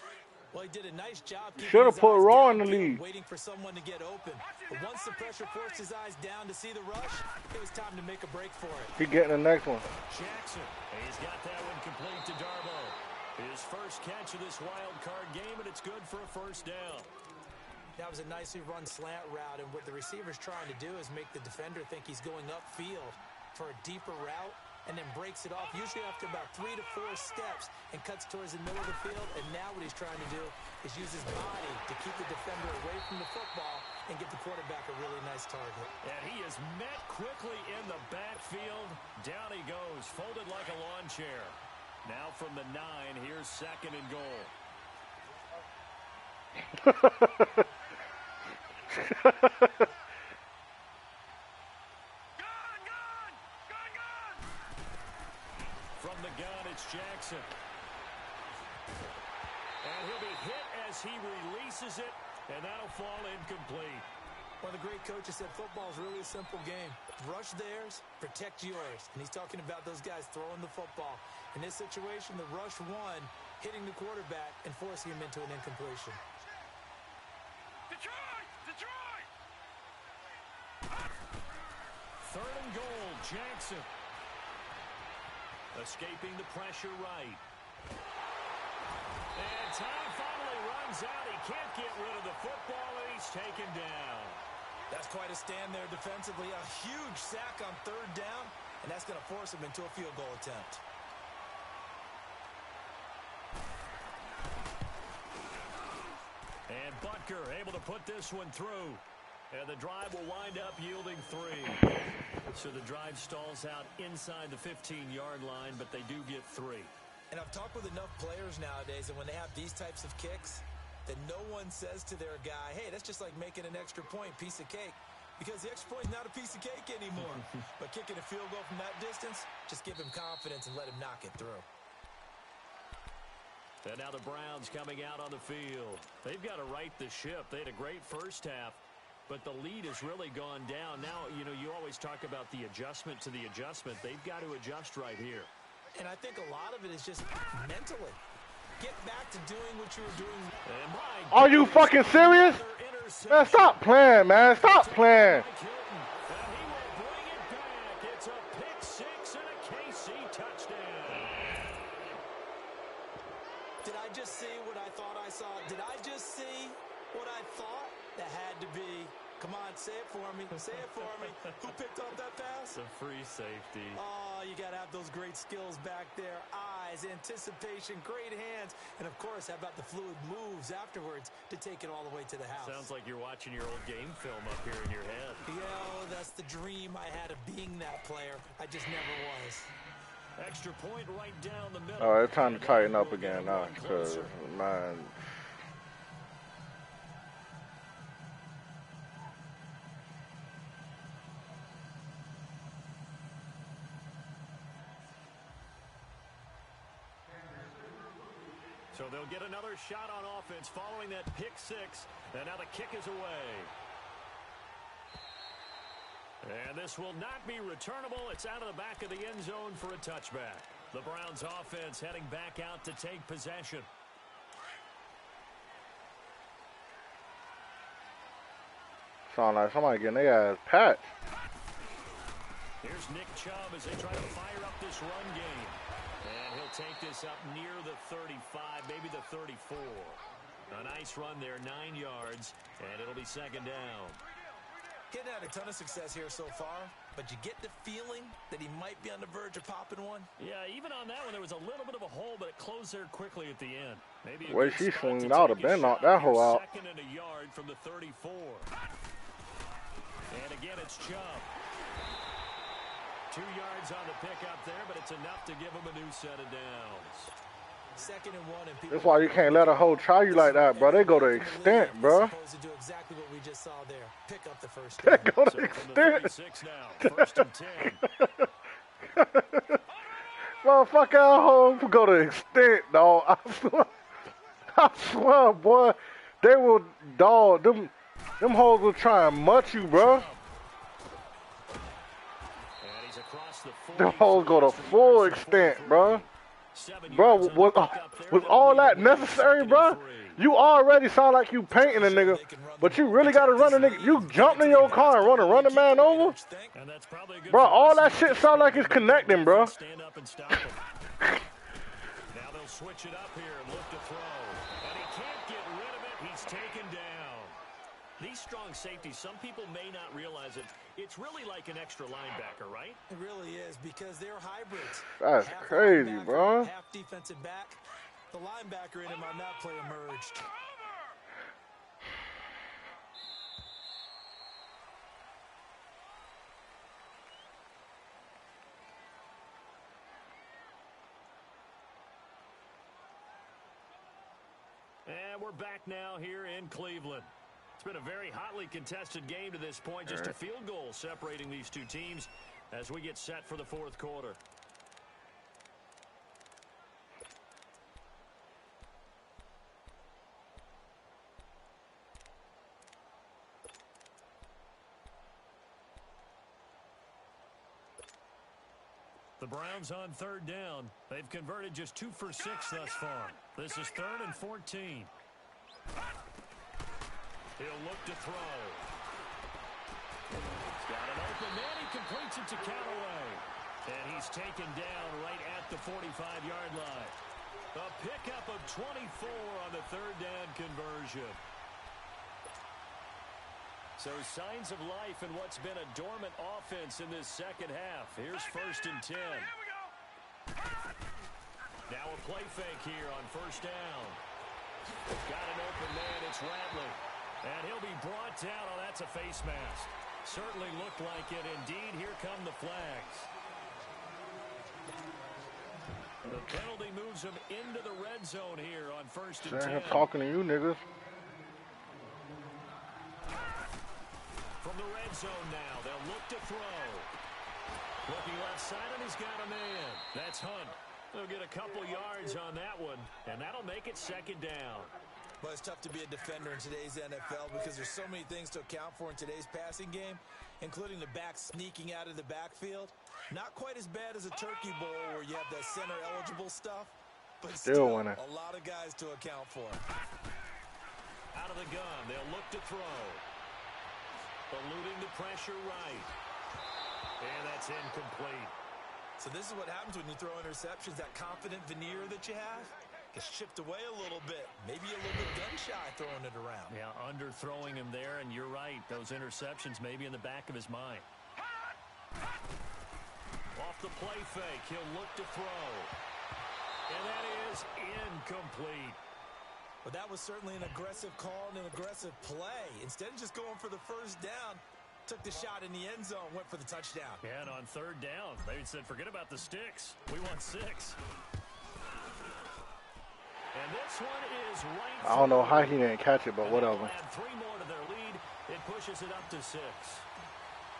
Well, he did a nice job. Should have put Raw in the lead. Waiting for someone to get open. But once the pressure forced his eyes down to see the rush, it was time to make a break for it. He getting the next one. Jackson, he's got that one complete to Darbo. His first catch of this wild card game, and it's good for a 1st down. That was a nicely run slant route, and what the receiver's trying to do is make the defender think he's going upfield for a deeper route, and then breaks it off, usually after about 3 to 4 steps, and cuts towards the middle of the field. And now what he's trying to do is use his body to keep the defender away from the football and give the quarterback a really nice target. And he is met quickly in the backfield. Down he goes, folded like a lawn chair. Now from the 9, here's 2nd and goal. From the gun, it's Jackson. And he'll be hit as he releases it, and that'll fall incomplete. One of the great coaches said football is really a simple game. Rush theirs, protect yours. And he's talking about those guys throwing the football. In this situation, the rush won, hitting the quarterback and forcing him into an incompletion. Detroit! 3rd and goal, Jackson. Escaping the pressure right. And time finally runs out. He can't get rid of the football, and he's taken down. That's quite a stand there defensively. A huge sack on 3rd down, and that's going to force him into a field goal attempt. And Butker able to put this one through. And the drive will wind up yielding 3. So the drive stalls out inside the 15-yard line, but they do get 3. And I've talked with enough players nowadays that when they have these types of kicks, that no one says to their guy, hey, that's just like making an extra point, piece of cake. Because the extra point is not a piece of cake anymore. But kicking a field goal from that distance, just give him confidence and let him knock it through. And now the Browns coming out on the field. They've got to right the ship. They had a great first half, but the lead has really gone down. Now, you know, you always talk about the adjustment to the adjustment. They've got to adjust right here. And I think a lot of it is just mentally. Get back to doing what you were doing. Are you fucking serious? Man, stop playing, man. Stop playing. And he will bring it back. It's a pick 6 and a KC touchdown. Did I just see what I thought I saw? Did I just see what I thought? That had to be Come on, say it for me. Say it for me. Who picked up that pass? The free safety. Oh, you got to have those great skills back there. Eyes, anticipation, great hands. And, of course, how about the fluid moves afterwards to take it all the way to the house? Sounds like you're watching your old game film up here in your head. Yo, that's the dream I had of being that player. I just never was. Extra point right down the middle. All right, it's time to tighten up again now, because, man... So they'll get another shot on offense following that pick six. And now the kick is away. And this will not be returnable. It's out of the back of the end zone for a touchback. The Browns offense heading back out to take possession. Sound like somebody getting their ass patched. Here's Nick Chubb as they try to fire up this run game. And he'll take this up near the 35, maybe the 34. A nice run there, 9 yards, and it'll be second down. Getting had a ton of success here so far, but you get the feeling that he might be on the verge of popping one. Yeah, even on that one, there was a little bit of a hole, but it closed there quickly at the end. Maybe the way she swung out have been knocked that hole out. Second and a yard from the 34. And again, it's Chubb. 2 yards on the pickup there, but it's enough to give him a new set of downs. Second and 1, and that's why you can't let a hoe try you like that, bro. They go to extent, bro. To do exactly what we just saw there. Pick up the first down. They go to so extent. Now, first and 10. Motherfucker, hoe go to extent, dog. I swear, boy. They will, dog. Them hoes will try and mutt you, bro. Them hoes go to full extent, bro. Bro, was all that necessary, bro? You already sound like you painting a nigga, but you really got to run a nigga. You jumped in your car and run a man over? Bro, all that shit sound like it's connecting, bro. Now they'll switch it up here and look to throw. And he can't get rid of it. He's taken down. These strong safeties, some people may not realize it. It's really like an extra linebacker, right? It really is, because they're hybrids. That's crazy, bro. Half defensive back. The linebacker in him on that play emerged. And we're back now here in Cleveland. It's been a very hotly contested game to this point. Just a field goal separating these two teams as we get set for the fourth quarter. The Browns on third down. They've converted just 2 for 6 thus far. This is 3rd and 14. He'll look to throw. He's got an open man. He completes it to Callaway. And he's taken down right at the 45-yard line. A pickup of 24 on the third down conversion. So signs of life in what's been a dormant offense in this second half. Here's 1st and 10. Now a play fake here on 1st down. Got an open man. It's Ratley. And he'll be brought down. Oh, that's a face mask. Certainly looked like it. Indeed, here come the flags. The penalty moves him into the red zone here on 1st and 10. I'm talking to you, niggas. From the red zone now, they'll look to throw. Looking left side, and he's got a man. That's Hunt. They'll get a couple yards on that one, and that'll make it 2nd down. Well, it's tough to be a defender in today's NFL because there's so many things to account for in today's passing game, including the back sneaking out of the backfield. Not quite as bad as a turkey bowl where you have that center-eligible stuff, but still a lot of guys to account for. Out of the gun, they'll look to throw. Eluding the pressure right. And that's incomplete. So this is what happens when you throw interceptions, that confident veneer that you have. It's chipped away a little bit. Maybe a little bit gun-shy throwing it around. Yeah, underthrowing him there, and you're right. Those interceptions may be in the back of his mind. Off the play fake, he'll look to throw. And that is incomplete. But that was certainly an aggressive call and an aggressive play. Instead of just going for the first down, took the shot in the end zone, went for the touchdown. Yeah, and on third down, they said, forget about the sticks. We want 6. And this one is right. I don't know how he didn't catch it, but whatever. Add 3 more to their lead. It pushes it up to 6.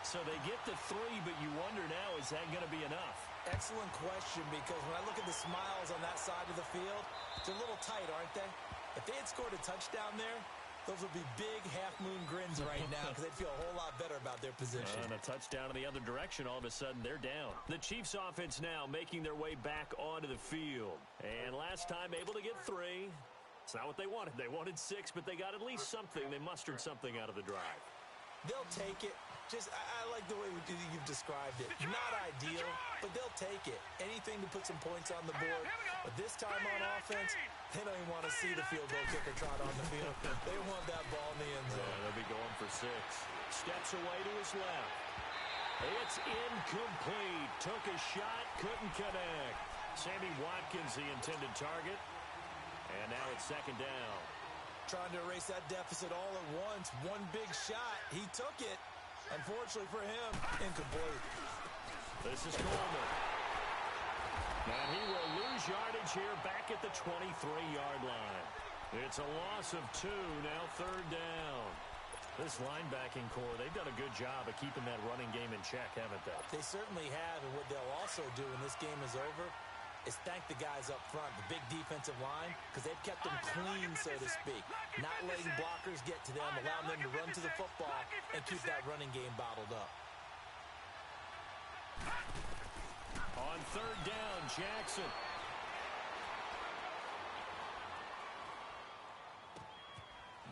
So they get to 3, but you wonder now, is that going to be enough? Excellent question, because when I look at the smiles on that side of the field, they're a little tight, aren't they? If they had scored a touchdown there, those would be big half-moon grins right now because they'd feel a whole lot better about their position. And a touchdown in the other direction, all of a sudden they're down. The Chiefs offense now making their way back onto the field. And last time able to get 3. It's not what they wanted. They wanted 6, but they got at least something. They mustered something out of the drive. They'll take it. I like the way you've described it. Not ideal, but they'll take it. Anything to put some points on the board. But this time on offense, they don't even want to see the field goal kicker trot on the field. They want that ball in the end zone. Yeah, they'll be going for 6. Steps away to his left. It's incomplete. Took a shot, couldn't connect. Sammy Watkins, the intended target. And now it's second down. Trying to erase that deficit all at once. One big shot. He took it. Unfortunately for him, incomplete. This is Coleman. And he will lose yardage here back at the 23-yard line. It's a loss of 2, now third down. This linebacking core, they've done a good job of keeping that running game in check, haven't they? They certainly have, and what they'll also do when this game is over is thank the guys up front, the big defensive line, because they've kept them clean, so to speak. Not letting blockers get to them, allowing them to run to the football and keep that running game bottled up. On third down, Jackson.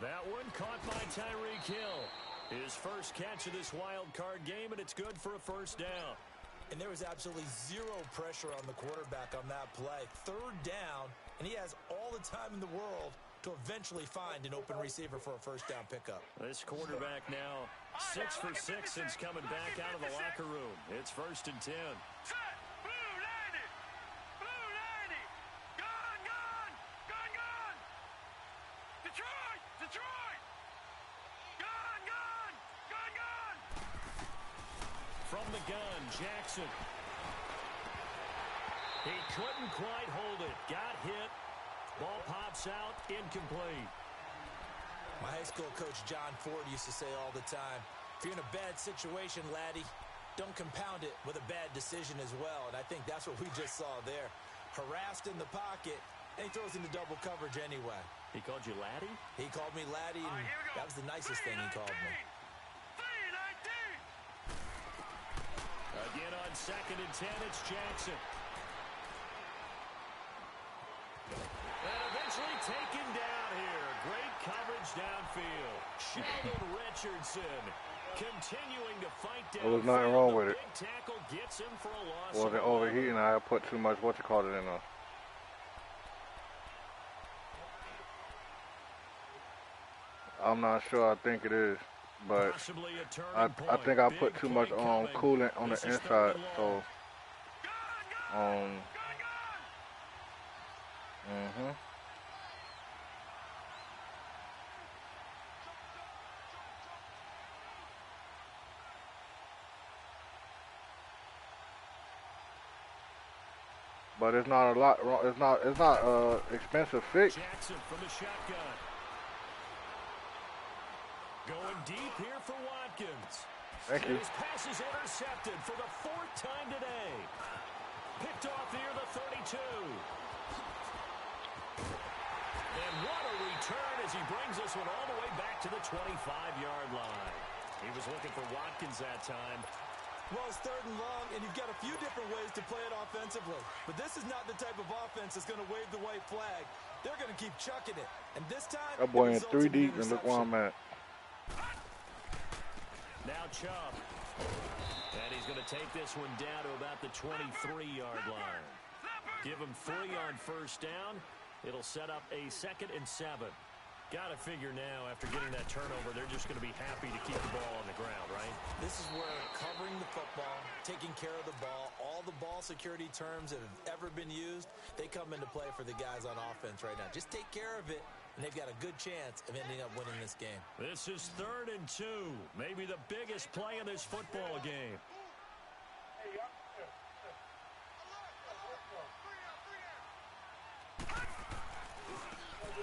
That one caught by Tyreek Hill. His first catch of this wild card game, and it's good for a first down. And there was absolutely zero pressure on the quarterback on that play. Third down, and he has all the time in the world to eventually find an open receiver for a first down pickup. This quarterback now 6 for 6 since coming back out of the locker room. It's 1st and 10. Set. Blue 90. Blue 90. Gone, gone. Gone, gone. Detroit. Detroit. Gone, gone. Gone, gone. From the gun, Jackson. He couldn't quite hold it. Got hit. Ball pops out. Incomplete. My high school coach, John Ford, used to say all the time, if you're in a bad situation, laddie, don't compound it with a bad decision as well. And I think that's what we just saw there. Harassed in the pocket, and he throws into double coverage anyway. He called you laddie? He called me laddie, and that was the nicest thing he called me. Again on 2nd and 10, it's Jackson. And eventually taken down here. Great coverage downfield. Sheldon Richardson continuing to fight down. There was nothing wrong with it. Big tackle gets him for a loss. Wasn't overheating. I put too much in there. I'm not sure. I think it is. But I think I put too much coolant on the inside, so But it's not a lot. It's not expensive fix. Jackson from the shotgun. Going deep here for Watkins. Thank you. His pass is intercepted for the 4th time today. Picked off near the 32. And what a return as he brings this one all the way back to the 25-yard line. He was looking for Watkins that time. Well, it's 3rd and long, and you've got a few different ways to play it offensively. But this is not the type of offense that's going to wave the white flag. They're going to keep chucking it. And this time, that boy in 3 deep, and look where I'm at. Now Chubb. And he's going to take this one down to about the 23-yard line. Give him 3 on first down. It'll set up a 2nd and 7. Got to figure now, after getting that turnover, they're just going to be happy to keep the ball on the ground, right? This is where covering the football, taking care of the ball, all the ball security terms that have ever been used, they come into play for the guys on offense right now. Just take care of it, and they've got a good chance of ending up winning this game. This is 3rd and 2, maybe the biggest play in this football game.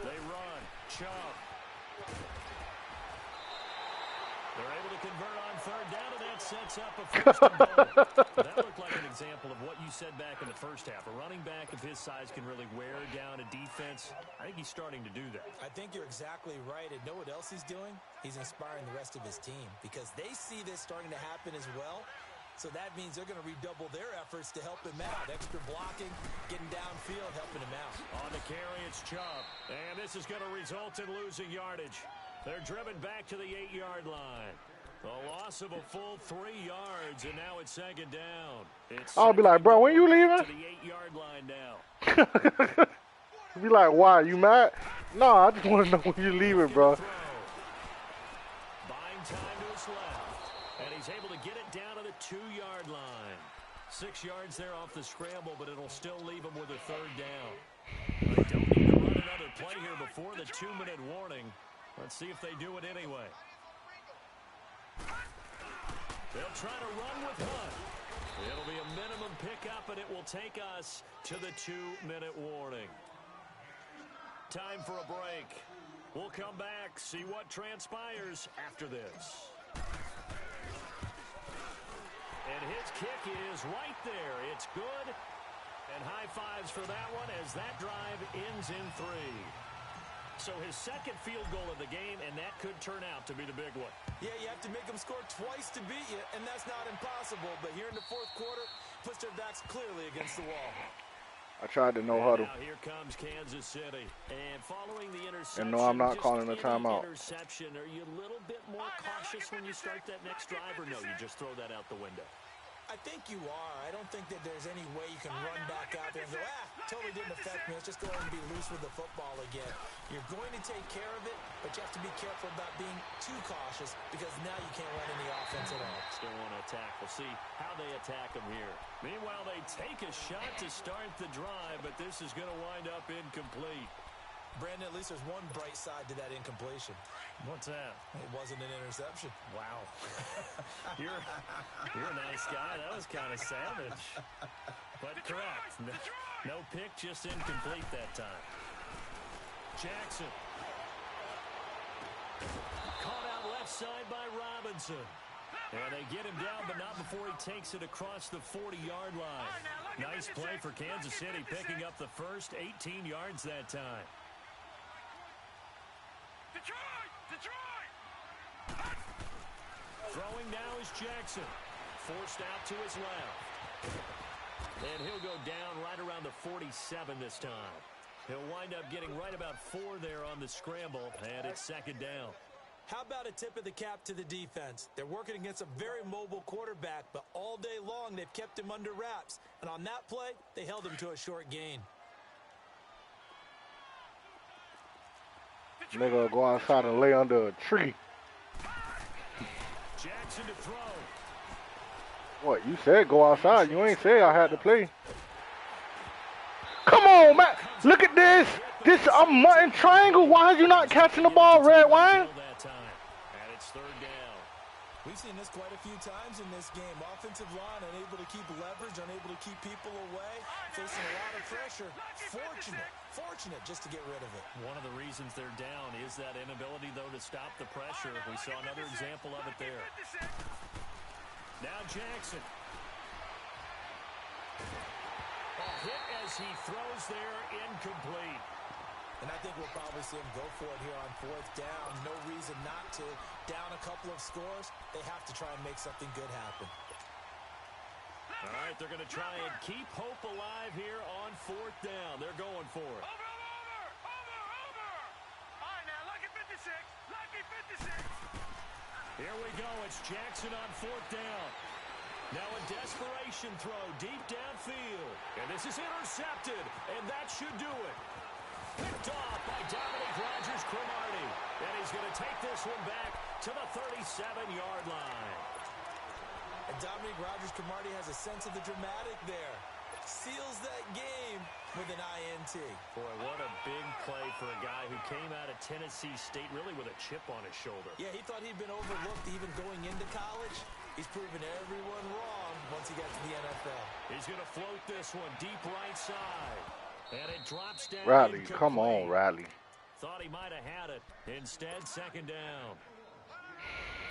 They run. Chubb. They're able to convert on 3rd down, and that sets up a 1st and goal. That looked like an example of what you said back in the first half. A running back of his size can really wear down a defense. I think he's starting to do that. I think you're exactly right. And know what else he's doing? He's inspiring the rest of his team because they see this starting to happen as well. So that means they're going to redouble their efforts to help him out. Extra blocking, getting downfield, helping him out. On the carry, it's Chubb. And this is going to result in losing yardage. They're driven back to the 8-yard line. A loss of a full 3 yards, and now it's 2nd down. I'll be like, bro, when you leaving? To the 8-yard line now. Be like, why? You mad? No, I just want to know when you leaving, bro. Buying time to his left. And he's able to get it down to the 2-yard line. 6 yards there off the scramble, but it'll still leave him with a 3rd down. They don't need to run another play here before the 2-minute warning. Let's see if they do it anyway. They'll try to run with Hunt. It'll be a minimum pickup, and it will take us to the 2-minute warning. Time for a break. We'll come back, see what transpires after this. And his kick is right there. It's good. And high fives for that one as that drive ends in 3. So his 2nd field goal of the game, and that could turn out to be the big one. Yeah, you have to make them score twice to beat you, and that's not impossible. But here in the 4th quarter, puts their backs clearly against the wall. I tried to no huddle. Now here comes Kansas City. And following the interception, and no, I'm not calling a timeout. Interception, are you a little bit more cautious when you start that next drive, or no, you just throw that out the window? I think you are. I don't think that there's any way you can run back out there and go, totally didn't affect me. Let's just go ahead and be loose with the football again. You're going to take care of it, but you have to be careful about being too cautious because now you can't run any offense at all. Still want to attack. We'll see how they attack them here. Meanwhile, they take a shot to start the drive, but this is going to wind up incomplete. Brandon, at least there's one bright side to that incompletion. What's that? It wasn't an interception. Wow. You're a nice guy. That was kind of savage. But correct. No pick, just incomplete that time. Jackson. Caught out left side by Robinson. And they get him down, but not before he takes it across the 40-yard line. Nice play for Kansas City, picking up the first 18 yards that time. Throwing now is Jackson. Forced out to his left. And he'll go down right around the 47 this time. He'll wind up getting right about 4 there on the scramble, and it's 2nd down. How about a tip of the cap to the defense? They're working against a very mobile quarterback, but all day long they've kept him under wraps. And on that play, they held him to a short gain. Nigga go outside and lay under a tree. Jackson to throw. What, you said go outside. You ain't say I had to play. Come on, man. Look at this. I'm mutton triangle. Why are you not catching the ball, Red Wine? And it's 3rd down. We've seen this quite a few times in this game. Offensive line unable to keep leverage, unable to keep people away, facing a lot of pressure. Fortunate just to get rid of it. One of the reasons they're down is that inability, though, to stop the pressure. We saw another example of it there. Now Jackson. A hit as he throws there, incomplete. And I think we'll probably see him go for it here on 4th down. No reason not to. Down a couple of scores, they have to try and make something good happen. All right, they're going to try and keep hope alive here on 4th down. They're going for it. Over. All right, now, lucky 56. Lucky 56. Here we go. It's Jackson on 4th down. Now a desperation throw deep downfield. And this is intercepted, and that should do it. Picked off by Dominic Rodgers-Cromartie. And he's going to take this one back to the 37-yard line. And Dominic Rodgers-Cromartie has a sense of the dramatic there. Seals that game with an INT. Boy, what a big play for a guy who came out of Tennessee State really with a chip on his shoulder. Yeah, he thought he'd been overlooked even going into college. He's proven everyone wrong once he got to the NFL. He's going to float this one deep right side. And it drops down. Riley, come on, Riley. Thought he might have had it. Instead, second down.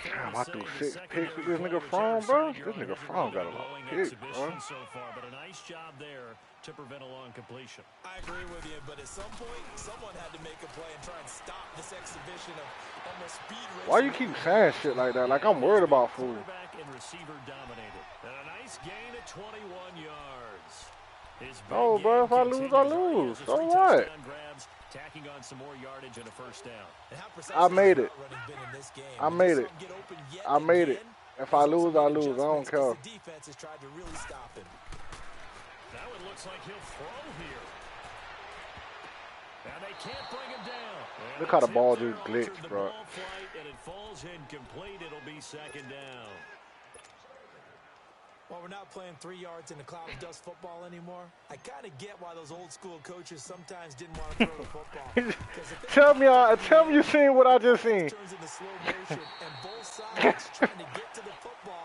Damn, I threw 6 picks with this nigga from, bro. This nigga from got a lot of picks, bro. So far, but a nice job there to prevent a long completion. I agree with you, but at some point, someone had to make a play and try and stop this exhibition of almost speed race. Why you keep saying shit like that? Like I'm worried about food. Quarterback and receiver dominated. And a nice gain at 21 yards. No, bro, if I lose, I lose. So what? Tacking on some more yardage and a first down. I made it. I made it. I made it. If I lose, I lose. I don't care. The defense has tried to really stop him. Now it looks like he'll throw here. And they can't bring him down. And look how the ball just the glitched, bro. ball flight, and it falls incomplete. It'll be second down. Well, we're not playing 3 yards in a cloud of dust football anymore. I kind of get why those old school coaches sometimes didn't want to throw the football. tell me you seen what I just seen.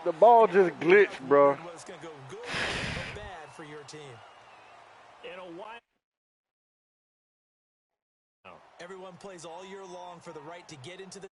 The ball just glitched, bro. It's going to go good or bad for your team. In a while. Everyone plays all year long for the right to get into the